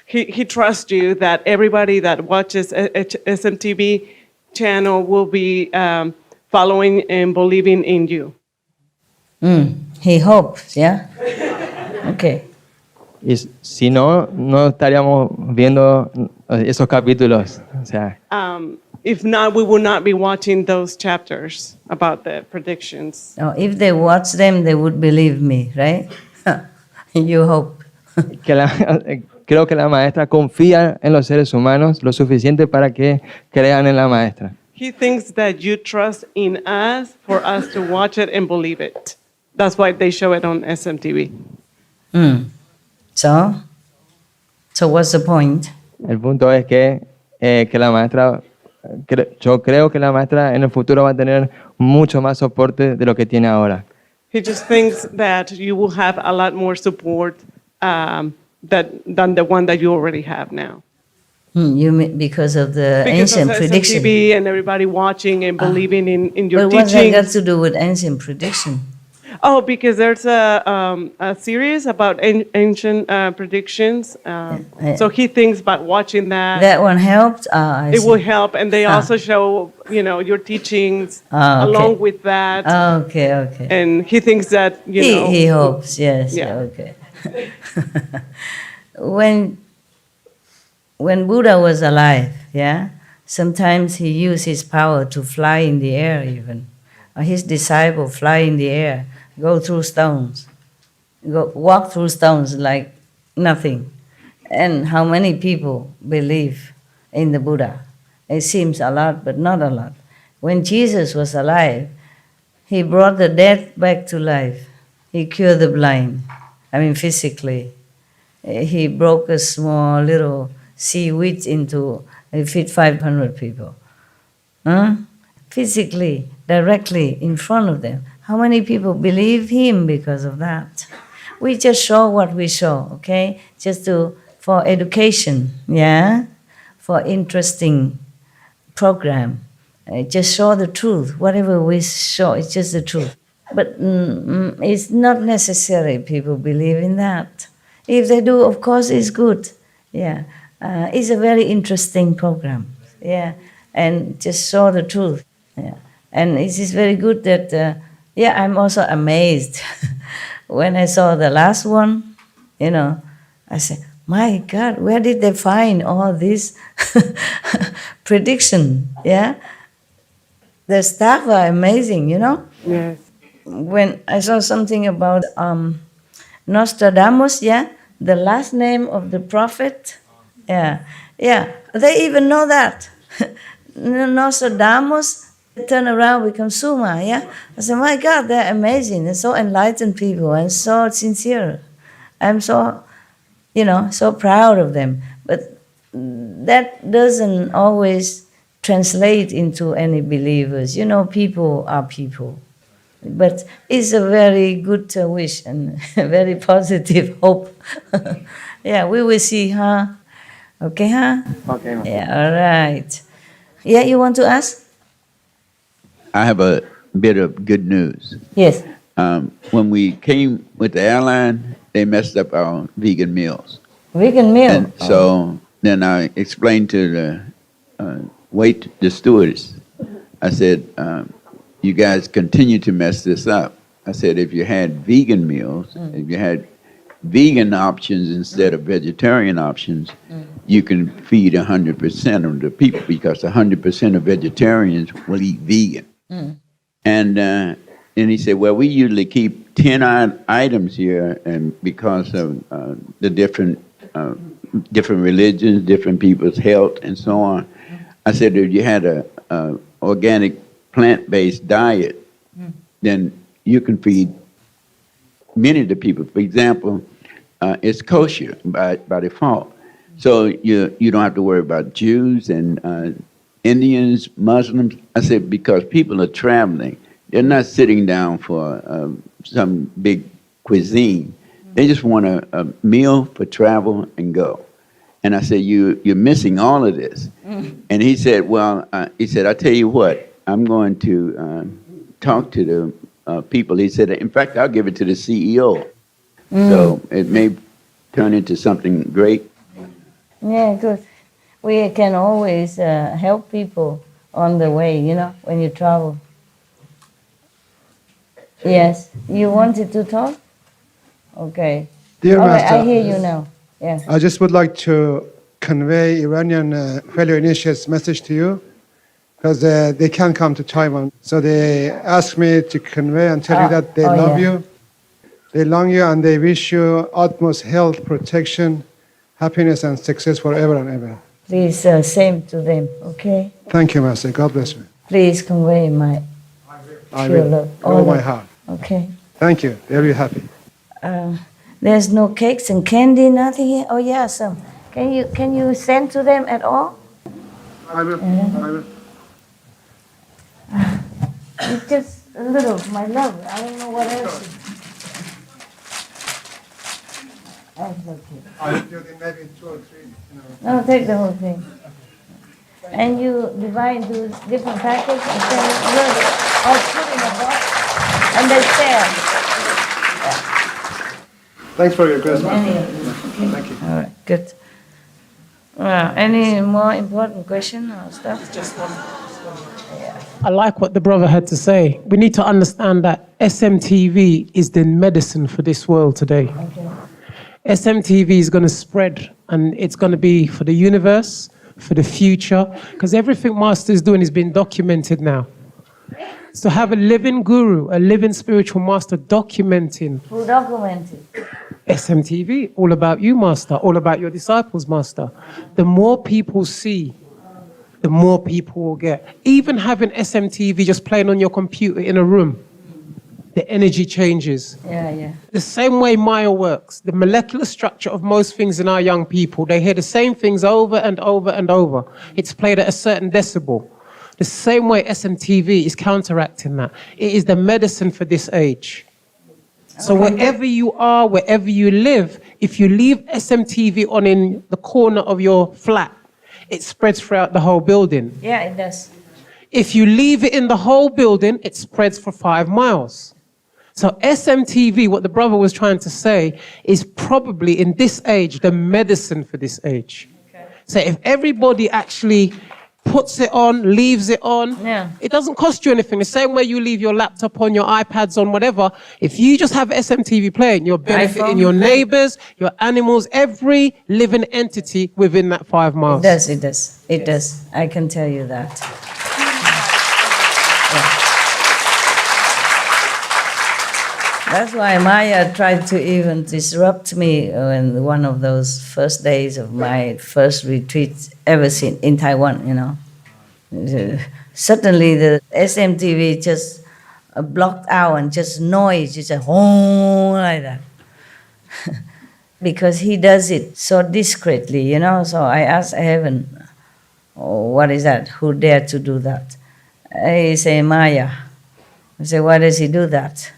he trusts you, that everybody that watches SMTV channel will be following and believing in you. He hopes, yeah? Okay. Y si no, no estaríamos viendo esos capítulos. O sea, If not, we will not be watching those chapters about the predictions. Oh, if they watch them, they would believe me, right? You hope. Creo que la maestra confía en los seres humanos lo suficiente para que crean en la maestra. He thinks that you trust in us for us to watch it and believe it. That's why they show it on SMTV. So what's the point? El punto es que la maestra, yo creo que la maestra en el futuro va a tener mucho más soporte de lo que tiene ahora. He just thinks that you will have a lot more support than the one that you already have now. You mean because of the ancient of prediction? SMTV and everybody watching and believing in your But what's that teaching. got to do with ancient prediction? Oh, because there's a series about ancient predictions. So he thinks about watching that. That one helped? It will help. And they also show, your teachings okay. along with that. Okay. And he thinks that, He hopes, yes. Yeah. Okay. When Buddha was alive, yeah, sometimes he used his power to fly in the air even. His disciple fly in the air, go through stones, walk through stones like nothing. And how many people believe in the Buddha? It seems a lot, but not a lot. When Jesus was alive, he brought the dead back to life. He cured the blind, physically. He broke a small little seaweed into, he fed 500 people. Physically, directly in front of them. How many people believe him because of that? We just show what we show, okay? Just for education, yeah? For interesting program. Just show the truth. Whatever we show, it's just the truth. But it's not necessary people believe in that. If they do, of course, it's good. Yeah, it's a very interesting program. Yeah, and just show the truth. Yeah, and it is very good that. I'm also amazed when I saw the last one. I said, "My God, where did they find all this prediction?" Yeah, the staff are amazing. Yes. When I saw something about Nostradamus, the last name of the prophet, they even know that. Nostradamus, turn around, become Suma, I said, my God, they're amazing. They're so enlightened people and so sincere. I'm so, so proud of them. But that doesn't always translate into any believers. People are people. But it's a very good wish and a very positive hope. We will see, huh? Okay, huh? Okay. Yeah, all right. Yeah, you want to ask? I have a bit of good news. Yes. When we came with the airline, they messed up our vegan meals. Vegan meal? And so then I explained to the stewardess, I said, you guys continue to mess this up. I said, if you had vegan meals, if you had vegan options instead of vegetarian options, you can feed 100% of the people because 100% of vegetarians will eat vegan. And he said, well, we usually keep 10 items here, and because of the different religions, different people's health, and so on. I said, if you had a organic plant-based diet, then you can feed many of the people. For example, it's kosher by default. So you don't have to worry about Jews and Indians, Muslims. I said, because people are traveling. They're not sitting down for some big cuisine. They just want a meal for travel and go. And I said, you're missing all of this. And he said, well, I tell you what, I'm going to talk to the people. He said, in fact, I'll give it to the CEO. So it may turn into something great. Yeah, good. We can always help people on the way, when you travel. Yes, you wanted to talk? Okay. Dear All right, Master, I hear you now. Yes. I just would like to convey Iranian fellow initiates' message to you because they can't come to Taiwan. So they asked me to convey and tell you that they love you, they long you, and they wish you utmost health, protection, happiness, and success forever and ever. Please, same to them, okay? Thank you, Master. God bless you. Please convey my I pure will. love. All my heart. Okay. Thank you. Very happy. There's no cakes and candy, nothing here? Oh, yeah, some. Can you send to them at all? I will. I will. It's just a little, my love. I don't know what else. That's okay. I will do maybe 2 or 3. No, take the whole thing. And you divide into different packets and send it a little bit, or put in a box, and they share. Thanks for your question. Thank you. All right, good. Any more important question or stuff? Just one. I like what the brother had to say. We need to understand that SMTV is the medicine for this world today. Okay. SMTV is going to spread, and it's going to be for the universe, for the future, because everything Master is doing is being documented now. So have a living guru, a living spiritual master documenting. Who documented? SMTV, all about you, Master, all about your disciples, Master. The more people see, the more people will get. Even having SMTV just playing on your computer in a room, the energy changes. Yeah. The same way Maya works, the molecular structure of most things in our young people, they hear the same things over and over and over. It's played at a certain decibel. The same way SMTV is counteracting that. It is the medicine for this age. So wherever you are, wherever you live, if you leave SMTV on in the corner of your flat, it spreads throughout the whole building. Yeah, it does. If you leave it in the whole building, it spreads for 5 miles. So SMTV, what the brother was trying to say, is probably in this age, the medicine for this age. Okay. So if everybody actually puts it on, leaves it on, it doesn't cost you anything. The same way you leave your laptop on, your iPads on, whatever. If you just have SMTV playing, you're benefiting your neighbors, your animals, every living entity within that 5 miles. It does. I can tell you that. That's why Maya tried to even disrupt me in one of those first days of my first retreat ever seen in Taiwan, Suddenly the SMTV just blocked out and just noise, just a oh like that. Because he does it so discreetly, So I asked heaven, what is that? Who dared to do that? He say Maya. I say, why does he do that?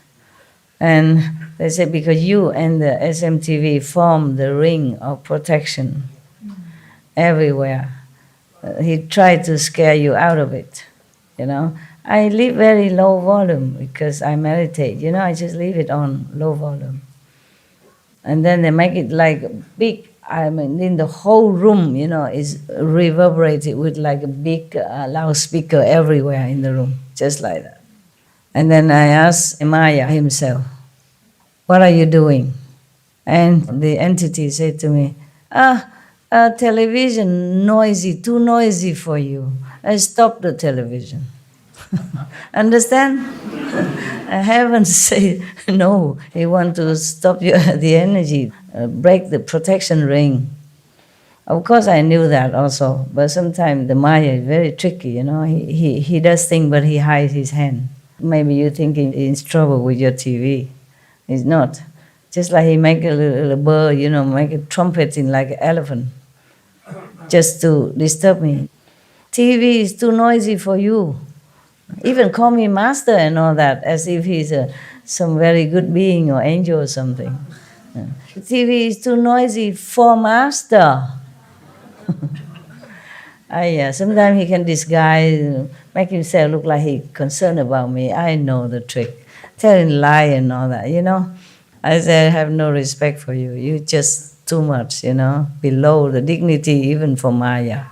And they said, because you and the SMTV form the ring of protection everywhere. He tried to scare you out of it, I leave very low volume because I meditate, I just leave it on low volume. And then they make it like big, in the whole room, is reverberated with like a big loudspeaker everywhere in the room, just like that. And then I asked Maya himself, what are you doing? And the entity said to me, television noisy, too noisy for you. I stopped the television. Understand? I haven't said no. He wants to stop the energy, break the protection ring. Of course, I knew that also, but sometimes the Maya is very tricky, He does things, but he hides his hand. Maybe you think he's in trouble with your TV. He's not. Just like he make a little bird, make a trumpet in like an elephant, just to disturb me. TV is too noisy for you. Even call me master and all that, as if he's some very good being or angel or something. TV is too noisy for master. Sometimes he can disguise, make himself look like he's concerned about me. I know the trick. Telling lie and all that, I said, I have no respect for you. You just too much, below the dignity even for Maya.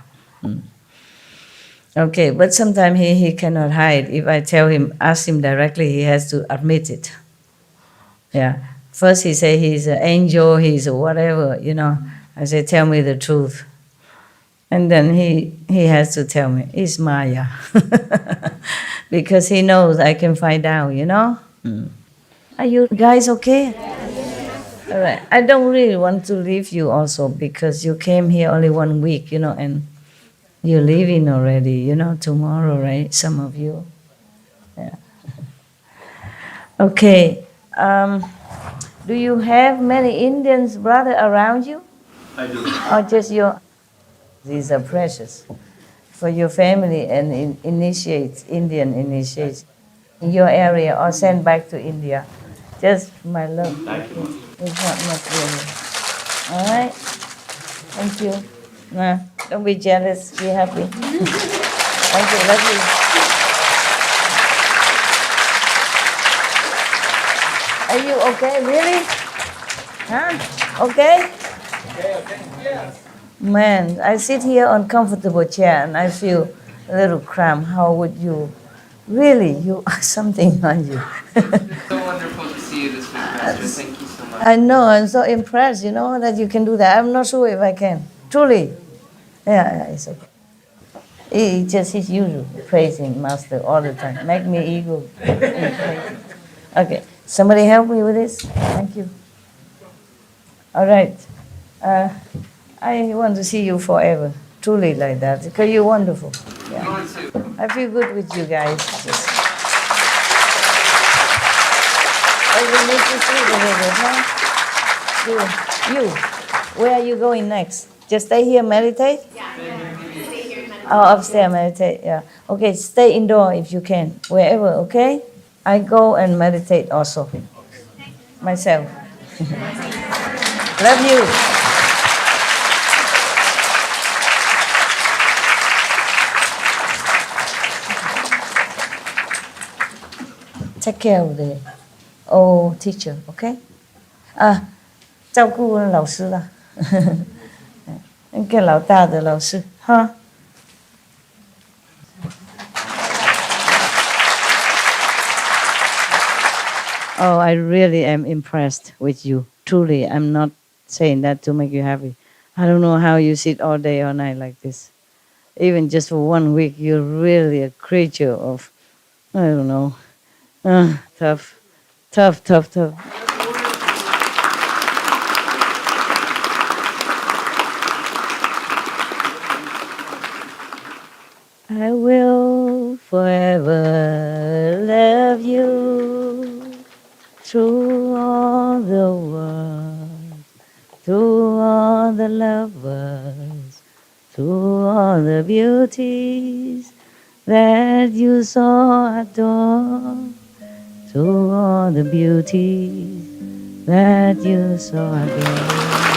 Okay, but sometimes he cannot hide. If I ask him directly, he has to admit it. Yeah. First he say he's an angel, he's a whatever, I say, tell me the truth. And then he has to tell me, it's Maya. Because he knows I can find out, Are you guys okay? All right. I don't really want to leave you also because you came here only 1 week, and you're leaving already, tomorrow, right? Some of you. Yeah. Okay. Do you have many Indians brother around you? I do. Or just your? These are precious for your family and Indian initiates in your area or send back to India. Just my love. Thank you. It's not much really. All right. Thank you. Nah, don't be jealous. Be happy. Thank you. Love you. Are you okay? Really? Huh? Okay? Okay. Yeah. Man, I sit here on comfortable chair and I feel a little cramped. How would you? Really, you are something on you. It's so wonderful to see you this week, Master. Thank you so much. I know, I'm so impressed, that you can do that. I'm not sure if I can. Truly. Yeah, it's okay. It's just his usual, praising Master all the time. Make me ego. Okay, somebody help me with this? Thank you. All right. I want to see you forever, truly like that, because you're wonderful. Yeah. I feel good with you guys. Oh, you need to sleep a little, huh? You, where are you going next? Just stay here, meditate? Yeah. Stay here and meditate. Oh, upstairs, meditate, yeah. Okay, stay indoor if you can, wherever, okay? I go and meditate also, myself. Love you. Take care of the old teacher, okay? 照顾老师啦，那个老大的老师，哈。Oh, I really am impressed with you. Truly, I'm not saying that to make you happy. I don't know how you sit all day, all night like this. Even just for 1 week, you're really a creature of, I don't know, tough. I will forever love you through all the world, through all the lovers, through all the beauties that you so adore, through all the beauties that you so adore.